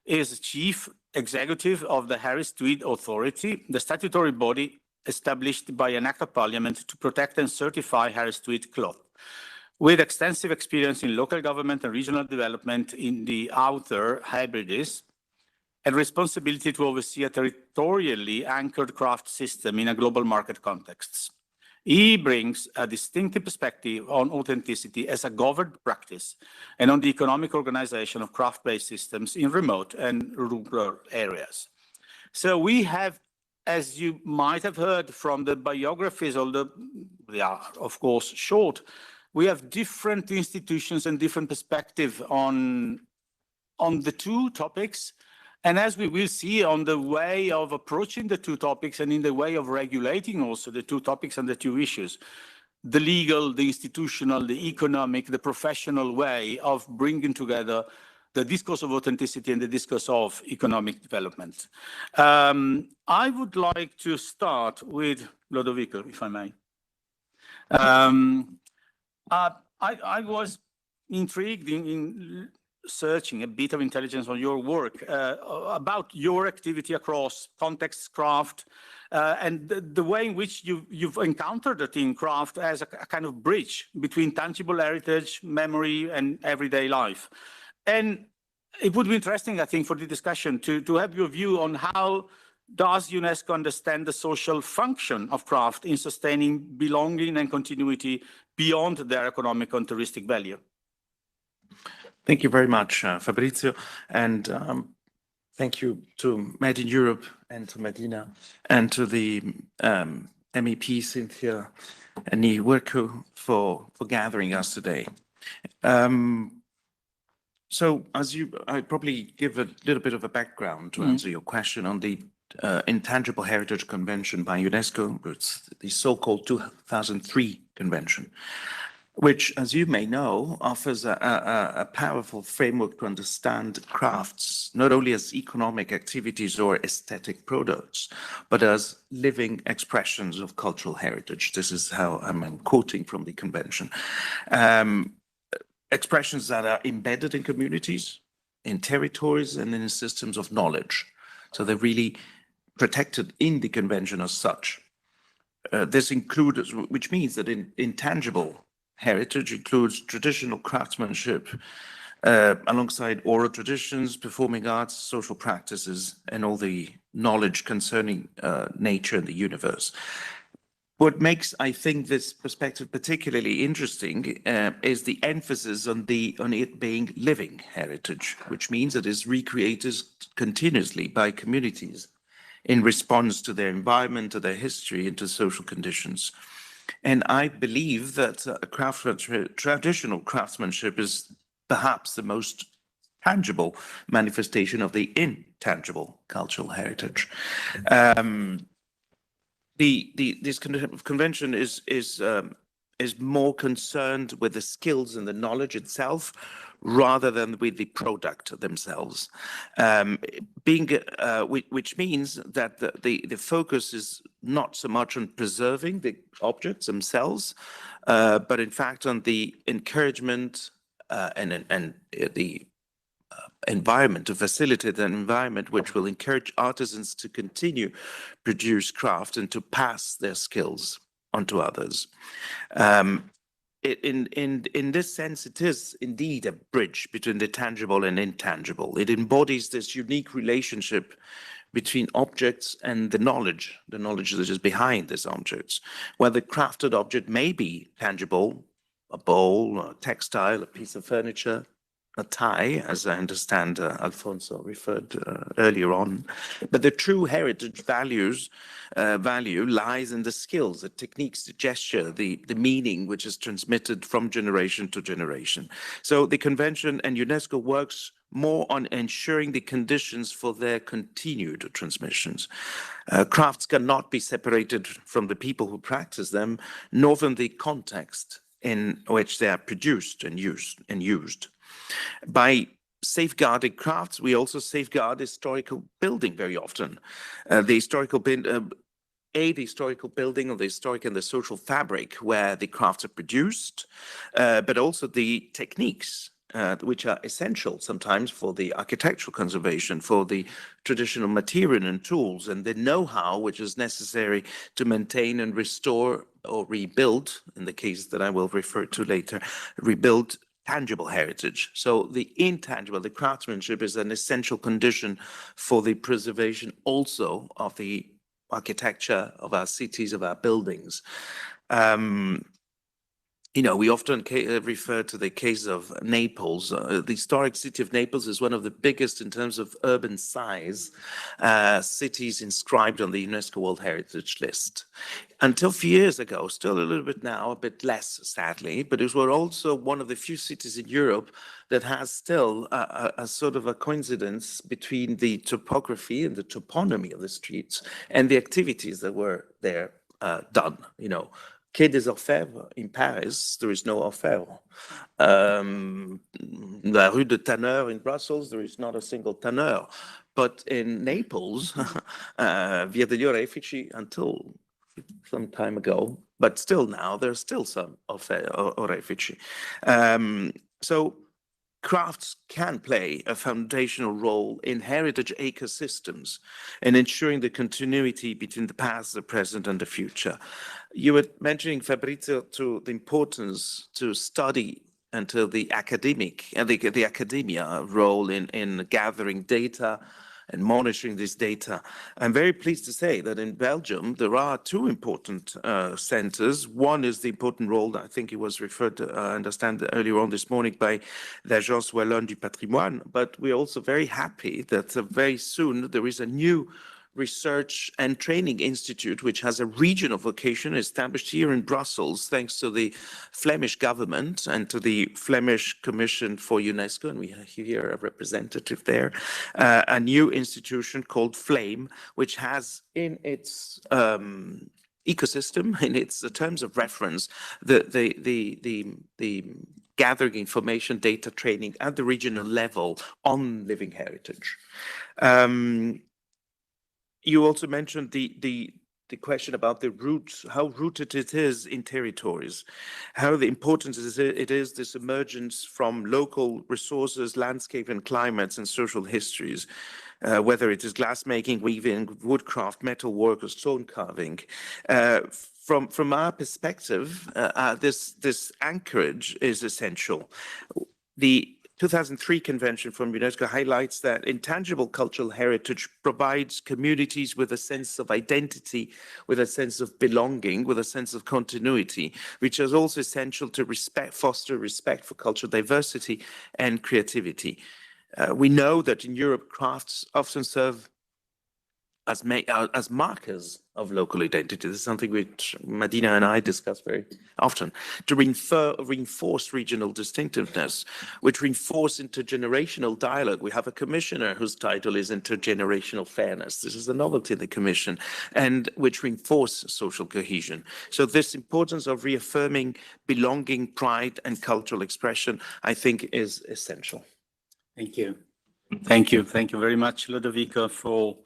N: is Chief Executive of the Harris Tweed Authority, the statutory body established by an Act of Parliament to protect and certify Harris Tweed cloth. With extensive experience in local government and regional development in the outer Hebrides, and responsibility to oversee a territorially anchored craft system in a global market context. He brings a distinctive perspective on authenticity as a governed practice and on the economic organization of craft-based systems in remote and rural areas. So we have, as you might have heard from the biographies, although they are, of course, short, we have different institutions and different perspectives on the two topics. And as we will see on the way of approaching the two topics and in the way of regulating also the two topics and the two issues, the legal, the institutional, the economic, the professional way of bringing together the discourse of authenticity and the discourse of economic development. I would like to start with Lodovico, if I may. I was intrigued in searching a bit of intelligence on your work about your activity across context craft and the way in which you've encountered it in craft as a kind of bridge between tangible heritage, memory, and everyday life. And it would be interesting, I think, for the discussion to have your view on how does UNESCO understand the social function of craft in sustaining belonging and continuity beyond their economic and touristic value?
O: Thank you very much, Fabrizio, and thank you to Made in Europe and to Madina and to the MEP Cynthia and Mhurchú for gathering us today. So I probably give a little bit of a background to answer your question on the Intangible Heritage Convention by UNESCO. It's the so-called 2003 convention, which, as you may know, offers a powerful framework to understand crafts, not only as economic activities or aesthetic products, but as living expressions of cultural heritage. This is how I'm quoting from the convention. Expressions that are embedded in communities, in territories, and in systems of knowledge. So they're really protected in the convention as such. This includes, which means that intangible heritage includes traditional craftsmanship, alongside oral traditions, performing arts, social practices, and all the knowledge concerning nature and the universe. What makes, I think, this perspective particularly interesting is the emphasis on it being living heritage, which means it is recreated continuously by communities in response to their environment, to their history, and to social conditions. And I believe that traditional craftsmanship is perhaps the most tangible manifestation of the intangible cultural heritage. This convention is more concerned with the skills and the knowledge itself rather than with the product themselves, which means that the focus is not so much on preserving the objects themselves, but in fact on the encouragement and the environment, to facilitate an environment which will encourage artisans to continue produce craft and to pass their skills onto others. In this sense, it is indeed a bridge between the tangible and intangible. It embodies this unique relationship between objects and the knowledge that is behind these objects. Where the crafted object may be tangible, a bowl, a textile, a piece of furniture, a tie, as I understand Alfonso referred earlier on. But the true heritage value lies in the skills, the techniques, the gesture, the meaning which is transmitted from generation to generation. So the convention and UNESCO works more on ensuring the conditions for their continued transmissions. Crafts cannot be separated from the people who practice them, nor from the context in which they are produced and used. By safeguarding crafts, we also safeguard historical building very often. The historical building of the historic and the social fabric where the crafts are produced, but also the techniques which are essential sometimes for the architectural conservation, for the traditional material and tools, and the know-how which is necessary to maintain and restore or rebuild, in the case that I will refer to later, rebuild tangible heritage. So the intangible, the craftsmanship, is an essential condition for the preservation also of the architecture of our cities, of our buildings. We often refer to the case of Naples. The historic city of Naples is one of the biggest in terms of urban size cities inscribed on the UNESCO World Heritage List. Until a few years ago, still a little bit now, a bit less sadly, but it was also one of the few cities in Europe that has still a sort of a coincidence between the topography and the toponymy of the streets and the activities that were there done. Quai des Orfèvres in Paris, there is no Orfèvre. La Rue de Tanneur in Brussels, there is not a single tanneur. But in Naples, Via degli Orefici until some time ago, but still now, there's still some Orefici. So crafts can play a foundational role in heritage ecosystems and ensuring the continuity between the past, the present, and the future. You were mentioning, Fabrizio, to the importance to study until the academic and the academia role in gathering data and monitoring this data. I'm very pleased to say that in Belgium, there are two important centers. One is the important role that I think it was referred to, I understand earlier on this morning, by l'Agence Wallonne du Patrimoine, but we're also very happy that very soon there is a new research and training institute, which has a regional vocation established here in Brussels, thanks to the Flemish government and to the Flemish Commission for UNESCO, and we have here a representative there, a new institution called FLAME, which has in its ecosystem, in its terms of reference, the gathering information, data training at the regional level on living heritage. You also mentioned the the question about the roots, how rooted it is in territories, how the importance it is this emergence from local resources, landscape and climates and social histories, whether it is glassmaking, weaving, woodcraft, metalwork or stone carving. From our perspective, this anchorage is essential. The 2003 convention from UNESCO highlights that intangible cultural heritage provides communities with a sense of identity, with a sense of belonging, with a sense of continuity, which is also essential to foster respect for cultural diversity and creativity. We know that in Europe, crafts often serve as markers of local identity. This is something which Madina and I discuss very often, to reinforce regional distinctiveness, which reinforce intergenerational dialogue. We have a commissioner whose title is Intergenerational Fairness. This is the novelty of the commission, and which reinforce social cohesion. So this importance of reaffirming belonging, pride, and cultural expression, I think, is essential.
N: Thank you. Thank you. Thank you very much, Ludovica, for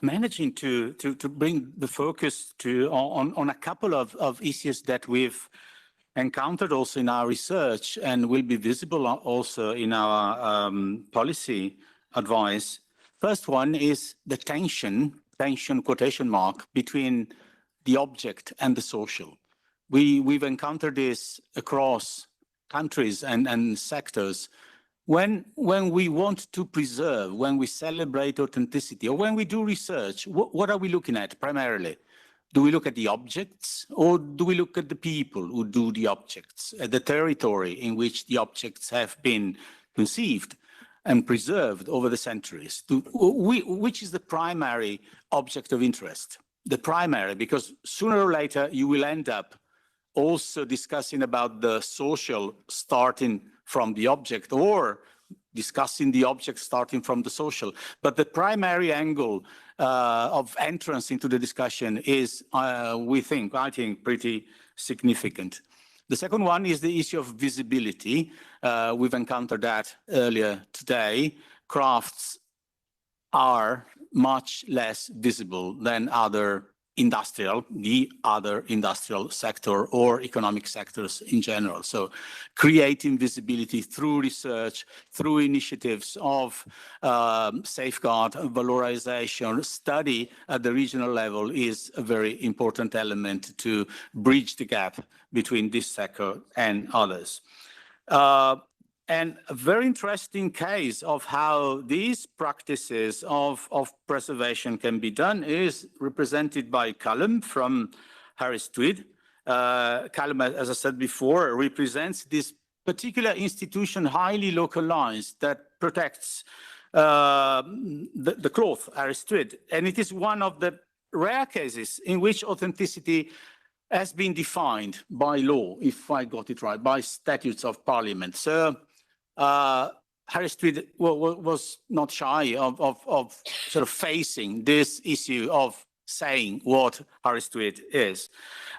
N: managing to bring the focus on a couple of issues that we've encountered also in our research and will be visible also in our policy advice. First one is the tension quotation mark, between the object and the social. We've encountered this across countries and sectors. When we want to preserve, when we celebrate authenticity, or when we do research, what are we looking at primarily? Do we look at the objects, or do we look at the people who do the objects, at the territory in which the objects have been conceived and preserved over the centuries? Which is the primary object of interest? The primary, because sooner or later you will end up also discussing about the social starting from the object, or discussing the object starting from the social. But the primary angle of entrance into the discussion is, I think, pretty significant. The second one is the issue of visibility. We've encountered that earlier today. Crafts are much less visible than the other industrial sector or economic sectors in general. So creating visibility through research, through initiatives of safeguard, valorization, study at the regional level is a very important element to bridge the gap between this sector and others. And a very interesting case of how these practices of preservation can be done is represented by Callum from Harris Tweed. Callum, as I said before, represents this particular institution, highly localized, that protects the cloth, Harris Tweed. And it is one of the rare cases in which authenticity has been defined by law, if I got it right, by statutes of parliament. So Harris Tweed was not shy of sort of facing this issue of saying what Harris Tweed is.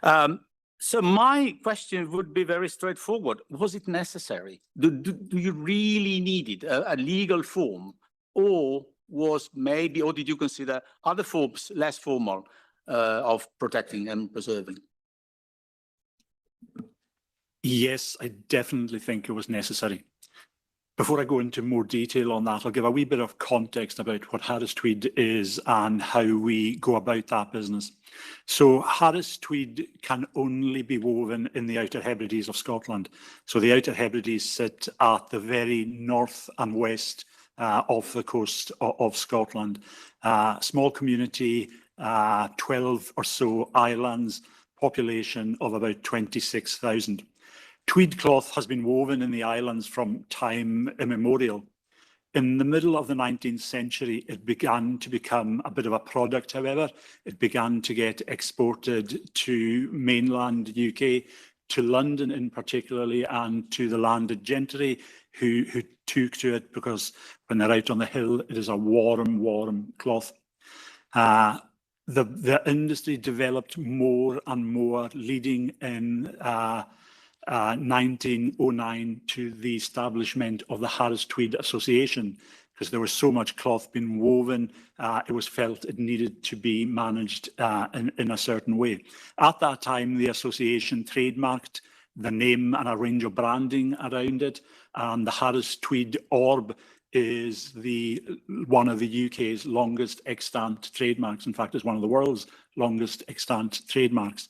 N: So my question would be very straightforward. Was it necessary? Do you really need a legal form, or did you consider other forms less formal of protecting and preserving?
P: Yes, I definitely think it was necessary. Before I go into more detail on that, I'll give a wee bit of context about what Harris Tweed is and how we go about that business. So Harris Tweed can only be woven in the Outer Hebrides of Scotland. So the Outer Hebrides sit at the very north and west of the coast of Scotland. Small community, 12 or so islands, population of about 26,000. Tweed cloth has been woven in the islands from time immemorial. In the middle of the 19th century, it began to become a bit of a product, however. It began to get exported to mainland UK, to London in particularly, and to the landed gentry who took to it because when they're out on the hill, it is a warm, warm cloth. The industry developed more and more, leading in 1909 to the establishment of the Harris Tweed Association. because there was so much cloth being woven, it was felt it needed to be managed in a certain way. At that time, the association trademarked the name and a range of branding around it. And the Harris Tweed Orb is one of the UK's longest extant trademarks. In fact, it's one of the world's longest extant trademarks.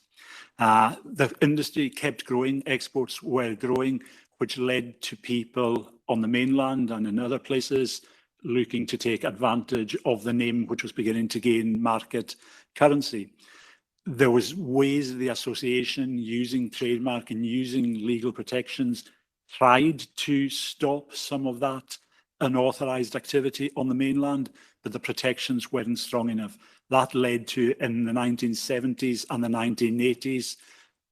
P: The industry kept growing, exports were growing, which led to people on the mainland and in other places looking to take advantage of the name, which was beginning to gain market currency. There was ways the association, using trademark and using legal protections, tried to stop some of that unauthorized activity on the mainland, but the protections weren't strong enough. That led to, in the 1970s and the 1980s,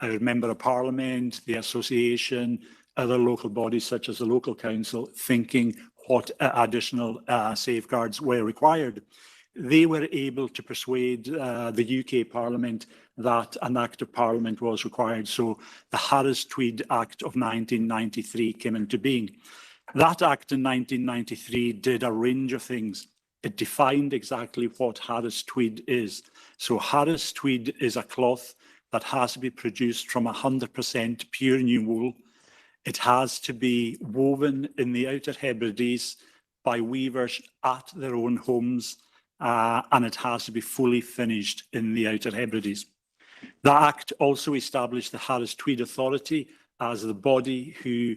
P: a member of parliament, the association, other local bodies such as the local council, thinking what additional safeguards were required. They were able to persuade the UK Parliament that an Act of Parliament was required. So the Harris Tweed Act of 1993 came into being. That Act in 1993 did a range of things. It defined exactly what Harris Tweed is. So Harris Tweed is a cloth that has to be produced from 100% pure new wool. It has to be woven in the Outer Hebrides by weavers at their own homes, and it has to be fully finished in the Outer Hebrides. The Act also established the Harris Tweed Authority as the body who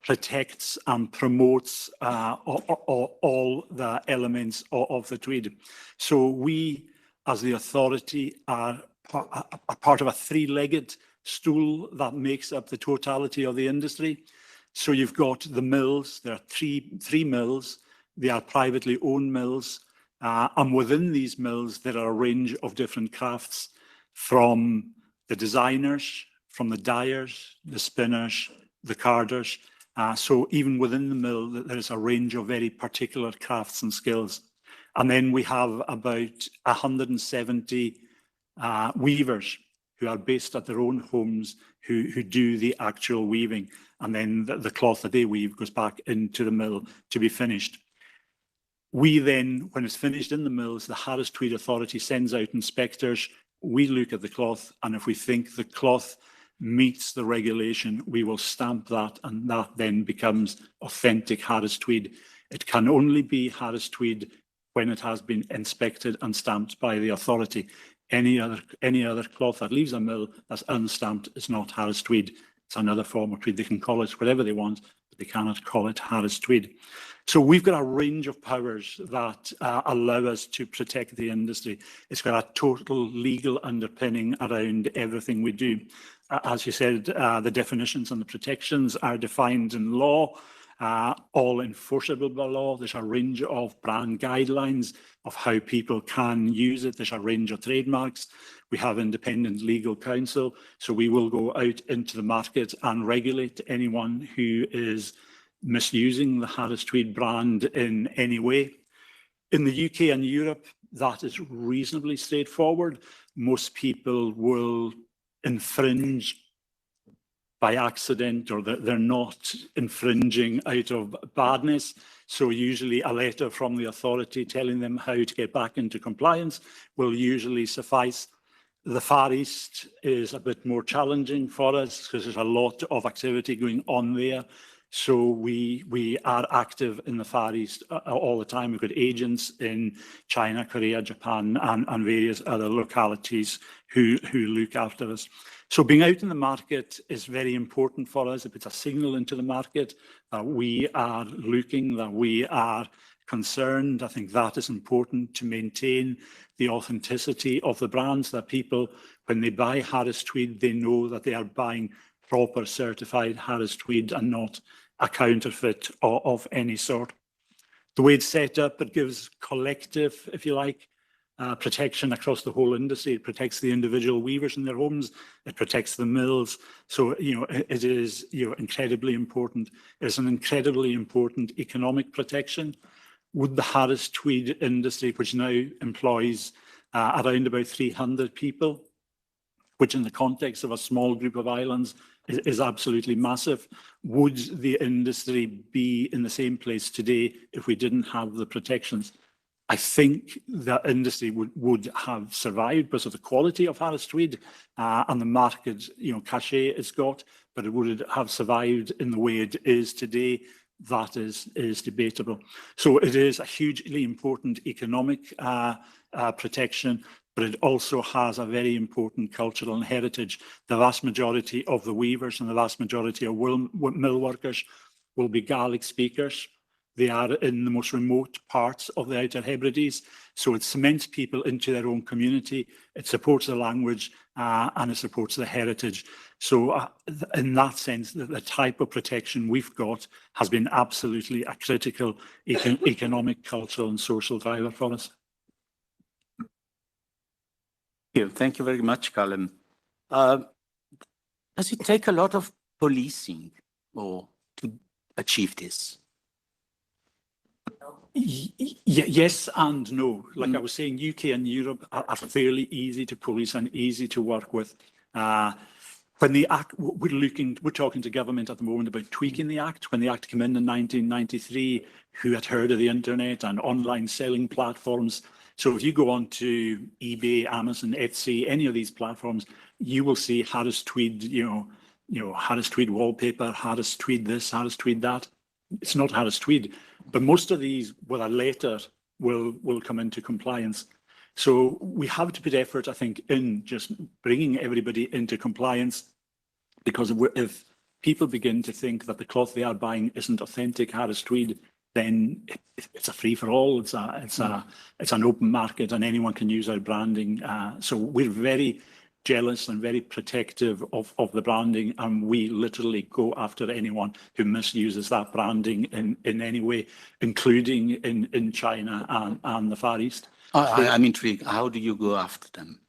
P: protects and promotes all the elements of the tweed. So we, as the authority, are a part of a three-legged stool that makes up the totality of the industry. So you've got the mills. There are three mills. They are privately owned mills. And within these mills, there are a range of different crafts, from the designers, from the dyers, the spinners, the carders. So even within the mill, there is a range of very particular crafts and skills. And then we have about 170 weavers who are based at their own homes who do the actual weaving. And then the cloth that they weave goes back into the mill to be finished. We then, when it's finished in the mills, the Harris Tweed Authority sends out inspectors. We look at the cloth, and if we think the cloth meets the regulation, we will stamp that, and that then becomes authentic Harris Tweed. It can only be Harris Tweed when it has been inspected and stamped by the authority. Any other cloth that leaves a mill that's unstamped is not Harris Tweed. It's another form of tweed. They can call it whatever they want, but they cannot call it Harris Tweed. So we've got a range of powers that allow us to protect the industry. It's got a total legal underpinning around everything we do. As you said, the definitions and the protections are defined in law, all enforceable by law. There's a range of brand guidelines of how people can use it. There's a range of trademarks. We have independent legal counsel, so we will go out into the market and regulate anyone who is misusing the Harris Tweed brand in any way. In the UK and Europe, that is reasonably straightforward. Most people will infringe by accident, or they're not infringing out of badness. So usually a letter from the authority telling them how to get back into compliance will usually suffice. The Far East is a bit more challenging for us because there's a lot of activity going on there. So we are active in the Far East all the time. We've got agents in China, Korea, Japan, and various other localities who look after us. So being out in the market is very important for us. If it's a signal into the market that we are looking, that we are concerned, I think that is important to maintain the authenticity of the brands, that people, when they buy Harris Tweed, they know that they are buying proper certified Harris Tweed and not a counterfeit of any sort. The way it's set up, it gives collective, if you like, protection across the whole industry. It protects the individual weavers in their homes. It protects the mills. So, it is, incredibly important. It's an incredibly important economic protection. Would the Harris Tweed industry, which now employs around about 300 people, which in the context of a small group of islands is absolutely massive. Would the industry be in the same place today if we didn't have the protections? I think the industry would have survived because of the quality of Harris Tweed and the market, cachet it's got, but it would have survived in the way it is today. That is debatable. So it is a hugely important economic protection, but it also has a very important cultural and heritage. The vast majority of the weavers and the vast majority of mill workers will be Gaelic speakers. They are in the most remote parts of the Outer Hebrides. So it cements people into their own community. It supports the language and it supports the heritage. So in that sense, the type of protection we've got has been absolutely a critical economic, cultural and social driver for us.
N: Thank you very much, Callum. Does it take a lot of policing to achieve this?
P: Yes and no. Like I was saying, UK and Europe are fairly easy to police and easy to work with. When the Act, we're talking to government at the moment about tweaking the Act. When the Act came in 1993, who had heard of the internet and online selling platforms? So if you go on to eBay, Amazon, Etsy, any of these platforms, you will see Harris Tweed, Harris Tweed wallpaper, Harris Tweed this, Harris Tweed that. It's not Harris Tweed, but most of these, with a letter, will come into compliance. So we have to put effort, I think, in just bringing everybody into compliance, because if people begin to think that the cloth they are buying isn't authentic Harris Tweed, then it's a free-for-all. It's an open market, and anyone can use our branding. So we're very jealous and very protective of the branding, and we literally go after anyone who misuses that branding in any way, including in China and the Far East.
N: I'm intrigued. How do you go after them?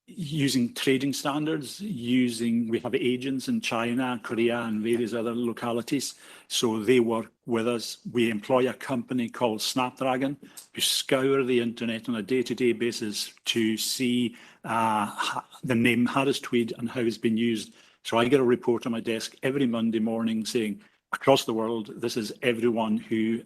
P: Using trading standards, we have agents in China, Korea, and various other localities. So they work with us. We employ a company called Snapdragon, who scour the internet on a day-to-day basis to see the name Harris Tweed and how it's been used. So I get a report on my desk every Monday morning saying, across the world, this is everyone who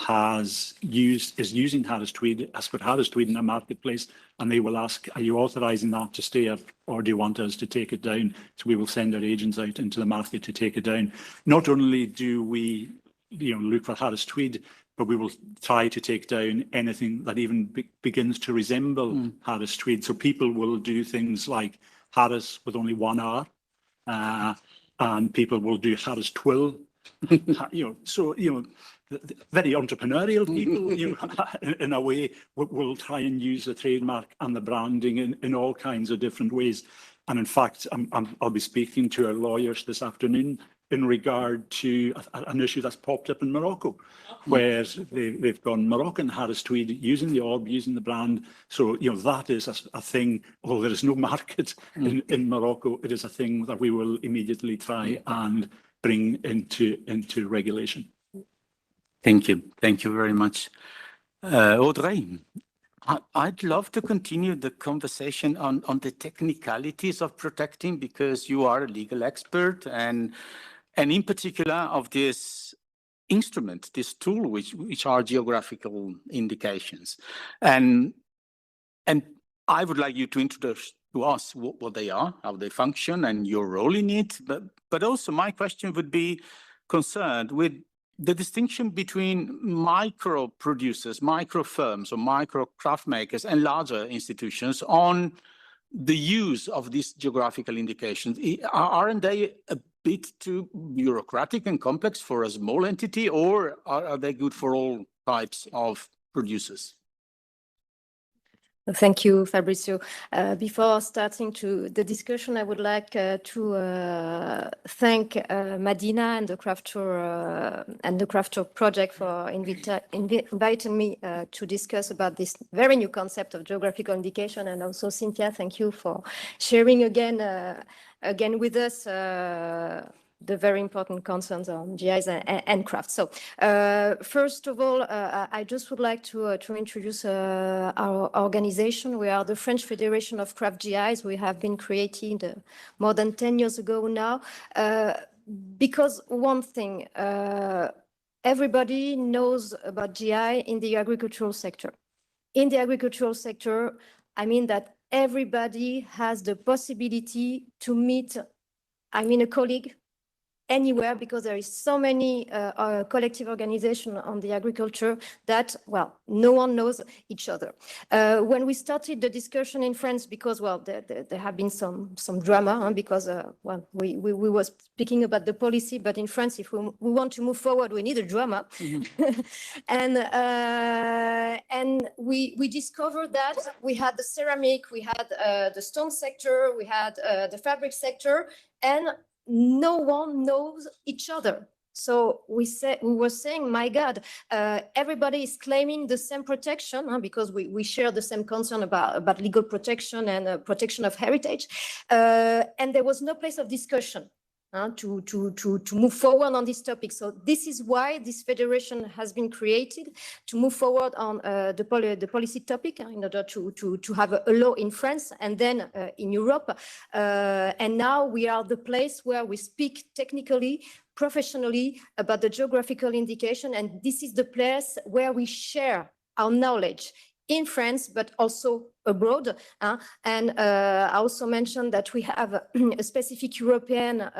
P: is using Harris Tweed, has put Harris Tweed in a marketplace, and they will ask, are you authorising that to stay up, or do you want us to take it down? So we will send our agents out into the market to take it down. Not only do we look for Harris Tweed, but we will try to take down anything that even begins to resemble Harris Tweed. So people will do things like Harris with only one R, and people will do Harris Twill. Very entrepreneurial people, in a way, will try and use the trademark and the branding in all kinds of different ways. And in fact, I'll be speaking to our lawyers this afternoon in regard to an issue that's popped up in Morocco, where they've gone Moroccan Harris Tweed, using the orb, using the brand. So, that is a thing, although there is no market in Morocco, it is a thing that we will immediately try and bring into regulation.
N: Thank you. Thank you very much. Audrey, I'd love to continue the conversation on the technicalities of protecting, because you are a legal expert and in particular of this instrument, this tool, which are geographical indications. And I would like you to introduce to us what they are, how they function, and your role in it. But also my question would be concerned with the distinction between micro producers, micro firms, or micro craft makers and larger institutions on the use of these geographical indications. Aren't they a bit too bureaucratic and complex for a small entity, or are they good for all types of producers?
Q: Thank you, Fabrizio. Before starting to the discussion, I would like to thank Madina and the CRAFTOUR project for inviting me to discuss about this very new concept of geographical indication. And also, Cynthia, thank you for sharing again with us the very important concerns on GIs and craft. So first of all, I just would like to introduce our organization. We are the French Federation of Craft GIs. We have been created more than 10 years ago now, because one thing, everybody knows about GI in the agricultural sector. In the agricultural sector, I mean that everybody has the possibility to meet, a colleague anywhere, because there is so many collective organizations on the agriculture that, well, no one knows each other. When we started the discussion in France, because, well, there have been some drama, because, well, we were speaking about the policy, but in France, if we want to move forward, we need a drama. And we discovered that we had the ceramic, we had the stone sector, we had the fabric sector, and no one knows each other. So we were saying, my God, everybody is claiming the same protection, because we share the same concern about legal protection and protection of heritage. And there was no place of discussion to move forward on this topic. So this is why this federation has been created, to move forward on the policy topic, in order to have a law in France and then in Europe. And now we are the place where we speak technically, professionally about the geographical indication. And this is the place where we share our knowledge in France, but also abroad. And I also mentioned that we have a specific European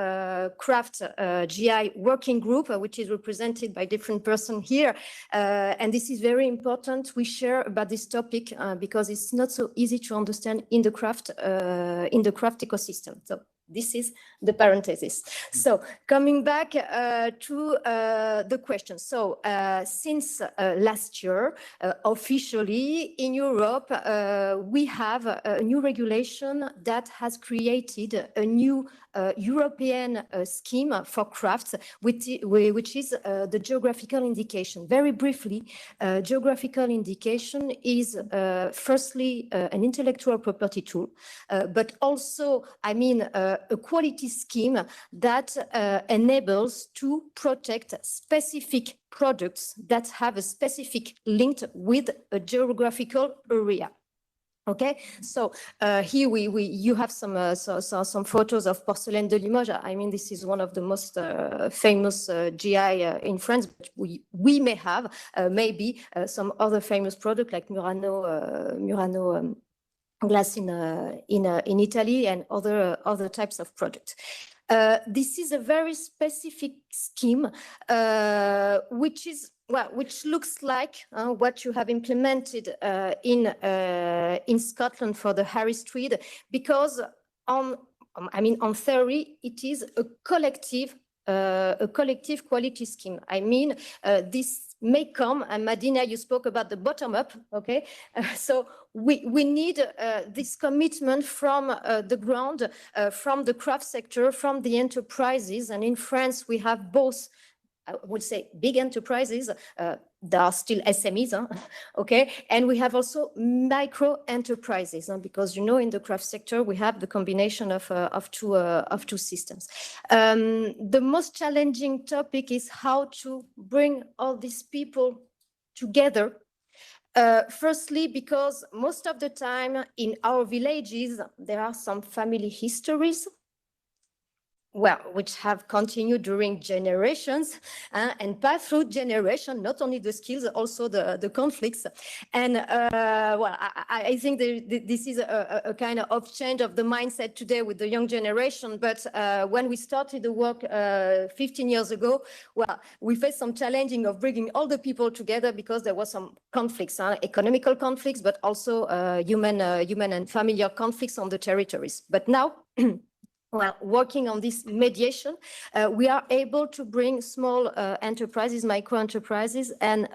Q: craft GI working group, which is represented by different persons here. And this is very important. We share about this topic because it's not so easy to understand in the craft ecosystem. So this is the parenthesis. So coming back to the question. So since last year, officially in Europe, we have a new regulation that has created a new European scheme for crafts, which is the geographical indication. Very briefly, geographical indication is firstly an intellectual property tool, but also, a quality scheme that enables to protect specific products that have a specific link with a geographical area. Okay, so here you have some photos of porcelain de Limoges. This is one of the most famous GI in France. But we may have maybe some other famous product like Murano glass in Italy and other types of products. This is a very specific scheme, which looks like what you have implemented in Scotland for the Harris Tweed, because on theory it is a collective quality scheme. This may come, and Madina, you spoke about the bottom up, okay? So we need this commitment from the ground, from the craft sector, from the enterprises. And in France, we have both, I would say, big enterprises. There are still SMEs, okay? And we have also micro enterprises, because, in the craft sector, we have the combination of two systems. The most challenging topic is how to bring all these people together. Firstly, because most of the time in our villages, there are some family histories, which have continued during generations and passed through generation, not only the skills, also the conflicts. And I think this is a kind of change of the mindset today with the young generation. But when we started the work 15 years ago, we faced some challenging of bringing all the people together, because there was some conflicts, economical conflicts, but also human and familiar conflicts on the territories. But now, working on this mediation, we are able to bring small enterprises, micro enterprises, and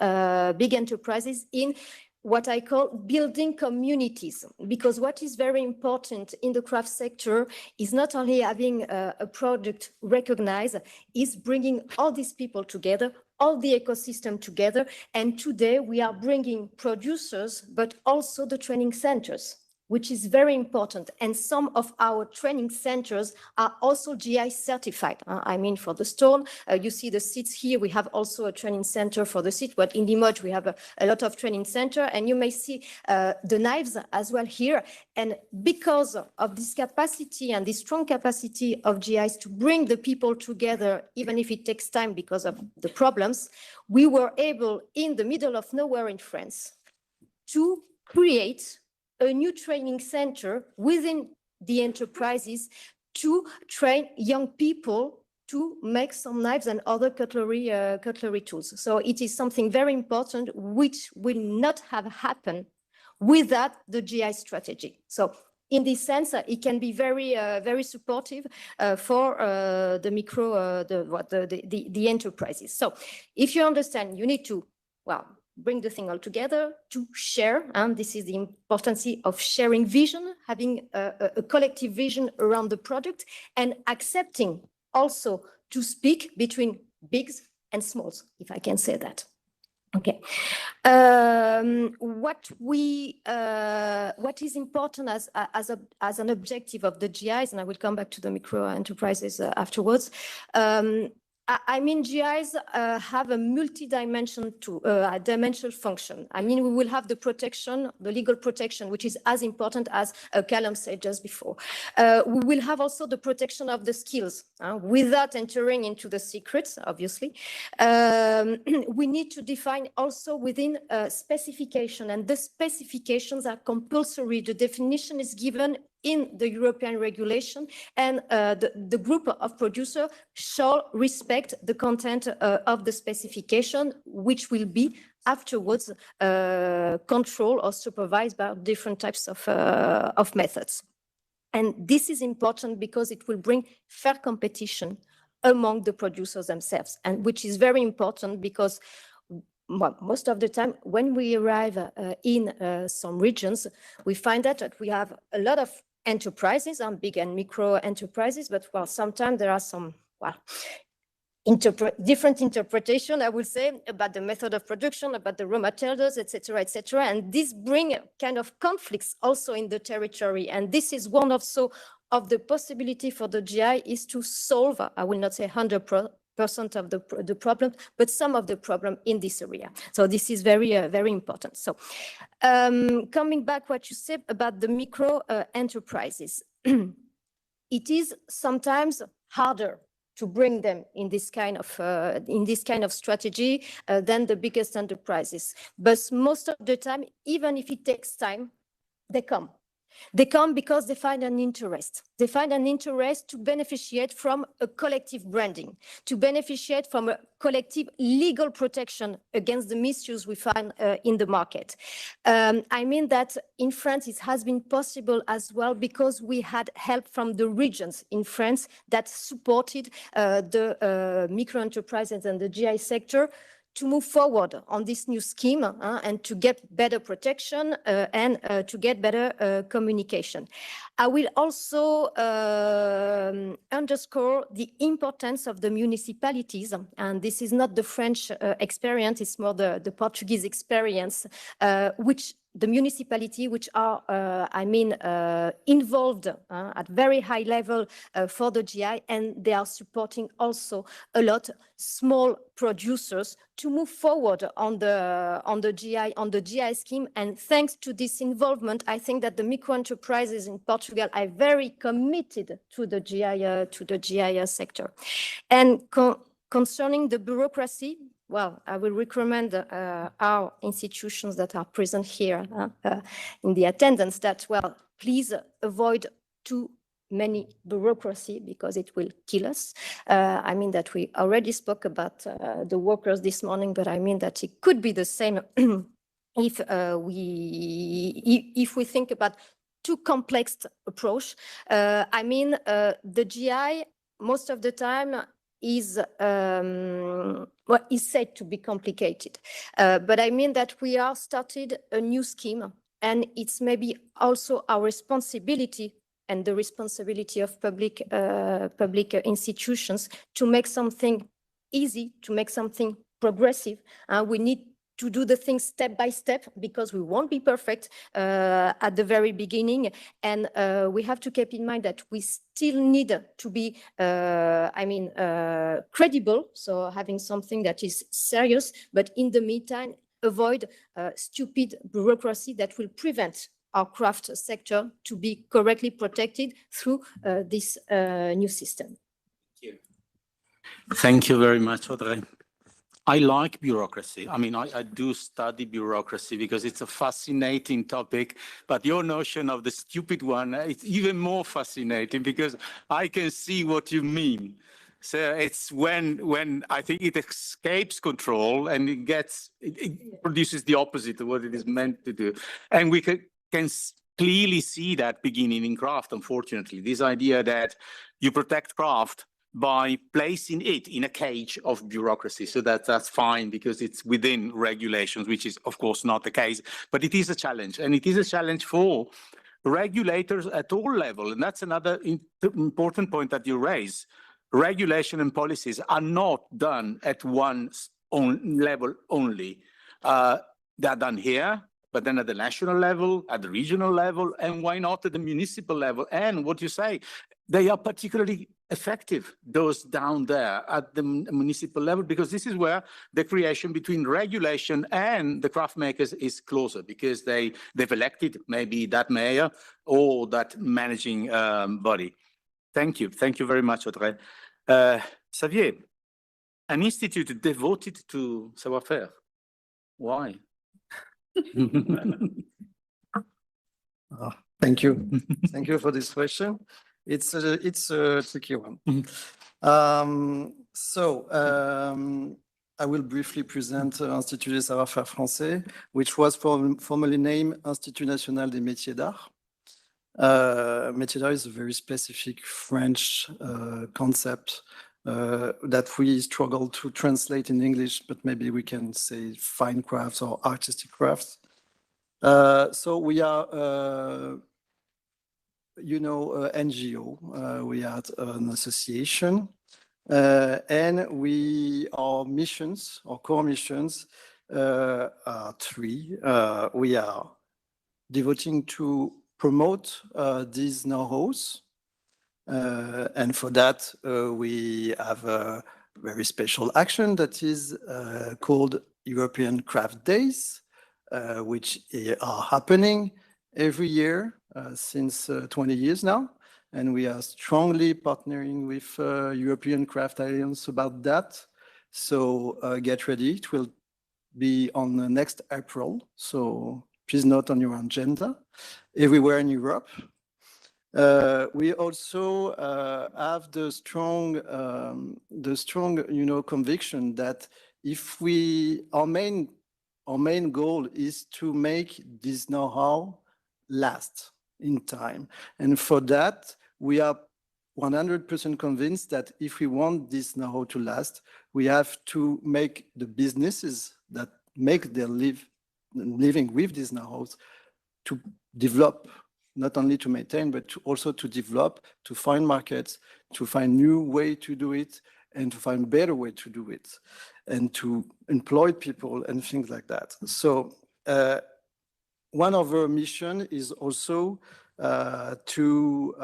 Q: big enterprises in what I call building communities. Because what is very important in the craft sector is not only having a product recognized, is bringing all these people together, all the ecosystem together. And today we are bringing producers, but also the training centers. which is very important. And some of our training centers are also GI certified. I mean, for the stone, you see the seats here. We have also a training center for the seat, but in Limoges, we have a lot of training center. And you may see the knives as well here. And because of this capacity and this strong capacity of GIs to bring the people together, even if it takes time because of the problems, we were able, in the middle of nowhere in France, to create a new training center within the enterprises to train young people to make some knives and other cutlery tools. So it is something very important which will not have happened without the GI strategy. So in this sense, it can be very supportive for the micro, the enterprises. So if you understand, you need to, well, bring the thing all together, to share, and this is the importance of sharing vision, having a collective vision around the product, and accepting also to speak between bigs and smalls, if I can say that. Okay. What is important as an objective of the GIs, and I will come back to the micro enterprises afterwards. I mean, GIs have a multi-dimensional function. I mean, we will have the protection, the legal protection, which is as important as Callum said just before. We will have also the protection of the skills, without entering into the secrets, obviously. We need to define also within specification, and the specifications are compulsory. The definition is given in the European regulation, and the group of producers shall respect the content of the specification, which will be afterwards controlled or supervised by different types of methods. And this is important because it will bring fair competition among the producers themselves, and which is very important because most of the time when we arrive in some regions, we find that we have a lot of enterprises, big and micro enterprises, but well, sometimes there are some, well, different interpretation, I would say, about the method of production, about the raw materials, etc., etc. And this bring kind of conflicts also in the territory. And this is one of the possibility for the GI is to solve, I will not say 100% of the problem, but some of the problem in this area. So this is very important. So coming back what you said about the micro enterprises, it is sometimes harder to bring them in this kind of strategy than the biggest enterprises. But most of the time, even if it takes time, they come. They come because they find an interest. They find an interest to beneficiate from a collective branding, to beneficiate from a collective legal protection against the misuse we find in the market. I mean that in France, it has been possible as well because we had help from the regions in France that supported the micro enterprises and the GI sector to move forward on this new scheme and to get better protection and to get better communication. I will also underscore the importance of the municipalities, and this is not the French experience, it's more the Portuguese experience, which the municipality, which are, involved at very high level for the GI, and they are supporting also a lot small producers to move forward on the GI scheme. And thanks to this involvement, I think that the micro enterprises in Portugal are very committed to the GI sector. And concerning the bureaucracy, well, I will recommend our institutions that are present here in the attendance that, well, please avoid too many bureaucracy because it will kill us. I mean that we already spoke about the workers this morning, but I mean that it could be the same if we think about too complex approach. I mean, the GI most of the time is said to be complicated, but I mean that we are started a new scheme, and it's maybe also our responsibility and the responsibility of public institutions to make something easy, to make something progressive. We need to do the things step by step because we won't be perfect at the very beginning. And we have to keep in mind that we still need to be, credible. So having something that is serious, but in the meantime, avoid stupid bureaucracy that will prevent our craft sector to be correctly protected through this new system.
N: Thank you very much, Audrey. I like bureaucracy. I mean, I do study bureaucracy because it's a fascinating topic, but your notion of the stupid one, it's even more fascinating because I can see what you mean. So it's when I think it escapes control and it produces the opposite of what it is meant to do. And we can clearly see that beginning in craft, unfortunately, this idea that you protect craft by placing it in a cage of bureaucracy. So that's fine because it's within regulations, which is of course not the case, but it is a challenge, and it is a challenge for regulators at all levels. And that's another important point that you raise. Regulation and policies are not done at one level only. They're done here, but then at the national level, at the regional level, and why not at the municipal level? And what you say, they are particularly effective, those down there at the municipal level, because this is where the creation between regulation and the craft makers is closer, because they've elected maybe that mayor or that managing body. Thank you. Thank you very much, Audrey. Xavier, an institute devoted to savoir-faire. Why?
R: Thank you. Thank you for this question. It's a tricky one. I will briefly present Institut des Savoir-Faire Français, which was formerly named Institut National des Métiers d'Art. Métiers d'Art is a very specific French concept that we struggle to translate in English, but maybe we can say fine crafts or artistic crafts. So we are NGO, we are an association, and our missions, our core missions are three. We are devoting to promote these know-hows, and for that we have a very special action that is called European Craft Days, which are happening every year since 20 years now, and we are strongly partnering with European Craft Alliance about that. So get ready, it will be on the next April, so please note on your agenda, everywhere in Europe. We also have the strong conviction that if our main goal is to make this know-how last in time. And for that, we are 100% convinced that if we want this know-how to last, we have to make the businesses that make their living with these know-hows to develop, not only to maintain, but also to develop, to find markets, to find new way to do it, and to find better way to do it, and to employ people and things like that. So one of our mission is also to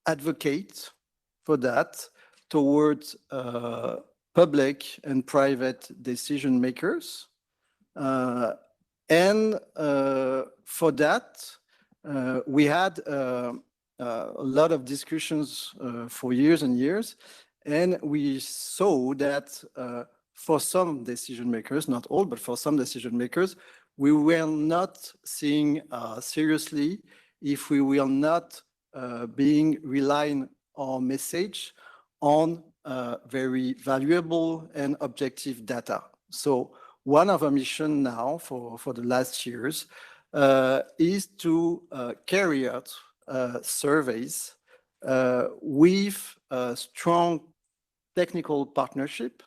R: advocate for that towards public and private decision makers. And for that, we had a lot of discussions for years and years, and we saw that for some decision makers, not all, but for some decision makers, we were not seeing seriously if we will not being relying our message on very valuable and objective data. So one of our mission now for the last years is to carry out surveys with a strong technical partnership,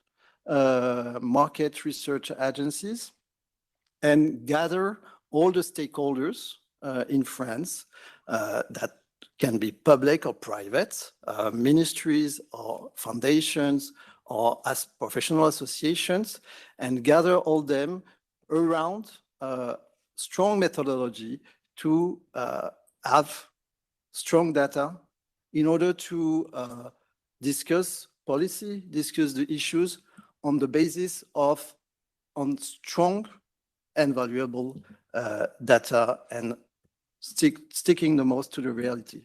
R: market research agencies, and gather all the stakeholders in France that can be public or private, ministries or foundations or as professional associations and gather all them around a strong methodology to have strong data in order to discuss policy, discuss the issues on the basis of strong and valuable data and sticking the most to the reality.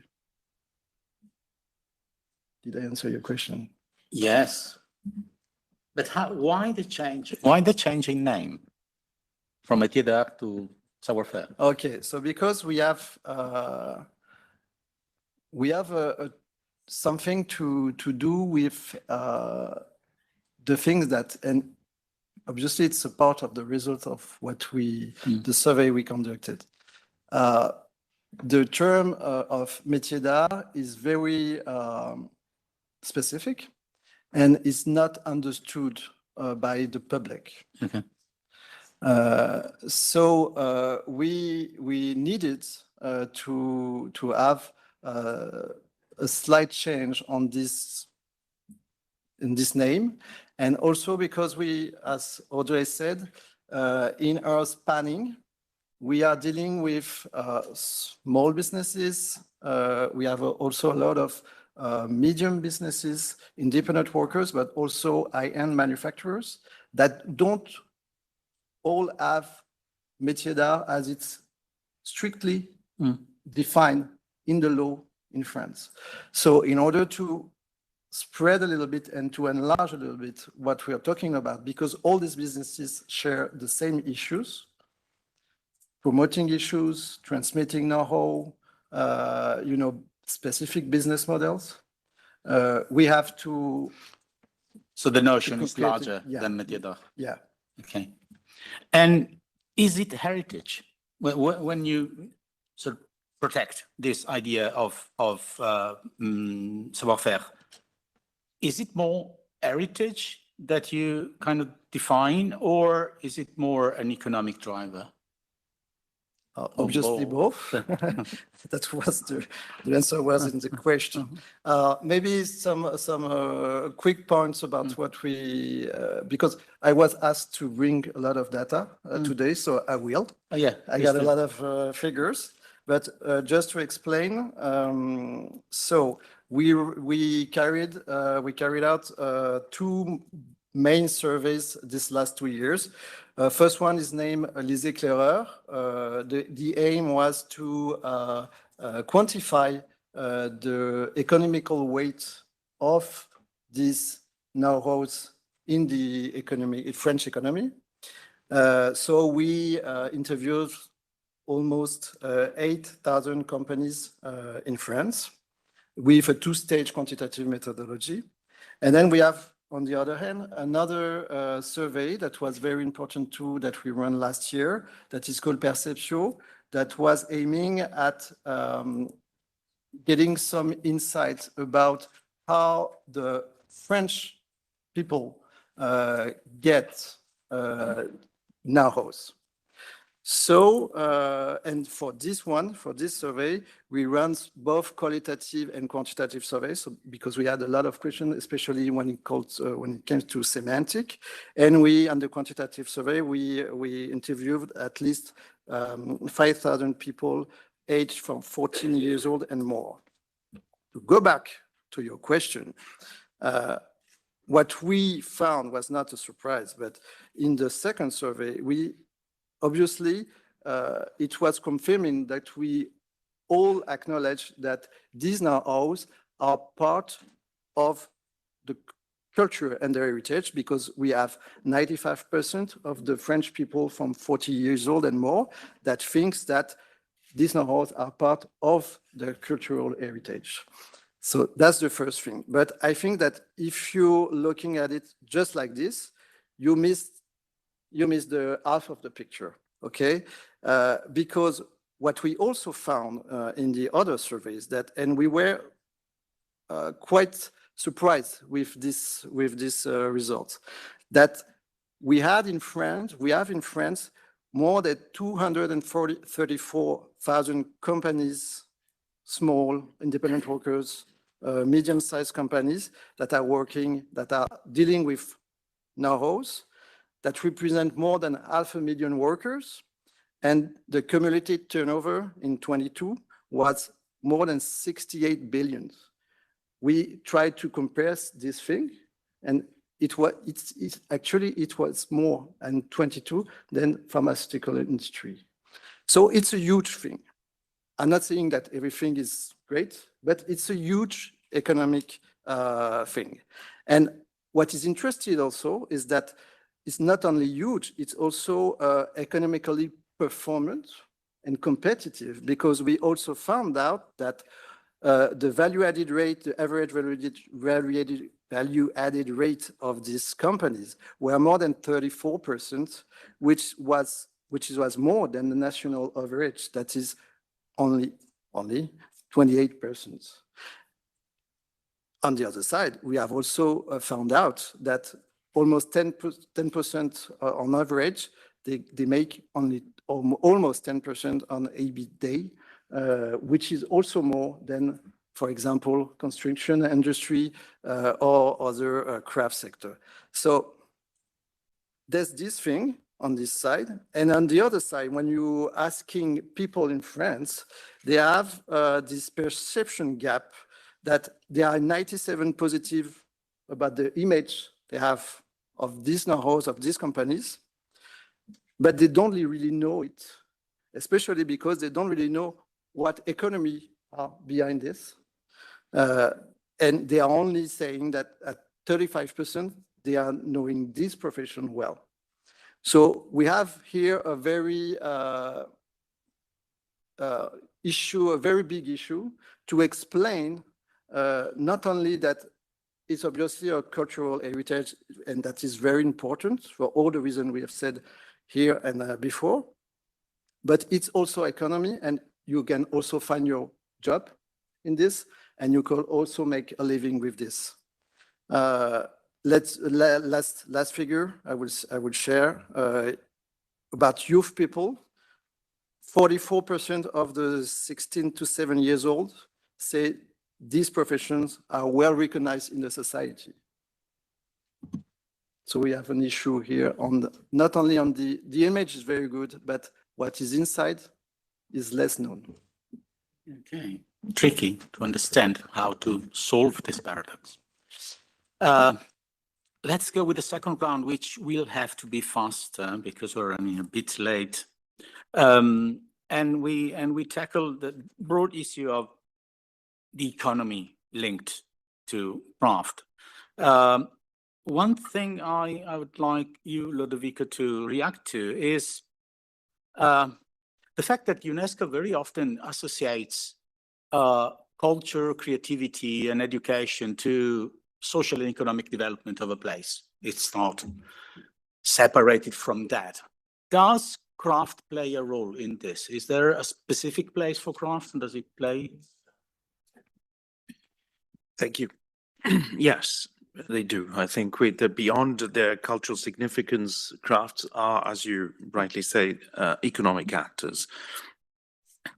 R: Did I answer your question?
N: Yes. But why the change? Why the change in name from métier d'art to savoir-faire?
R: Okay, so because we have something to do with the things that, and obviously it's a part of the result of what the survey we conducted. The term of métier d'art is very specific and is not understood by the public.
N: Okay.
R: So we needed to have a slight change on this name, and also because we, as Audrey said, in our spanning, we are dealing with small businesses. We have also a lot of medium businesses, independent workers, but also high-end manufacturers that don't all have métier d'art as it's strictly defined in the law in France. So in order to spread a little bit and to enlarge a little bit what we are talking about, because all these businesses share the same issues, promoting issues, transmitting know-how, specific business models, we have to.
N: So the notion is larger than métier d'art.
R: Yeah.
N: Okay. And is it heritage? When you sort of protect this idea of savoir-faire, is it more heritage that you kind of define, or is it more an economic driver?
R: Obviously both. That was the answer was in the question. Maybe some quick points about what we, because I was asked to bring a lot of data today, so I will.
N: Oh, yeah.
R: I got a lot of figures, but just to explain, so we carried out two main surveys this last 2 years. First one is named Les Éclaireurs. The aim was to quantify the economical weight of these know-hows in the economy, French economy. So we interviewed almost 8,000 companies in France with a two-stage quantitative methodology. And then we have, on the other hand, another survey that was very important too, that we ran last year, that is called Perceptio, that was aiming at getting some insights about how the French people get know-hows. So, and for this survey, we ran both qualitative and quantitative surveys, so because we had a lot of questions, especially when it came to semantic. And on the quantitative survey, we interviewed at least 5,000 people aged from 14 years old and more. To go back to your question, what we found was not a surprise, but in the second survey, obviously, it was confirming that we all acknowledge that these know-hows are part of the culture and their heritage, because we have 95% of the French people from 40 years old and more that thinks that these know-hows are part of their cultural heritage. So that's the first thing. But I think that if you're looking at it just like this, you miss the half of the picture, okay? Because what we also found in the other surveys and we were quite surprised with this results, that we have in France more than 234,000 companies, small independent workers, medium-sized companies that are working, that are dealing with know-hows, that represent more than 500,000 workers. And the cumulative turnover in 22 was more than 68 billion. We tried to compare this thing, and it was more in 22 than pharmaceutical industry. So it's a huge thing. I'm not saying that everything is great, but it's a huge economic thing. And what is interesting also is that it's not only huge, it's also economically performant and competitive, because we also found out that the value-added rate, the average value-added rate of these companies were more than 34%, which was more than the national average, that is only 28%. On the other side, we have also found out that almost 10% on average, they make only almost 10% on EBITDA, which is also more than, for example, construction industry or other craft sector. So there's this thing on this side. And on the other side, when you're asking people in France, they have this perception gap that they are 97% positive about the image they have of these know-hows, of these companies, but they don't really know it, especially because they don't really know what economy are behind this. And they are only saying that at 35%, they are knowing this profession well. So we have here a very a very big issue to explain not only that it's obviously a cultural heritage, and that is very important for all the reasons we have said here and before, but it's also economy, and you can also find your job in this, and you can also make a living with this. Last figure I will share about youth people. 44% of the 16 to 7 years old say these professions are well recognized in the society. So we have an issue here on not only on the image is very good, but what is inside is less known.
N: Okay, tricky to understand how to solve this paradox. Let's go with the second round, which will have to be faster because we're running a bit late. And we tackle the broad issue of the economy linked to craft. One thing I would like you, Lodovica, to react to is the fact that UNESCO very often associates culture, creativity, and education to social and economic development of a place. It's not separated from that. Does craft play a role in this? Is there a specific place for craft, and does it play?
O: Thank you. Yes, they do. I think beyond their cultural significance, crafts are, as you rightly say, economic actors.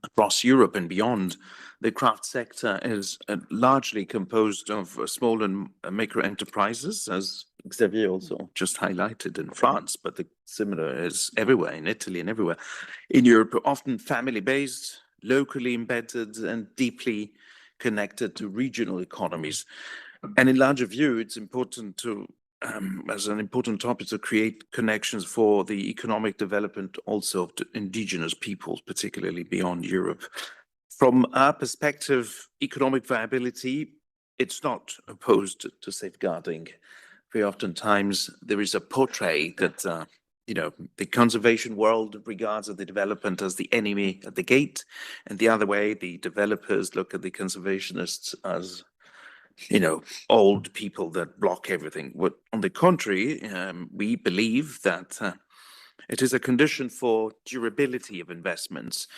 O: Across Europe and beyond, the craft sector is largely composed of small and micro enterprises, as Xavier also just highlighted in France, but the similar is everywhere, in Italy and everywhere. In Europe, often family-based, locally embedded, and deeply connected to regional economies. And in larger view, it's important to, as an important topic, to create connections for the economic development also of the indigenous peoples, particularly beyond Europe. From our perspective, economic viability, it's not opposed to safeguarding. Very oftentimes there is a portrait that the conservation world regards the development as the enemy at the gate, and the other way, the developers look at the conservationists as old people that block everything. On the contrary, we believe that it is a condition for durability of investments.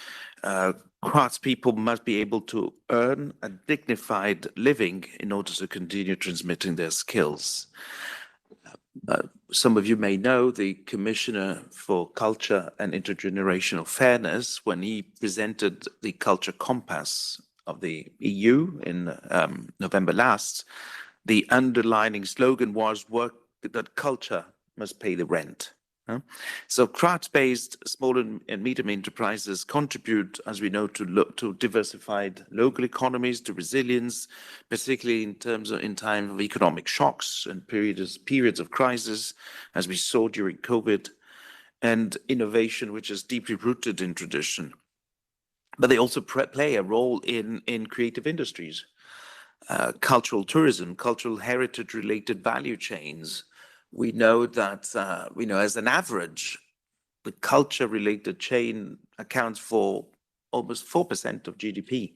O: Craftspeople must be able to earn a dignified living in order to continue transmitting their skills. Some of you may know the Commissioner for Culture and Intergenerational Fairness, when he presented the Culture Compass of the EU in November last, the underlining slogan was work that culture must pay the rent. So craft-based small and medium enterprises contribute, as we know, to diversified local economies, to resilience, particularly in time of economic shocks and periods of crisis, as we saw during COVID, and innovation, which is deeply rooted in tradition. But they also play a role in creative industries, cultural tourism, cultural heritage-related value chains. We know that, as an average, the culture-related chain accounts for almost 4% of GDP,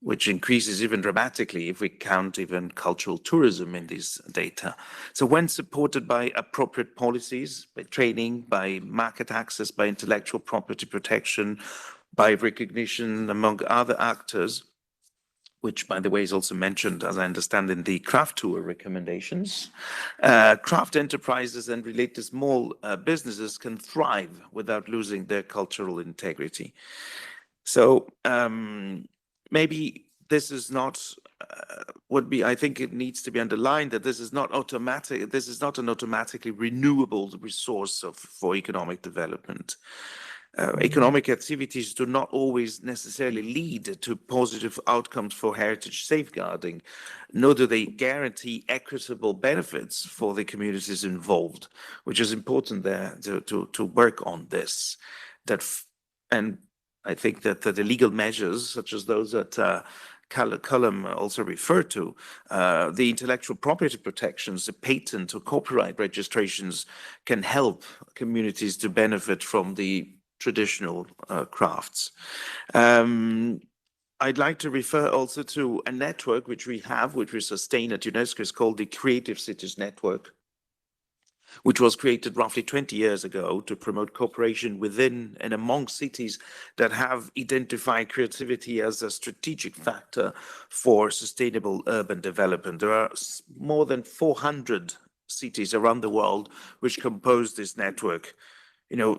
O: which increases even dramatically if we count even cultural tourism in these data. So when supported by appropriate policies, by training, by market access, by intellectual property protection, by recognition among other actors, which, by the way, is also mentioned, as I understand, in the CRAFTOUR recommendations, craft enterprises and related small businesses can thrive without losing their cultural integrity. So maybe this is not I think it needs to be underlined that this is not automatic. This is not an automatically renewable resource for economic development. Economic activities do not always necessarily lead to positive outcomes for heritage safeguarding, nor do they guarantee equitable benefits for the communities involved, which is important there to work on this. And I think that the legal measures, such as those that Cullum also referred to, the intellectual property protections, the patent or copyright registrations can help communities to benefit from the traditional crafts. I'd like to refer also to a network which we sustain at UNESCO. It's called the Creative Cities Network, which was created roughly 20 years ago to promote cooperation within and among cities that have identified creativity as a strategic factor for sustainable urban development. There are more than 400 cities around the world which compose this network,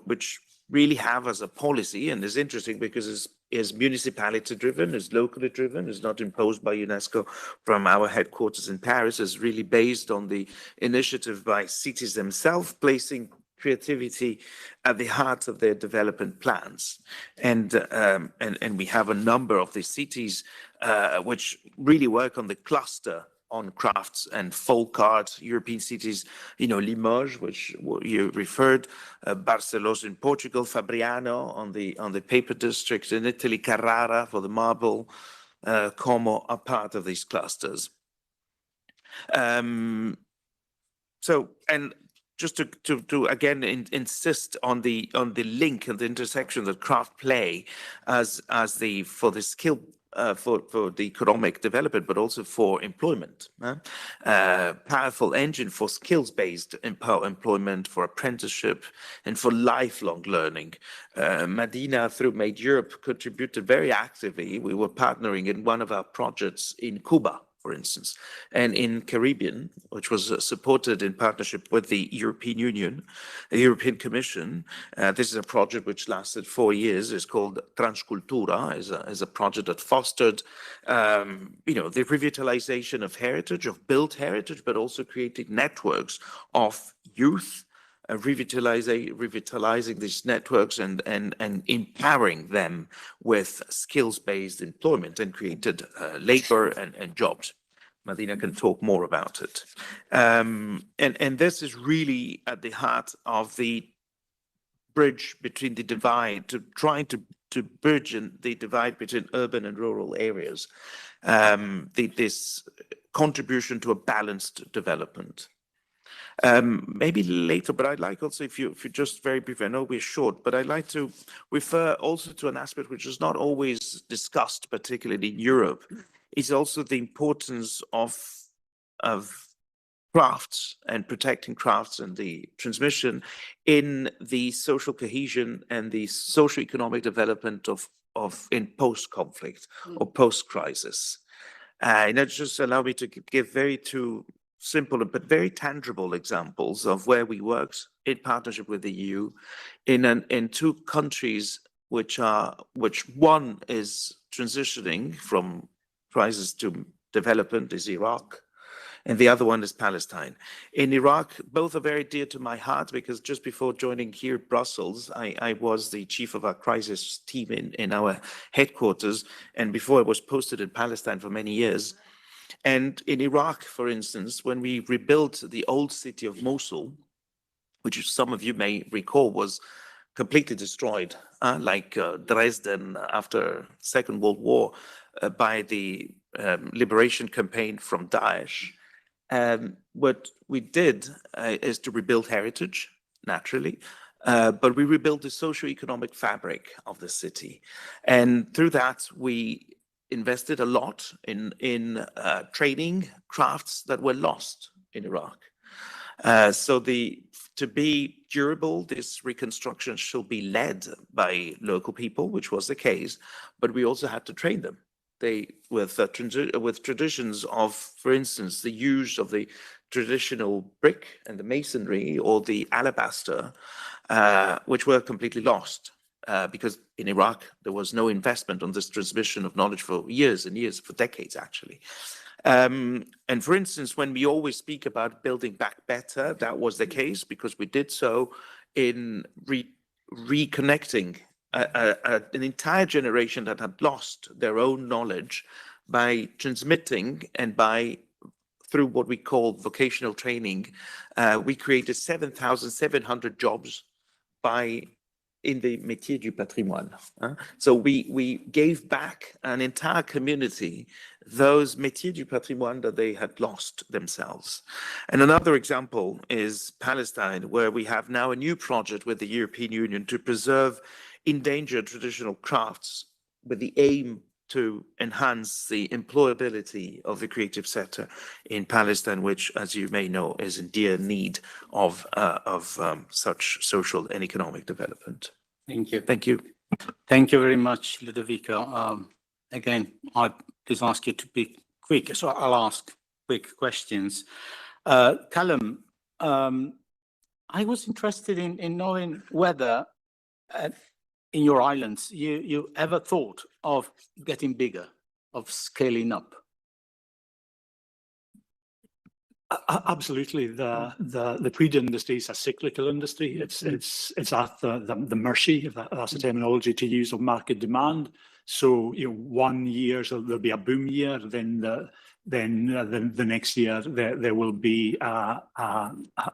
O: which really have as a policy, and it's interesting because it's municipality driven, it's locally driven, it's not imposed by UNESCO from our headquarters in Paris. It's really based on the initiative by cities themselves, placing creativity at the heart of their development plans. And we have a number of these cities which really work on the cluster on crafts and folk art. European cities, Limoges, which you referred, Barcelos in Portugal, Fabriano on the paper district in Italy, Carrara for the marble, Como are part of these clusters. And just to again insist on the link and the intersection that craft play for the skill. For the economic development, but also for employment. Powerful engine for skills-based employment, for apprenticeship, and for lifelong learning. Madina, through Made Europe, contributed very actively. We were partnering in one of our projects in Cuba, for instance, and in Caribbean, which was supported in partnership with the European Union, the European Commission. This is a project which lasted 4 years. It's called Transcultura, is a project that fostered, the revitalization of heritage, of built heritage, but also creating networks of youth, revitalizing these networks and empowering them with skills-based employment and created labor and jobs. Madina can talk more about it. And this is really at the heart of the bridge between the divide, trying to bridge the divide between urban and rural areas. This contribution to a balanced development. Maybe later, but I'd like also, if you just very briefly, I know we're short, but I'd like to refer also to an aspect which is not always discussed, particularly in Europe, is also the importance of crafts and protecting crafts and the transmission in the social cohesion and the socio-economic development in post-conflict or post-crisis. Just allow me to give two simple but very tangible examples of where we worked in partnership with the EU in 2 countries which one is transitioning from crisis to development, is Iraq, and the other one is Palestine. In Iraq, both are very dear to my heart because just before joining here Brussels, I was the chief of our crisis team in our headquarters, and before I was posted in Palestine for many years. And in Iraq, for instance, when we rebuilt the old city of Mosul, which some of you may recall was completely destroyed, like Dresden after Second World War by the liberation campaign from Daesh. What we did is to rebuild heritage, naturally, but we rebuilt the socio-economic fabric of the city. And through that, we invested a lot in training crafts that were lost in Iraq. So to be durable, this reconstruction should be led by local people, which was the case, but we also had to train them. With traditions of, for instance, the use of the traditional brick and the masonry or the alabaster, which were completely lost because in Iraq, there was no investment on this transmission of knowledge for years and years, for decades, actually. And for instance, when we always speak about building back better, that was the case because we did so in reconnecting an entire generation that had lost their own knowledge by transmitting and through what we call vocational training. We created 7,700 jobs in the métier du patrimoine. So we gave back an entire community those métiers du patrimoine that they had lost themselves. And another example is Palestine, where we have now a new project with the European Union to preserve endangered traditional crafts with the aim to enhance the employability of the creative sector in Palestine, which, as you may know, is in dire need of such social and economic development.
N: Thank you.
O: Thank you.
N: Thank you very much, Ludovica. Again, I please ask you to be quick, so I'll ask quick questions. Callum, I was interested in knowing whether in your islands, you ever thought of getting bigger, of scaling up?
P: Absolutely. The tweed industry is a cyclical industry. It's at the mercy, if that's the terminology to use, of market demand. So 1 year there'll be a boom year, then the next year there will be a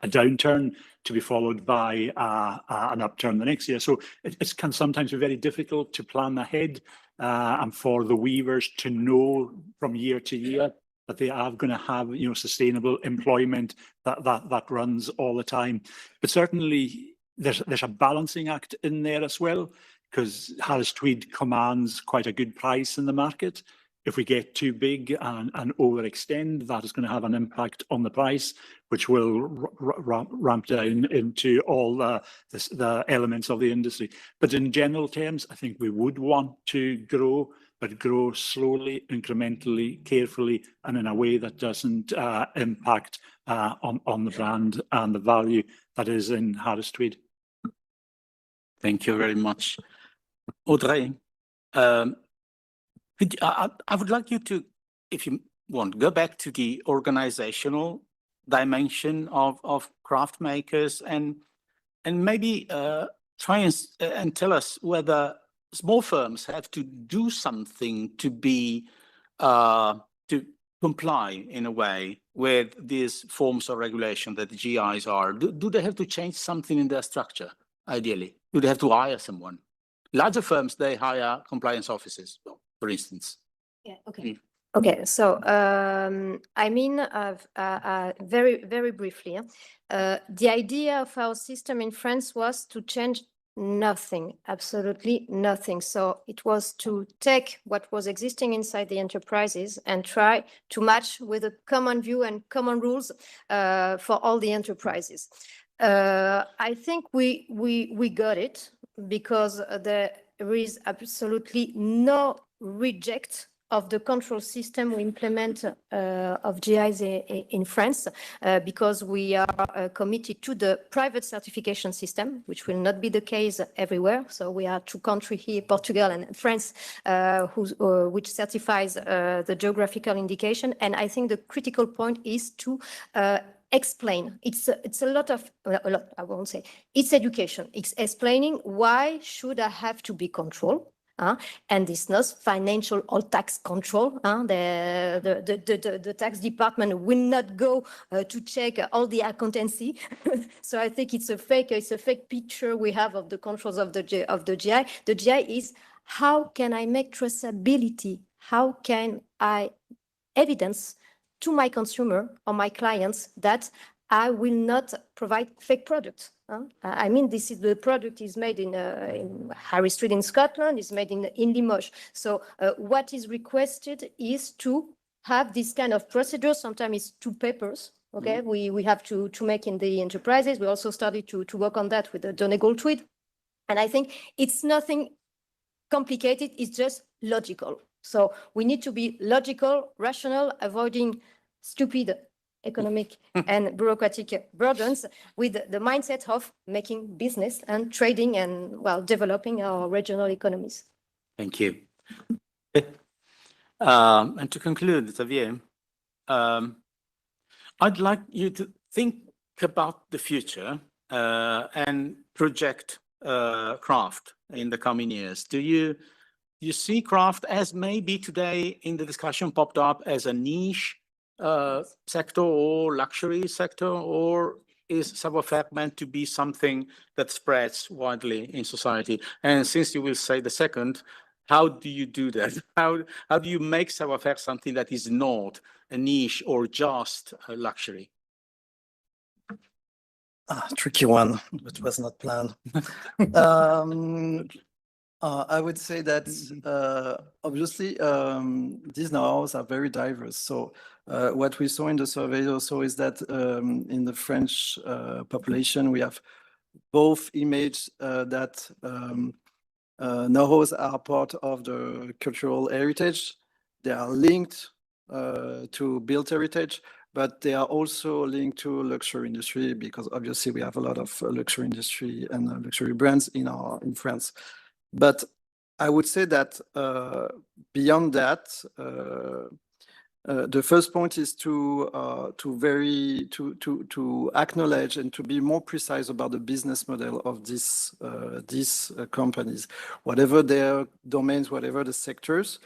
P: downturn to be followed by an upturn the next year. So it can sometimes be very difficult to plan ahead and for the weavers to know from year to year that they are going to have sustainable employment that runs all the time. But certainly there's a balancing act in there as well, because Harris Tweed commands quite a good price in the market. If we get too big and overextend, that is going to have an impact on the price, which will ramp down into all the elements of the industry. But in general terms, I think we would want to grow, but grow slowly, incrementally, carefully, and in a way that doesn't impact on the brand and the value that is in Harris Tweed.
N: Thank you very much. Audrey, I would like you to, if you want, go back to the organizational dimension of craft makers and maybe try and tell us whether small firms have to do something to comply in a way with these forms of regulation that the GIs are. Do they have to change something in their structure, ideally? Do they have to hire someone? Larger firms, they hire compliance officers, for instance.
Q: Yeah, okay. Okay, so I mean, very, very briefly, the idea of our system in France was to change nothing, absolutely nothing. So it was to take what was existing inside the enterprises and try to match with a common view and common rules for all the enterprises. I think we got it because there is absolutely no reject of the control system we implement of GIs in France, because we are committed to the private certification system, which will not be the case everywhere. So we are two countries here, Portugal and France, which certifies the geographical indication. And I think the critical point is to explain. It's a lot, I won't say, it's education. It's explaining why should I have to be controlled. And it's not financial or tax control. The tax department will not go to check all the accountancy. So I think it's a fake picture we have of the controls of the GI. The GI is, how can I make traceability? How can I evidence to my consumer or my clients that I will not provide fake products? I mean, the product is made in Harry Street in Scotland, is made in Limoges. So what is requested is to have this kind of procedure. Sometimes it's 2 papers. Okay, we have to make in the enterprises. We also started to work on that with the Donegal tweet. And I think it's nothing complicated, it's just logical. So we need to be logical, rational, avoiding stupid economic and bureaucratic burdens, with the mindset of making business and trading and, well, developing our regional economies.
N: Thank you. And to conclude, Xavier, I'd like you to think about the future and project craft in the coming years. Do you see craft as maybe today in the discussion popped up as a niche sector or luxury sector, or is savoir-faire meant to be something that spreads widely in society? And since you will say the second, how do you do that? How do you make savoir-faire something that is not a niche or just a luxury?
R: Tricky one, but was not planned. I would say that obviously these know-hows are very diverse. So what we saw in the survey also is that in the French population, we have both images that know-hows are part of the cultural heritage. They are linked to built heritage, but they are also linked to luxury industry, because obviously we have a lot of luxury industry and luxury brands in France. But I would say that beyond that, the first point is to acknowledge and to be more precise about the business model of these companies, whatever their domains, whatever the sectors.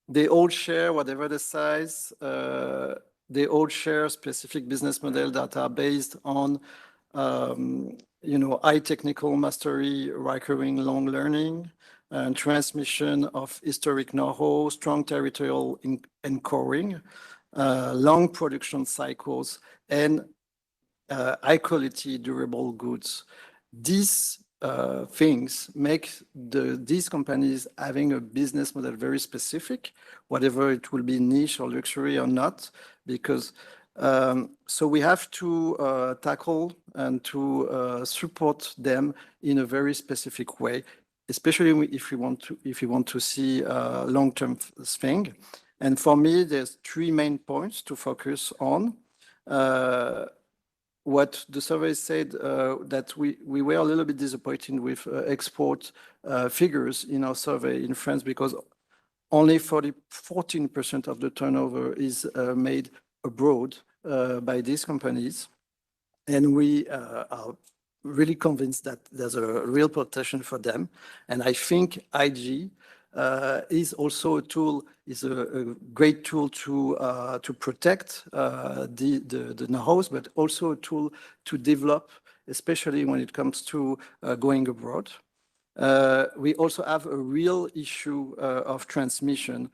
R: They all share, whatever the size, they all share specific business models that are based on high technical mastery, recurring long learning, and transmission of historic know-how, strong territorial anchoring, long production cycles, and high quality durable goods. These things make these companies having a business model very specific, whatever it will be niche or luxury or not, because so we have to tackle and to support them in a very specific way, especially if you want to see a long-term thing. And for me, there's 3 main points to focus on. What the survey said, that we were a little bit disappointed with export figures in our survey in France, because only 14% of the turnover is made abroad by these companies. And we are really convinced that there's a real potential for them. And I think IG is also a tool, is a great tool to protect the know-hows, but also a tool to develop, especially when it comes to going abroad. We also have a real issue of transmitting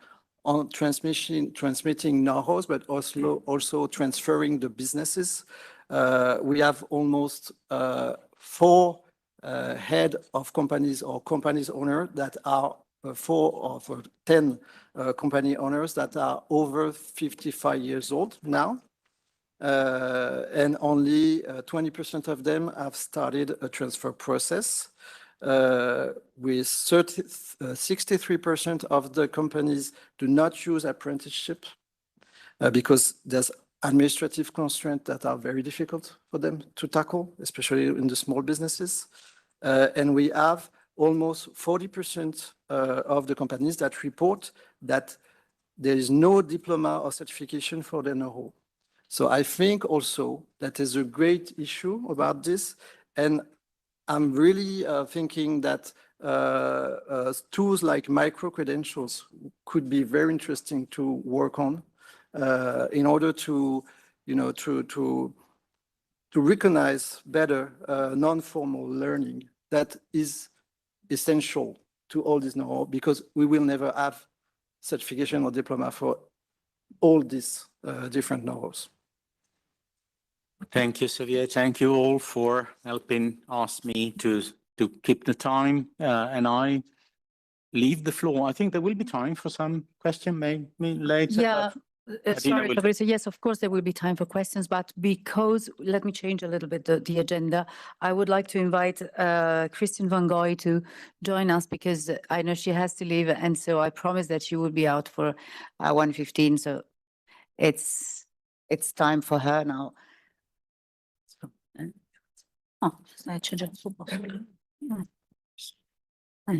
R: know-hows, but also transferring the businesses. We have almost 4 head of companies or companies owners that are 4 of 10 company owners that are over 55 years old now. And only 20% of them have started a transfer process. with 63% of the companies do not use apprenticeship because there's administrative constraints that are very difficult for them to tackle, especially in the small businesses. And we have almost 40% of the companies that report that there is no diploma or certification for their know-how. So I think also that is a great issue about this. And I'm really thinking that tools like micro-credentials could be very interesting to work on in order to, to recognize better non-formal learning that is essential to all this know-how, because we will never have certification or diploma for all these different know-hows.
N: Thank you, Xavier. Thank you all for helping us me to keep the time, and I leave the floor. I think there will be time for some question maybe later.
C: Yeah. Sorry,
N: will
C: Fabrizio. Yes, of course, there will be time for questions, but because, let me change a little bit the agenda. I would like to invite Christine Van Goy to join us, because I know she has to leave, and so I promise that she will be out for 1:15. So it's time for her now. Oh, c'è già subito.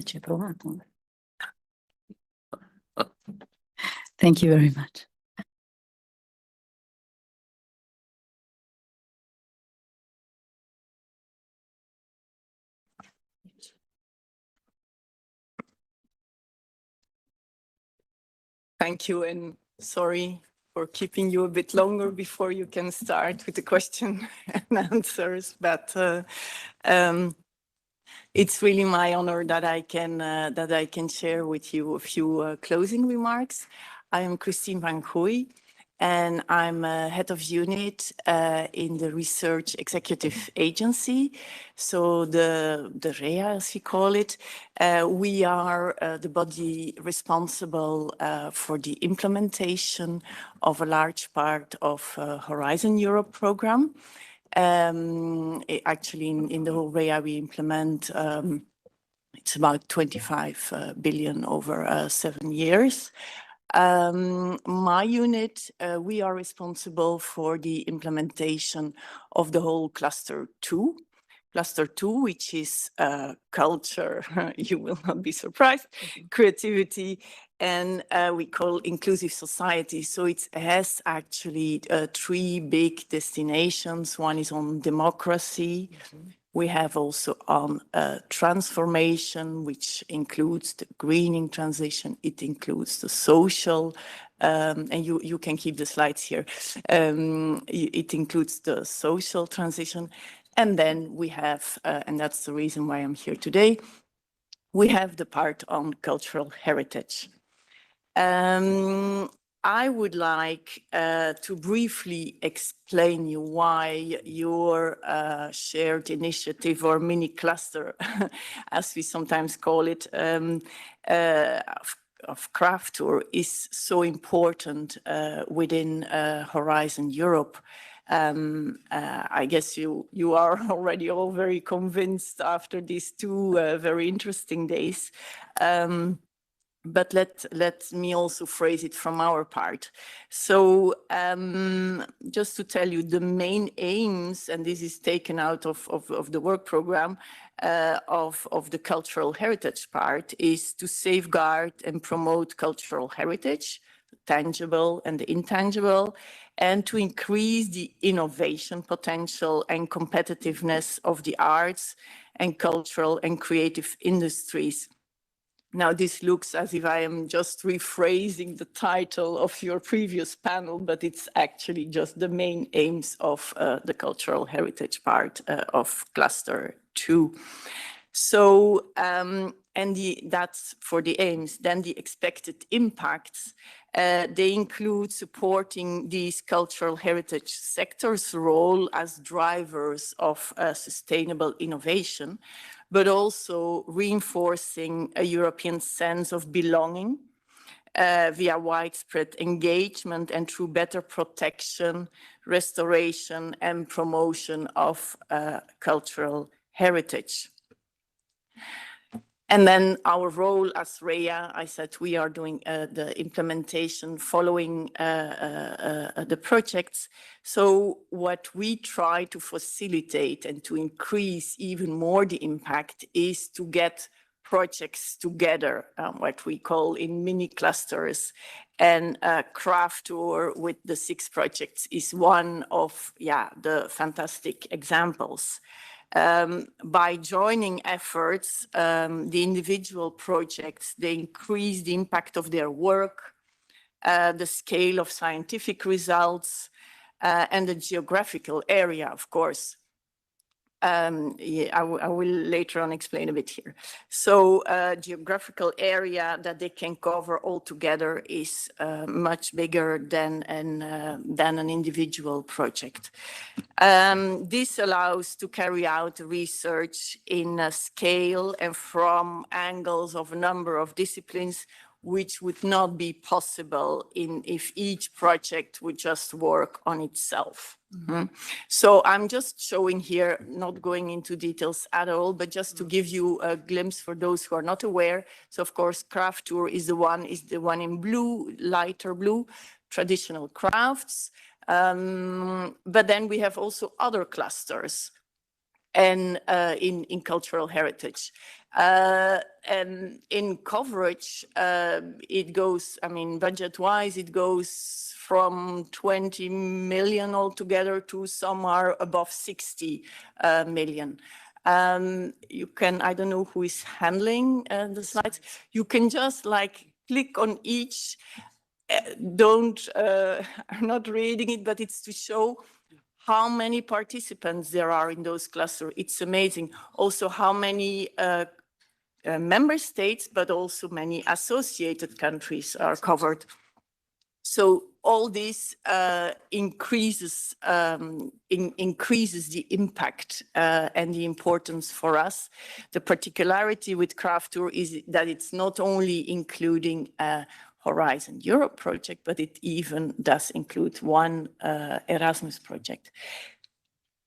C: Ci provato. Thank you very much.
S: Thank you, and sorry for keeping you a bit longer before you can start with the question and answers, but it's really my honor that I can share with you a few closing remarks. I am Christine Van Goy, and I'm head of unit in the Research Executive Agency. So the REA, as we call it, we are the body responsible for the implementation of a large part of Horizon Europe program. Actually, in the whole REA, we implement, it's about 25 billion over 7 years. My unit, we are responsible for the implementation of the whole cluster 2. Cluster 2, which is culture, you will not be surprised, creativity, and we call inclusive society. So it has actually 3 big destinations. One is on democracy. We have also on transformation, which includes the greening transition. It includes the social, and you can keep the slides here. It includes the social transition. And then we have, and that's the reason why I'm here today, we have the part on cultural heritage. I would like to briefly explain you why your shared initiative, or mini cluster, as we sometimes call it, of CRAFTOUR is so important within Horizon Europe. I guess you are already all very convinced after these 2 very interesting days. But let me also phrase it from our part. So just to tell you the main aims, and this is taken out of the work program of the cultural heritage part, is to safeguard and promote cultural heritage, the tangible and the intangible, and to increase the innovation potential and competitiveness of the arts and cultural and creative industries. Now, this looks as if I am just rephrasing the title of your previous panel, but it's actually just the main aims of the cultural heritage part of Cluster 2. So, that's for the aims. Then the expected impacts, they include supporting these cultural heritage sectors' role as drivers of sustainable innovation, but also reinforcing a European sense of belonging via widespread engagement and through better protection, restoration, and promotion of cultural heritage. And then our role as REA, I said we are doing the implementation following the projects. So what we try to facilitate and to increase even more the impact is to get projects together, what we call in mini clusters. And CRAFTOUR with the 6 projects is one of the fantastic examples. By joining efforts, the individual projects, they increase the impact of their work, the scale of scientific results, and the geographical area, of course. I will later on explain a bit here. So geographical area that they can cover all together is much bigger than an individual project. This allows to carry out research in a scale and from angles of a number of disciplines, which would not be possible if each project would just work on itself. So I'm just showing here, not going into details at all, but just to give you a glimpse for those who are not aware. So of course, CRAFTOUR is the one in blue, lighter blue, traditional crafts. But then we have also other clusters and in cultural heritage. And in coverage, it goes, I mean, budget-wise, it goes from 20 million altogether to some are above 60 million. You can, I don't know who is handling the slides. You can just like click on each. I'm not reading it, but it's to show how many participants there are in those clusters. It's amazing. Also how many member states, but also many associated countries are covered. So all this increases the impact and the importance for us. The particularity with CRAFTOUR is that it's not only including Horizon Europe project, but it even does include one Erasmus project.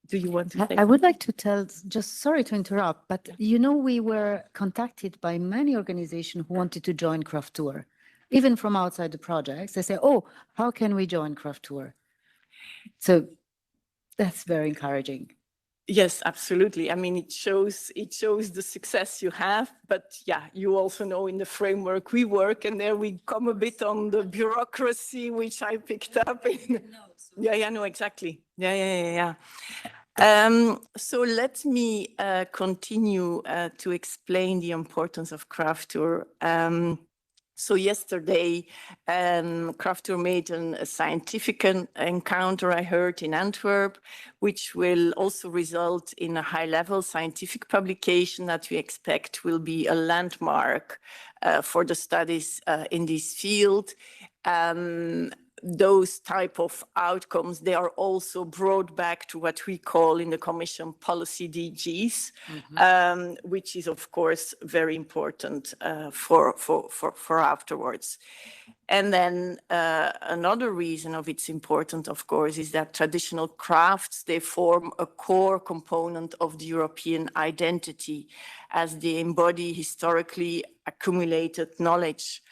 S: Do you want to say
C: I would like to tell, just sorry to interrupt, but you know, we were contacted by many organizations who wanted to join CRAFTOUR, even from outside the projects. They say, oh, how can we join CRAFTOUR? So that's very encouraging.
S: Yes, absolutely. I mean, it shows the success you have, but yeah, you also know in the framework we work, and there we come a bit on the bureaucracy, which I picked up in. No, exactly. So let me continue to explain the importance of CRAFTOUR. So yesterday, CRAFTOUR made a scientific encounter, I heard, in Antwerp, which will also result in a high-level scientific publication that we expect will be a landmark for the studies in this field. Those type of outcomes, they are also brought back to what we call in the Commission policy DGs, which is of course very important for afterwards. And then another reason of its importance, of course, is that traditional crafts, they form a core component of the European identity as they embody historically accumulated knowledge.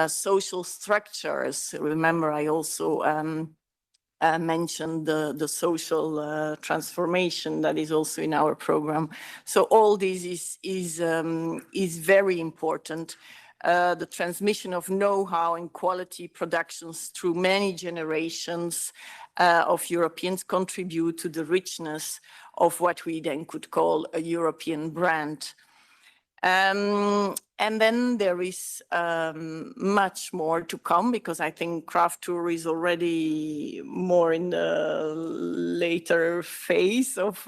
S: Social structures. Remember, I also mentioned the social transformation that is also in our program. So all this is very important. The transmission of know-how and quality productions through many generations of Europeans contribute to the richness of what we then could call a European brand. And then there is much more to come, because I think CRAFTOUR is already more in the later phase of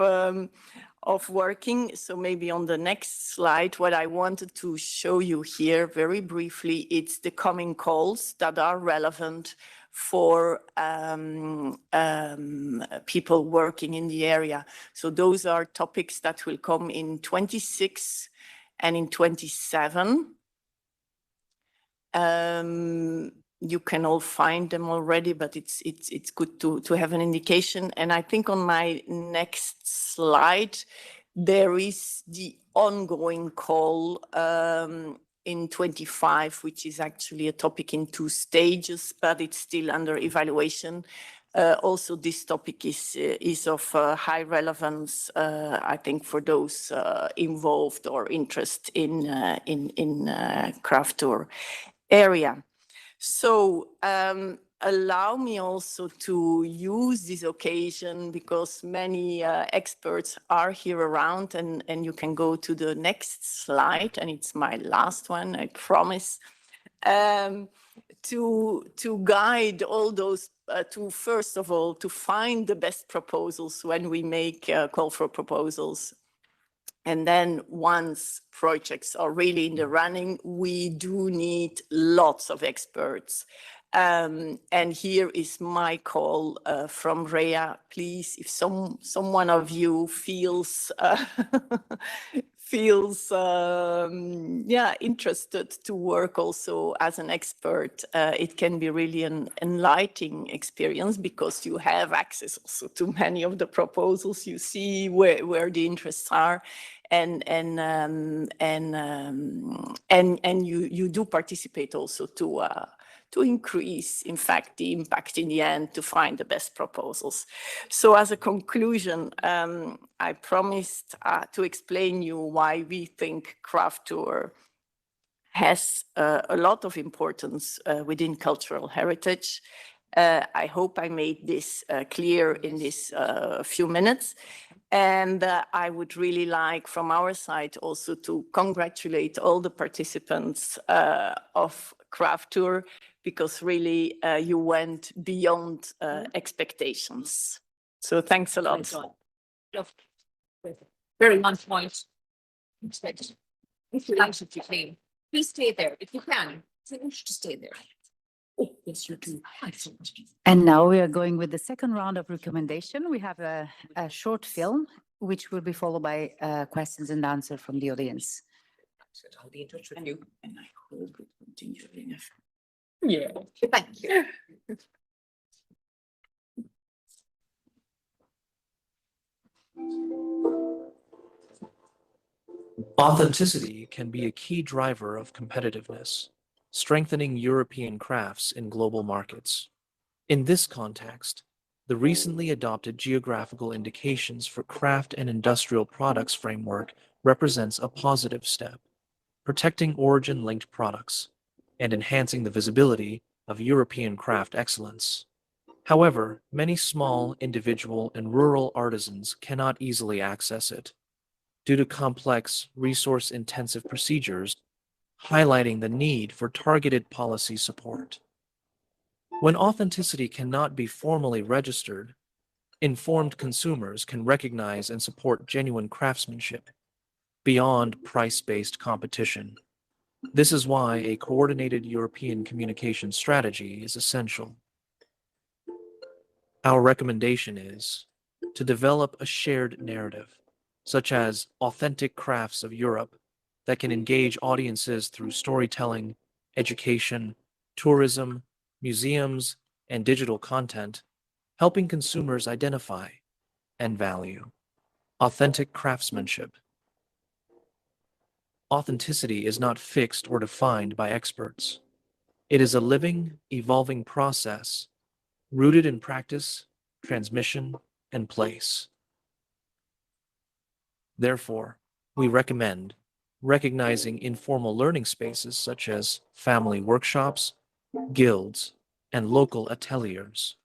S: working. So maybe on the next slide, what I wanted to show you here very briefly, it's the coming calls that are relevant for people working in the area. So those are topics that will come in 26 and in 27. You can all find them already, but it's good to have an indication. And I think on my next slide, there is the ongoing call in 25, which is actually a topic in 2 stages, but it's still under evaluation. Also, this topic is of high relevance, I think, for those involved or interested in CRAFTOUR area. So allow me also to use this occasion, because many experts are here around, and you can go to the next slide, and it's my last one, I promise, to guide all those, to first of all, to find the best proposals when we make call for proposals. And then once projects are really in the running, we do need lots of experts. And here is my call from Rhea. Please, if someone of you feels interested to work also as an expert, it can be really an enlightening experience, because you have access also to many of the proposals. You see where the interests are, and you do participate also to increase, in fact, the impact in the end, to find the best proposals. So as a conclusion, I promised to explain you why we think CRAFTOUR has a lot of importance within cultural heritage. I hope I made this clear in this few minutes. And I would really like, from our side, also to congratulate all the participants of CRAFTOUR, because really you went beyond expectations. So thanks a lot.
A: Very on point. If you like to clean, please stay there if you can. Finish to stay there. Oh, yes, you do.
C: And now we are going with the second round of recommendation. We have a short film, which will be followed by questions and answers from the audience.
A: I'll be in touch with you.
S: And I hope it continues.
A: Yeah, thank you.
T: Authenticity can be a key driver of competitiveness, strengthening European crafts in global markets. In this context, the recently adopted Geographical Indications for Craft and Industrial Products framework represents a positive step, protecting origin-linked products and enhancing the visibility of European craft excellence. However, many small, individual, and rural artisans cannot easily access it due to complex, resource-intensive procedures, highlighting the need for targeted policy support. When authenticity cannot be formally registered, informed consumers can recognize and support genuine craftsmanship beyond price-based competition. This is why a coordinated European communication strategy is essential. Our recommendation is to develop a shared narrative, such as authentic crafts of Europe, that can engage audiences through storytelling, education, tourism, museums, and digital content, helping consumers identify and value authentic craftsmanship. Authenticity is not fixed or defined by experts. It is a living, evolving process rooted in practice, transmission, and place. Therefore, we recommend recognizing informal learning spaces such as family workshops, guilds, and local ateliers,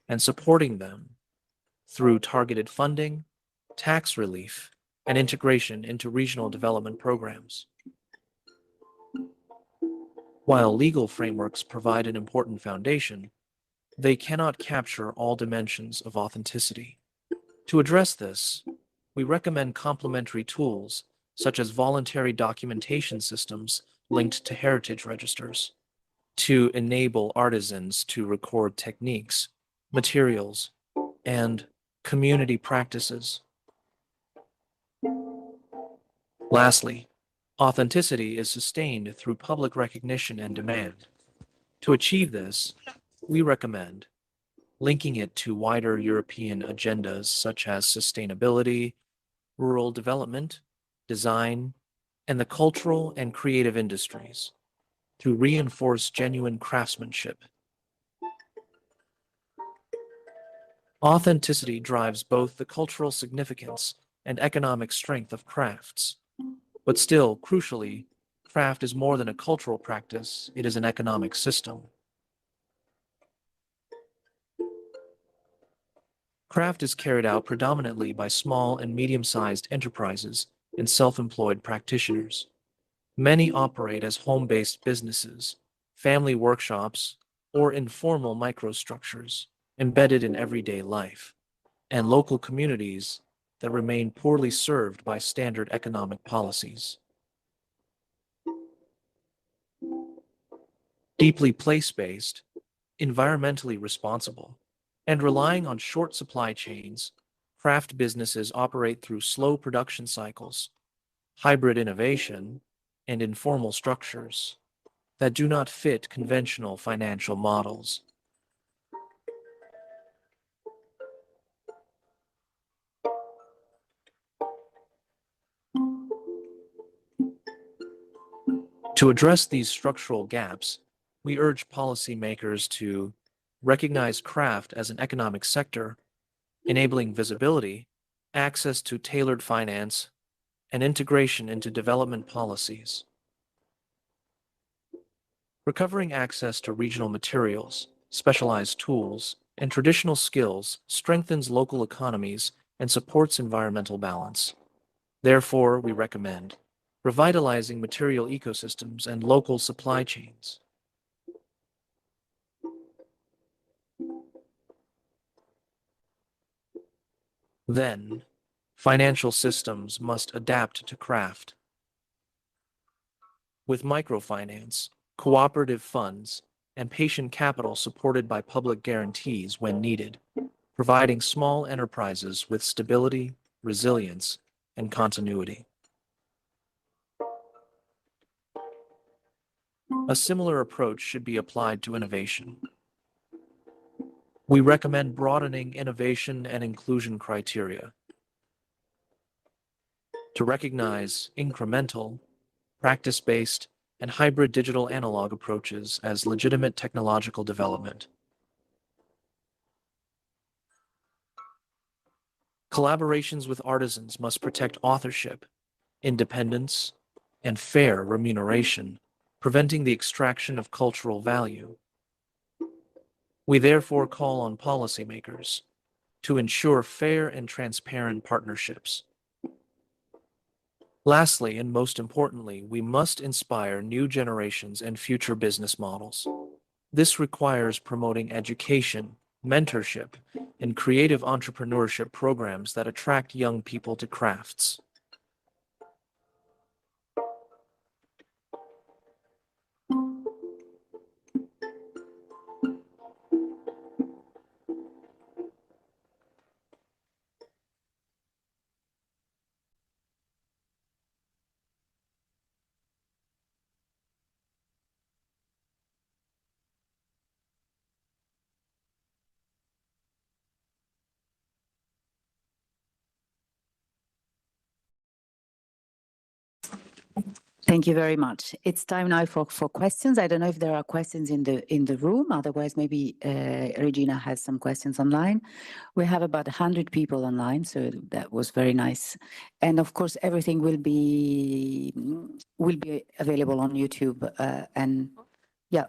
T: and supporting them through targeted funding, tax relief, and integration into regional development programs. While legal frameworks provide an important foundation, they cannot capture all dimensions of authenticity. To address this, we recommend complementary tools such as voluntary documentation systems linked to heritage registers to enable artisans to record techniques, materials, and community practices. Lastly, authenticity is sustained through public recognition and demand. To achieve this, we recommend linking it to wider European agendas such as sustainability, rural development, design, and the cultural and creative industries to reinforce genuine craftsmanship. Authenticity drives both the cultural significance and economic strength of crafts. But still, crucially, craft is more than a cultural practice, it is an economic system. Craft is carried out predominantly by small and medium-sized enterprises and self-employed practitioners. Many operate as home-based businesses, family workshops, or informal microstructures embedded in everyday life, and local communities that remain poorly served by standard economic policies. Deeply place-based, environmentally responsible, and relying on short supply chains, craft businesses operate through slow production cycles, hybrid innovation, and informal structures that do not fit conventional financial models. To address these structural gaps, we urge policymakers to recognize craft as an economic sector, enabling visibility, access to tailored finance, and integration into development policies. Recovering access to regional materials, specialized tools, and traditional skills strengthens local economies and supports environmental balance. Therefore, we recommend revitalizing material ecosystems and local supply chains. Then, financial systems must adapt to craft. With microfinance, cooperative funds, and patient capital supported by public guarantees when needed, providing small enterprises with stability, resilience, and continuity. A similar approach should be applied to innovation. We recommend broadening innovation and inclusion criteria to recognize incremental, practice-based, and hybrid digital analog approaches as legitimate technological development. Collaborations with artisans must protect authorship, independence, and fair remuneration, preventing the extraction of cultural value. We therefore call on policymakers to ensure fair and transparent partnerships. Lastly, and most importantly, we must inspire new generations and future business models. This requires promoting education, mentorship, and creative entrepreneurship programs that attract young people to crafts.
C: Thank you very much. It's time now for questions. I don't know if there are questions in the room. Otherwise, maybe Regina has some questions online. We have about 100 people online, so that was very nice. And of course, everything will be available on YouTube. And yeah,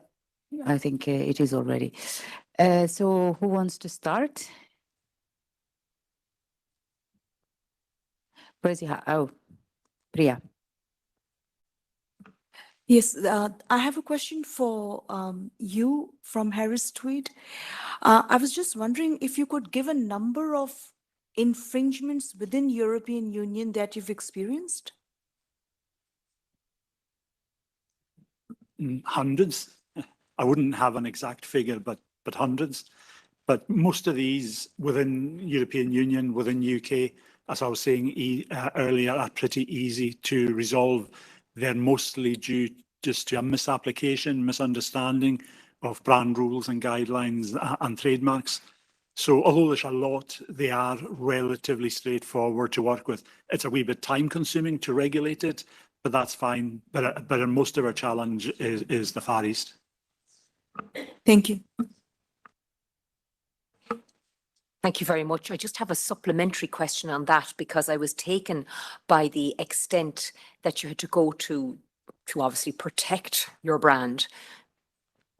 C: I think it is already. So who wants to start? Priya.
U: Yes, I have a question for you from Harris Tweed. I was just wondering if you could give a number of infringements within European Union that you've experienced?
P: Hundreds. I wouldn't have an exact figure, but hundreds. But most of these within European Union, within UK, as I was saying earlier, are pretty easy to resolve. They're mostly due just to a misapplication, misunderstanding of brand rules and guidelines and trademarks. So although there's a lot, they are relatively straightforward to work with. It's a wee bit time consuming to regulate it, but that's fine. But most of our challenge is the Far East.
U: Thank you.
A: Thank you very much. I just have a supplementary question on that because I was taken by the extent that you had to go to obviously protect your brand.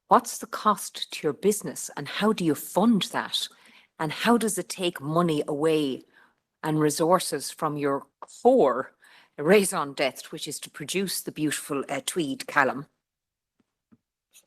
A: What's the cost to your business and how do you fund that? And how does it take money away and resources from your core raison d'etre, which is to produce the beautiful tweed, Callum?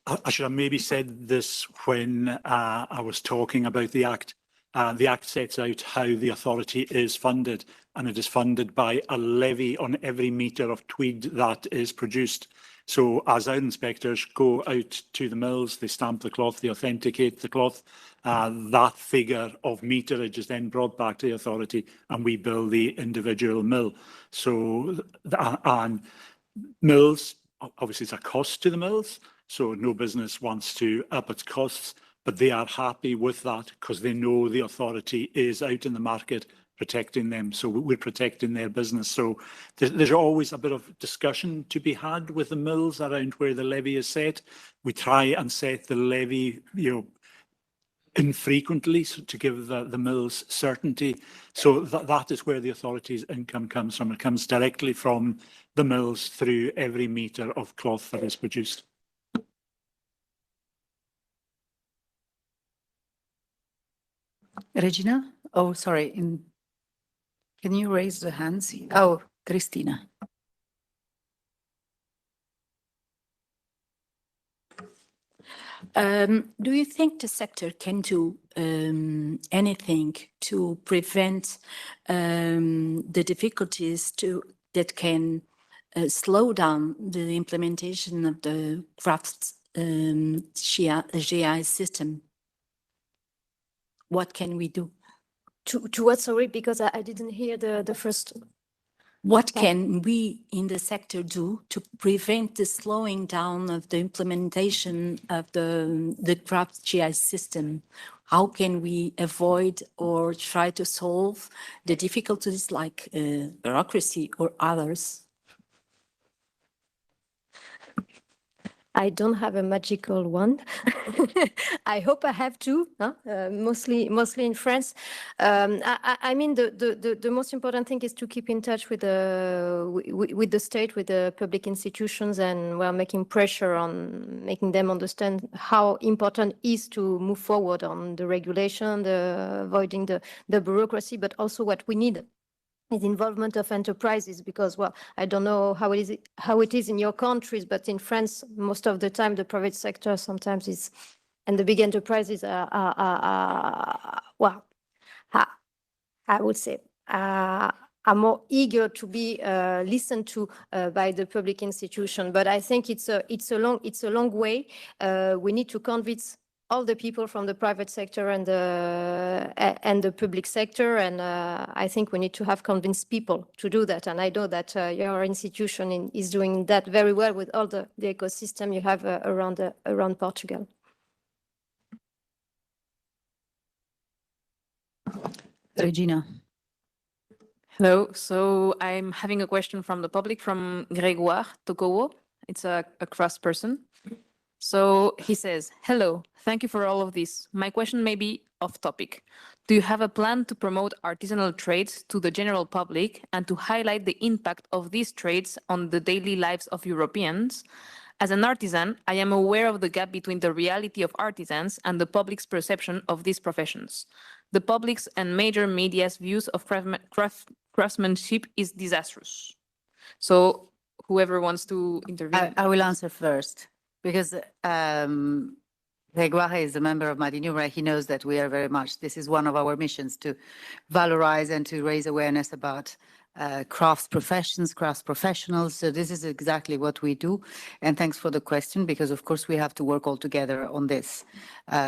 P: I should have maybe said this when I was talking about the Act. The Act sets out how the authority is funded, and it is funded by a levy on every metre of tweed that is produced. So as our inspectors go out to the mills, they stamp the cloth, they authenticate the cloth. That figure of meterage is then brought back to the authority and we bill the individual mill. So, and mills, obviously it's a cost to the mills, so no business wants to up its costs, but they are happy with that because they know the authority is out in the market protecting them. So we're protecting their business. So there's always a bit of discussion to be had with the mills around where the levy is set. We try and set the levy, infrequently, so to give the mills certainty. So that is where the authority's income comes from. It comes directly from the mills through every metre of cloth that is produced.
C: Regina? Oh, sorry. Can you raise the hands? Oh, Christina.
L: Do you think the sector can do anything to prevent the difficulties that can slow down the implementation of the crafts GI system? What can we do?
Q: To what, sorry, because I didn't hear the first.
L: What can we in the sector do to prevent the slowing down of the implementation of the craft GI system? How can we avoid or try to solve the difficulties like bureaucracy or others?
Q: I don't have a magical wand. I hope I have two, mostly in France. I mean, the most important thing is to keep in touch with the state, with the public institutions, and we're making pressure on making them understand how important it is to move forward on the regulation, avoiding the bureaucracy, but also what we need is involvement of enterprises, because, well, I don't know how it is in your countries, but in France, most of the time, the private sector sometimes is, and the big enterprises well, I would say, are more eager to be listened to by the public institution. But I think it's a long way. We need to convince all the people from the private sector and the public sector, and I think we need to have convinced people to do that. And I know that your institution is doing that very well with all the ecosystem you have around Portugal.
C: Regina.
J: Hello. So I'm having a question from the public, from Grégoire Tokowo. It's a craftsperson. So he says, hello, thank you for all of this. My question may be off topic. Do you have a plan to promote artisanal trades to the general public and to highlight the impact of these trades on the daily lives of Europeans? As an artisan, I am aware of the gap between the reality of artisans and the public's perception of these professions. The public's and major media's views of craftsmanship is disastrous. So whoever wants to intervene.
C: I will answer first. Because Grégoire is a member of Madina, he knows that we are very much, this is one of our missions, to valorize and to raise awareness about crafts professions, crafts professionals. So this is exactly what we do. And thanks for the question, because of course we have to work all together on this,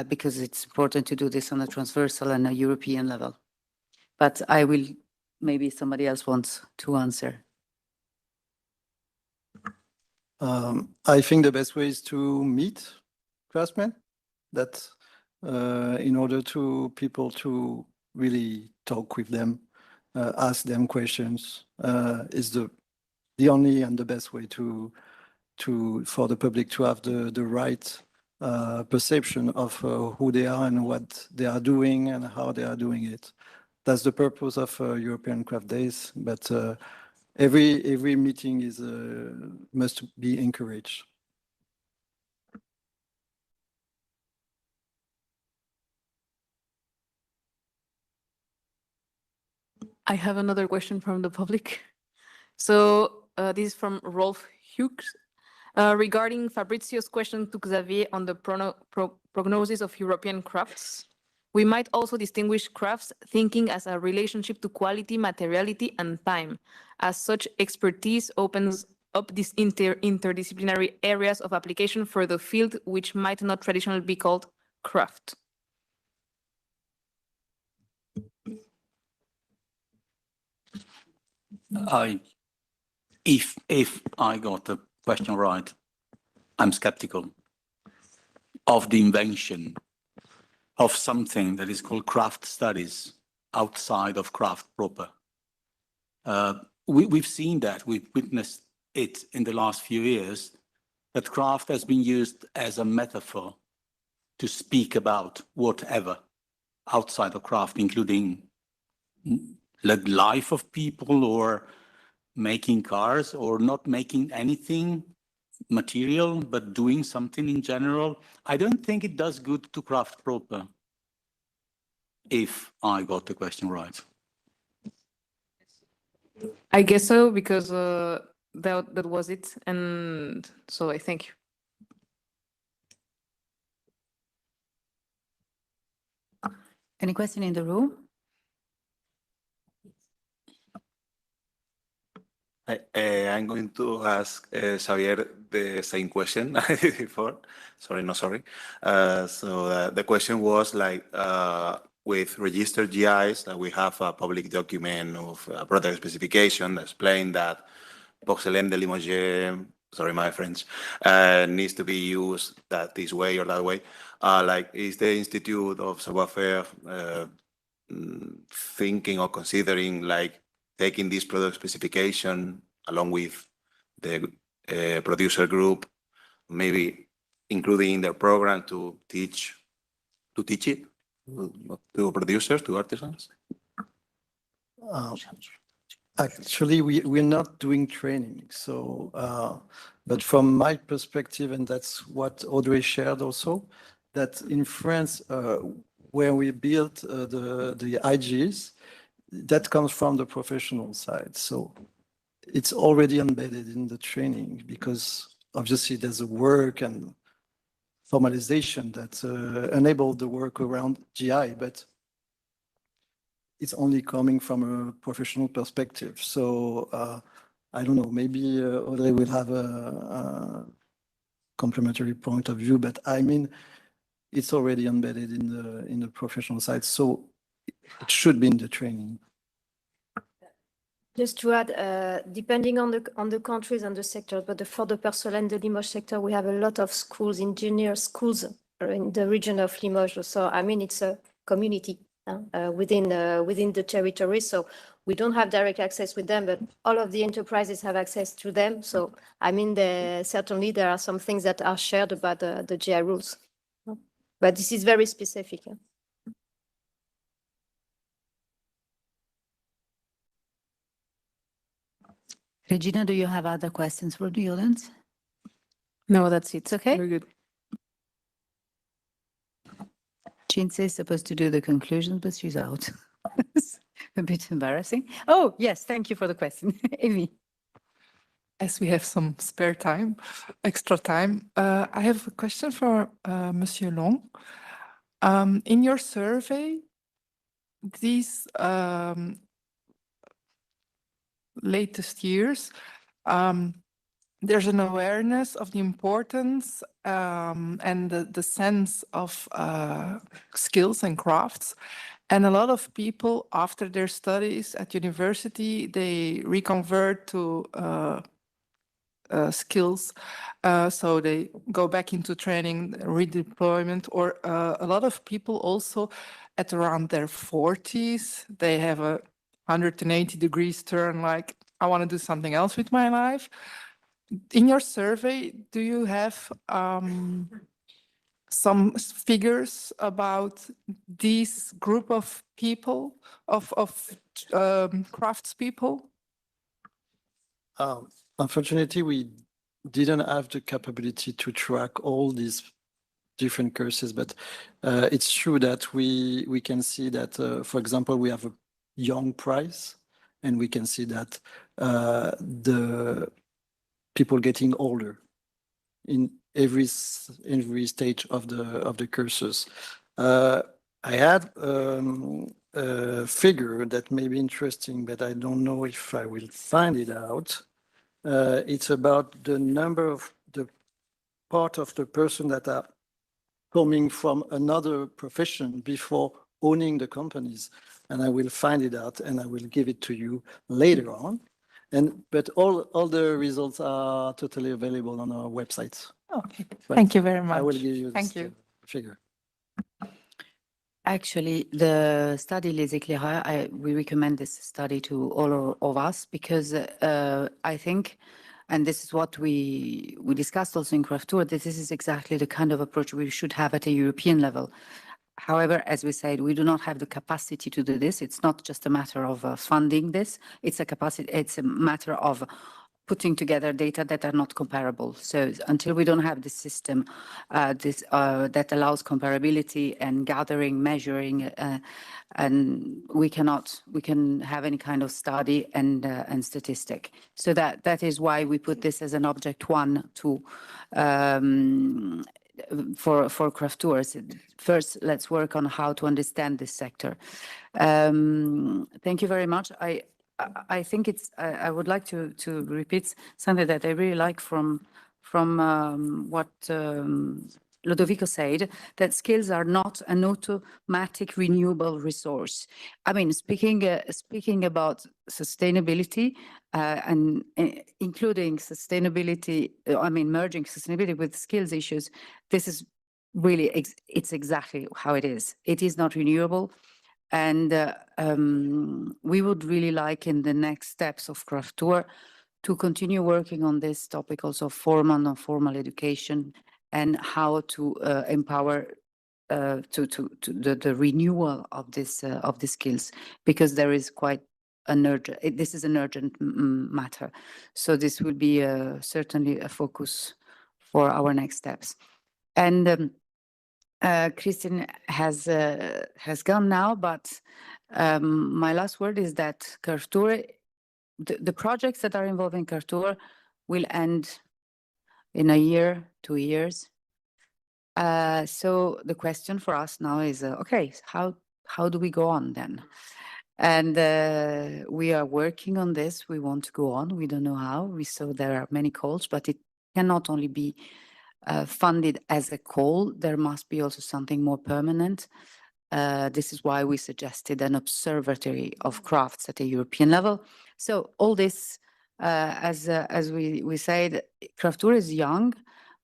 C: because it's important to do this on a transversal and a European level. But I will, maybe somebody else wants to answer.
R: I think the best way is to meet craftsmen that in order to people to really talk with them, ask them questions, is the only and the best way for the public to have the right perception of who they are and what they are doing and how they are doing it. That's the purpose of European Craft Days, but every meeting is must be encouraged.
J: I have another question from the public. So this is from Rolf Hughes. Regarding Fabrizio's question to Xavier on the prognosis of European crafts, we might also distinguish crafts thinking as a relationship to quality, materiality, and time. As such, expertise opens up these interdisciplinary areas of application for the field which might not traditionally be called craft.
N: If I got the question right, I'm skeptical of the invention of something that is called craft studies outside of craft proper. We've seen that, we've witnessed it in the last few years, that craft has been used as a metaphor to speak about whatever outside of craft, including the life of people or making cars or not making anything material, but doing something in general. I don't think it does good to craft proper, if I got the question right.
J: I guess so, because that was it. And so I thank you.
C: Any question in the room?
K: I'm going to ask Xavier the same question I did before. Sorry, no, sorry. So the question was like, with registered GIs, that we have a public document of product specification that explain that Porcelaine de Limoges, sorry, my French, needs to be used this way or that way. Like, is the Institute of Savoir-Faire thinking or considering like taking this product specification along with the producer group, maybe including in their program to teach it to producers, to artisans?
R: Actually, we're not doing training. So, but from my perspective, and that's what Audrey shared also, that in France, where we built the IGs, that comes from the professional side. So it's already embedded in the training because obviously there's a work and formalization that enabled the work around GI, but it's only coming from a professional perspective. So I don't know, maybe Audrey will have a complementary point of view, but I mean, it's already embedded in the professional side. So it should be in the training.
Q: Just to add, depending on the countries and the sectors, but for the Porcelaine de Limoges sector, we have a lot of schools, engineer schools in the region of Limoges. So I mean, it's a community within the territory. So we don't have direct access with them, but all of the enterprises have access to them. So I mean, certainly there are some things that are shared about the GI rules, but this is very specific.
C: Regina, do you have other questions for the audience?
J: No, that's it.
C: Okay.
J: Very good.
C: Cynthia is supposed to do the conclusions, but she's out. A bit embarrassing. Oh, yes, thank you for the question. Amy.
H: As we have some spare time, extra time, I have a question for Monsieur Long. In your survey, these latest years, there's an awareness of the importance and the sense of skills and crafts. And a lot of people, after their studies at university, they reconvert to skills. So they go back into training, redeployment, or a lot of people also at around their 40s, they have a 180 degrees turn, like, I want to do something else with my life. In your survey, do you have some figures about this group of people, of craftspeople?
R: Unfortunately, we didn't have the capability to track all these different courses, but it's true that we can see that, for example, we have a young price, and we can see that the people getting older in every stage of the courses. I had a figure that may be interesting, but I don't know if I will find it out. It's about the number of the part of the person that are coming from another profession before owning the companies. And I will find it out and I will give it to you later on. But all the results are totally available on our website.
H: Okay,
R: But
H: thank you very much.
R: I will give you
H: Thank
R: this
H: you.
R: figure.
C: Actually, the study Les Éclaireurs, we recommend this study to all of us because I think, and this is what we discussed also in CRAFTOUR, that this is exactly the kind of approach we should have at a European level. However, as we said, we do not have the capacity to do this. It's not just a matter of funding this. It's a matter of putting together data that are not comparable. So until we don't have the system that allows comparability and gathering, measuring, and we can have any kind of study and statistic. So that is why we put this as an object one to for CRAFTOURs. First, let's work on how to understand this sector. Thank you very much. I think I would like to repeat something that I really like from what Ludovico said, that skills are not an automatic renewable resource. I mean, speaking about sustainability and including sustainability, I mean, merging sustainability with skills issues, this is really, it's exactly how it is. It is not renewable. And we would really like in the next steps of CRAFTOUR to continue working on this topic also formal and non-formal education and how to empower the renewal of this of the skills, because there is quite an urgent, this is an urgent matter. So this will be certainly a focus for our next steps. And Christine has gone now, but my last word is that CRAFTOUR, the projects that are involved in CRAFTOUR will end in a year, 2 years. So the question for us now is, okay, how do we go on then? And we are working on this. We want to go on. We don't know how. We saw there are many calls, but it cannot only be funded as a call. There must be also something more permanent. This is why we suggested an observatory of crafts at a European level. So all this, as we said, CRAFTOUR is young.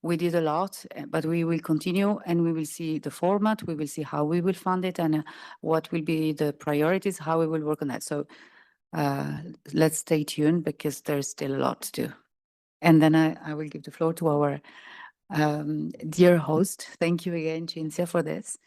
C: We did a lot, but we will continue and we will see the format. We will see how we will fund it and what will be the priorities, how we will work on that. So let's stay tuned because there's still a lot to do. And then I will give the floor to our dear host. Thank you again, Cynthia, for this.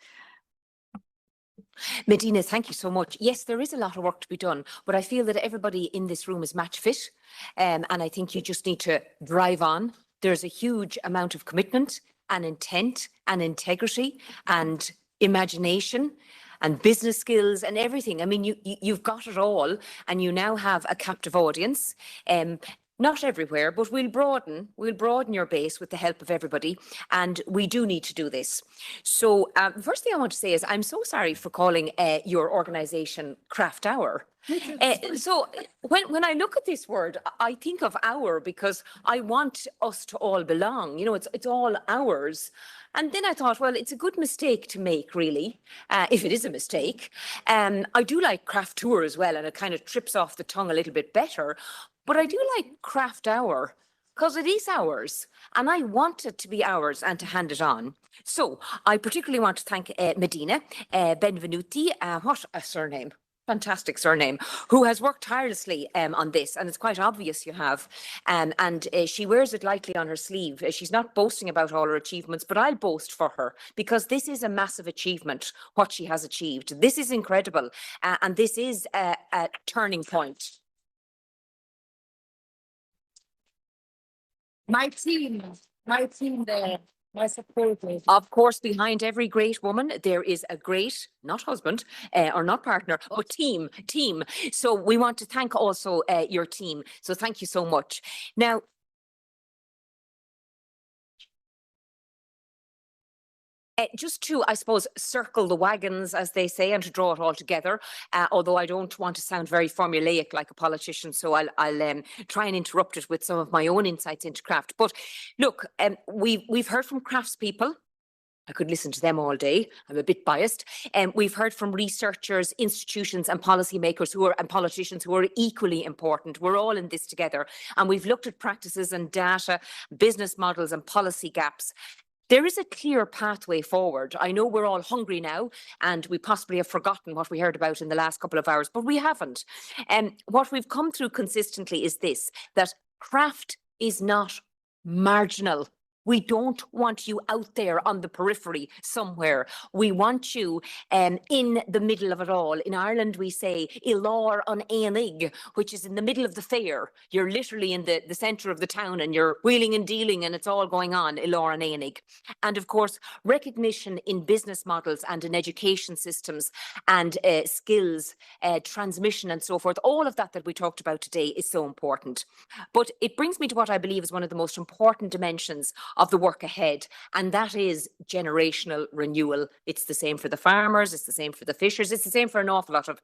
A: Madina, thank you so much. Yes, there is a lot of work to be done, but I feel that everybody in this room is match fit. And I think you just need to drive on. There's a huge amount of commitment and intent and integrity and imagination and business skills and everything. I mean, you've got it all, and you now have a captive audience. Not everywhere, but we'll broaden your base with the help of everybody, and we do need to do this. So the first thing I want to say is I'm so sorry for calling your organisation CRAFTOUR. So when I look at this word, I think of our because I want us to all belong. You know, it's all ours. And then I thought, well, it's a good mistake to make, really, if it is a mistake. I do like CRAFTOUR as well, and it kind of trips off the tongue a little bit better. But I do like CRAFTOUR because it is ours and I want it to be ours and to hand it on. So I particularly want to thank Madina, Benvenuti, what a surname. Fantastic surname, who has worked tirelessly on this, and it's quite obvious you have. And she wears it lightly on her sleeve. She's not boasting about all her achievements, but I'll boast for her because this is a massive achievement, what she has achieved. This is incredible, and this is a turning point. My team there. My support. Of course, behind every great woman, there is a great, not husband or not partner, but team. So we want to thank also your team. So thank you so much. Now, just to, I suppose, circle the wagons, as they say, and to draw it all together, although I don't want to sound very formulaic like a politician, so I'll try and interrupt it with some of my own insights into craft. But look, we've heard from craftspeople. I could listen to them all day. I'm a bit biased. We've heard from researchers, institutions and policymakers and politicians who are equally important. We're all in this together. And we've looked at practices and data, business models and policy gaps. There is a clear pathway forward. I know we're all hungry now and we possibly have forgotten what we heard about in the last couple of hours, but we haven't. What we've come through consistently is this, that craft is not marginal. We don't want you out there on the periphery somewhere. We want you in the middle of it all. In Ireland, we say Ilor an Énig, which is in the middle of the fair. You're literally in the centre of the town and you're wheeling and dealing and it's all going on, Ilor an Énig. And of course, recognition in business models and in education systems and skills, transmission and so forth, all of that we talked about today is so important. But it brings me to what I believe is one of the most important dimensions of the work ahead, and that is generational renewal. It's the same for the farmers, it's the same for the fishers, it's the same for an awful lot of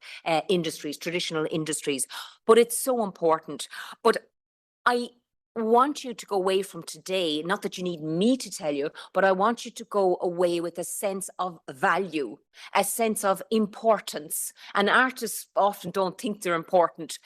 A: industries, traditional industries, but it's so important. But I want you to go away from today, not that you need me to tell you, but I want you to go away with a sense of value, a sense of importance. And artists often don't think they're important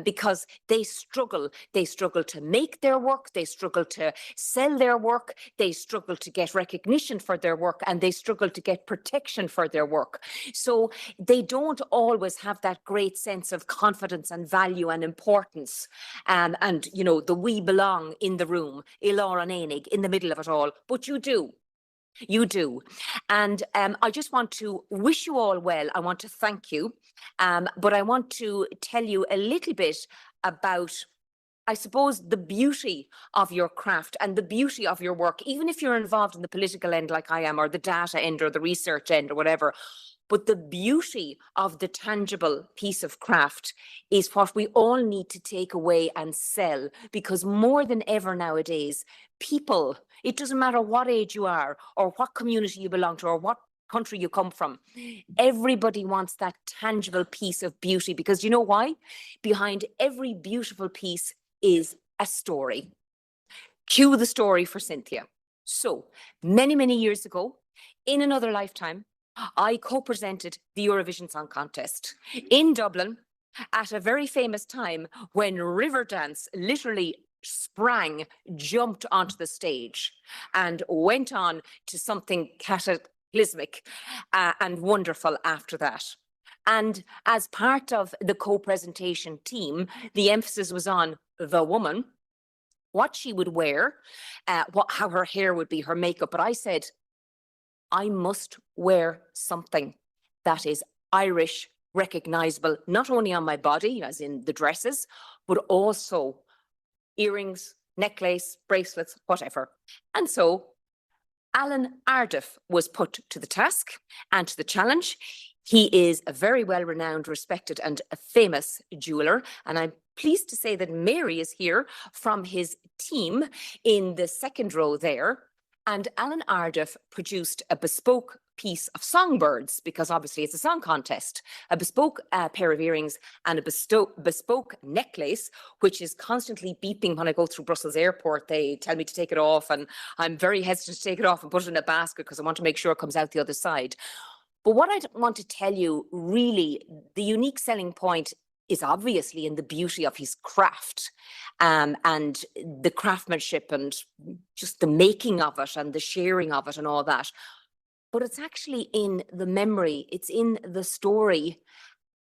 A: because they struggle. They struggle to make their work, they struggle to sell their work, they struggle to get recognition for their work, and they struggle to get protection for their work. So they don't always have that great sense of confidence and value and importance. And you know, we belong in the room, Ilor an Énig, in the middle of it all, but you do. You do. And I just want to wish you all well. I want to thank you. But I want to tell you a little bit about, I suppose, the beauty of your craft and the beauty of your work, even if you're involved in the political end like I am, or the data end or the research end or whatever. But the beauty of the tangible piece of craft is what we all need to take away and sell, because more than ever nowadays, people, it doesn't matter what age you are or what community you belong to or what country you come from, everybody wants that tangible piece of beauty, because you know why? Behind every beautiful piece is a story. Cue the story for Cynthia. So many, many years ago, in another lifetime, I co-presented the Eurovision Song Contest in Dublin at a very famous time when Riverdance literally jumped onto the stage and went on to something cataclysmic and wonderful after that. And as part of the co-presentation team, the emphasis was on the woman, what she would wear, how her hair would be, her makeup. But I said, I must wear something that is Irish, recognizable, not only on my body, as in the dresses, but also earrings, necklace, bracelets, whatever. And so Alan Ardiff was put to the task and to the challenge. He is a very well-renowned, respected and a famous jeweler. And I'm pleased to say that Mary is here from his team in the second row there. And Alan Ardiff produced a bespoke piece of songbirds, because obviously it's a song contest, a bespoke pair of earrings and a bespoke necklace, which is constantly beeping when I go through Brussels airport. They tell me to take it off and I'm very hesitant to take it off and put it in a basket because I want to make sure it comes out the other side. But what I want to tell you, really, the unique selling point is obviously in the beauty of his craft, and the craftsmanship and just the making of it and the sharing of it and all that. But it's actually in the memory, it's in the story,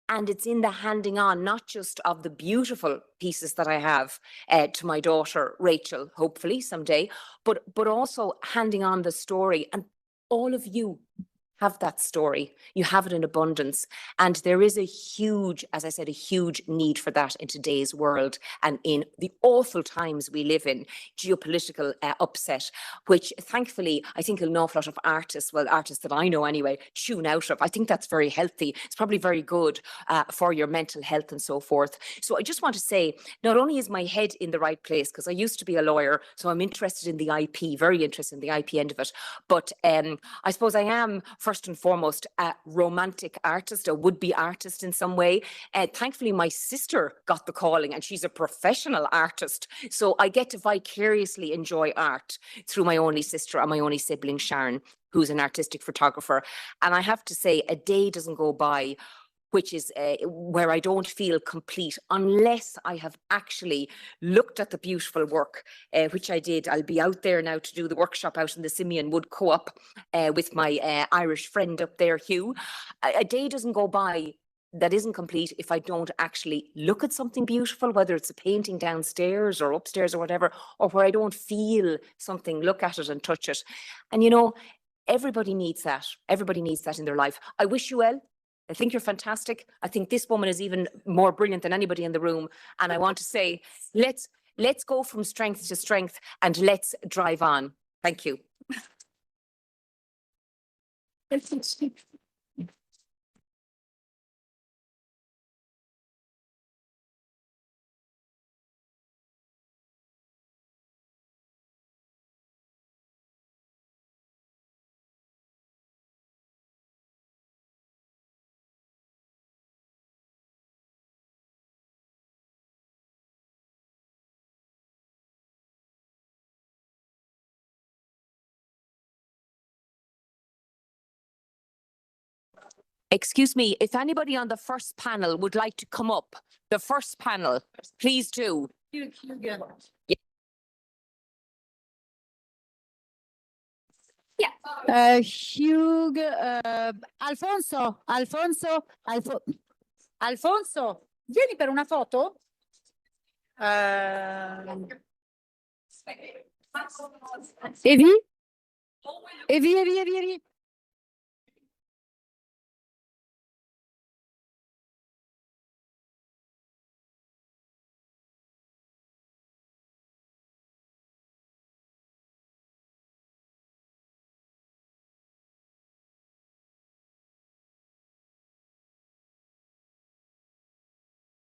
A: and it's in the handing on, not just of the beautiful pieces that I have to my daughter, Rachel, hopefully someday, but also handing on the story. And all of you have that story. You have it in abundance. And there is a huge, as I said, a huge need for that in today's world and in the awful times we live in, geopolitical upset, which thankfully, I think an awful lot of artists, well, artists that I know anyway, tune out of. I think that's very healthy. It's probably very good for your mental health and so forth. So I just want to say, not only is my head in the right place, because I used to be a lawyer, so I'm interested in the IP, very interested in the IP end of it, but I suppose I am first and foremost a romantic artist, a would-be artist in some way. Thankfully, my sister got the calling and she's a professional artist. So I get to vicariously enjoy art through my only sister and my only sibling, Sharon, who's an artistic photographer. And I have to say, a day doesn't go by which is where I don't feel complete unless I have actually looked at the beautiful work, which I did. I'll be out there now to do the workshop out in the Simeon Wood Co-op with my Irish friend up there, Hugh. A day doesn't go by that isn't complete if I don't actually look at something beautiful, whether it's a painting downstairs or upstairs or whatever, or where I don't feel something, look at it and touch it. And you know, everybody needs that. Everybody needs that in their life. I wish you well. I think you're fantastic. I think this woman is even more brilliant than anybody in the room. And I want to say, let's go from strength to strength and let's drive on. Thank you. Excuse me, if anybody on the first panel would like to come up, the first panel, please do. Yeah.
B: Hugh, Alfonso, vieni per una foto? Evie? Evie.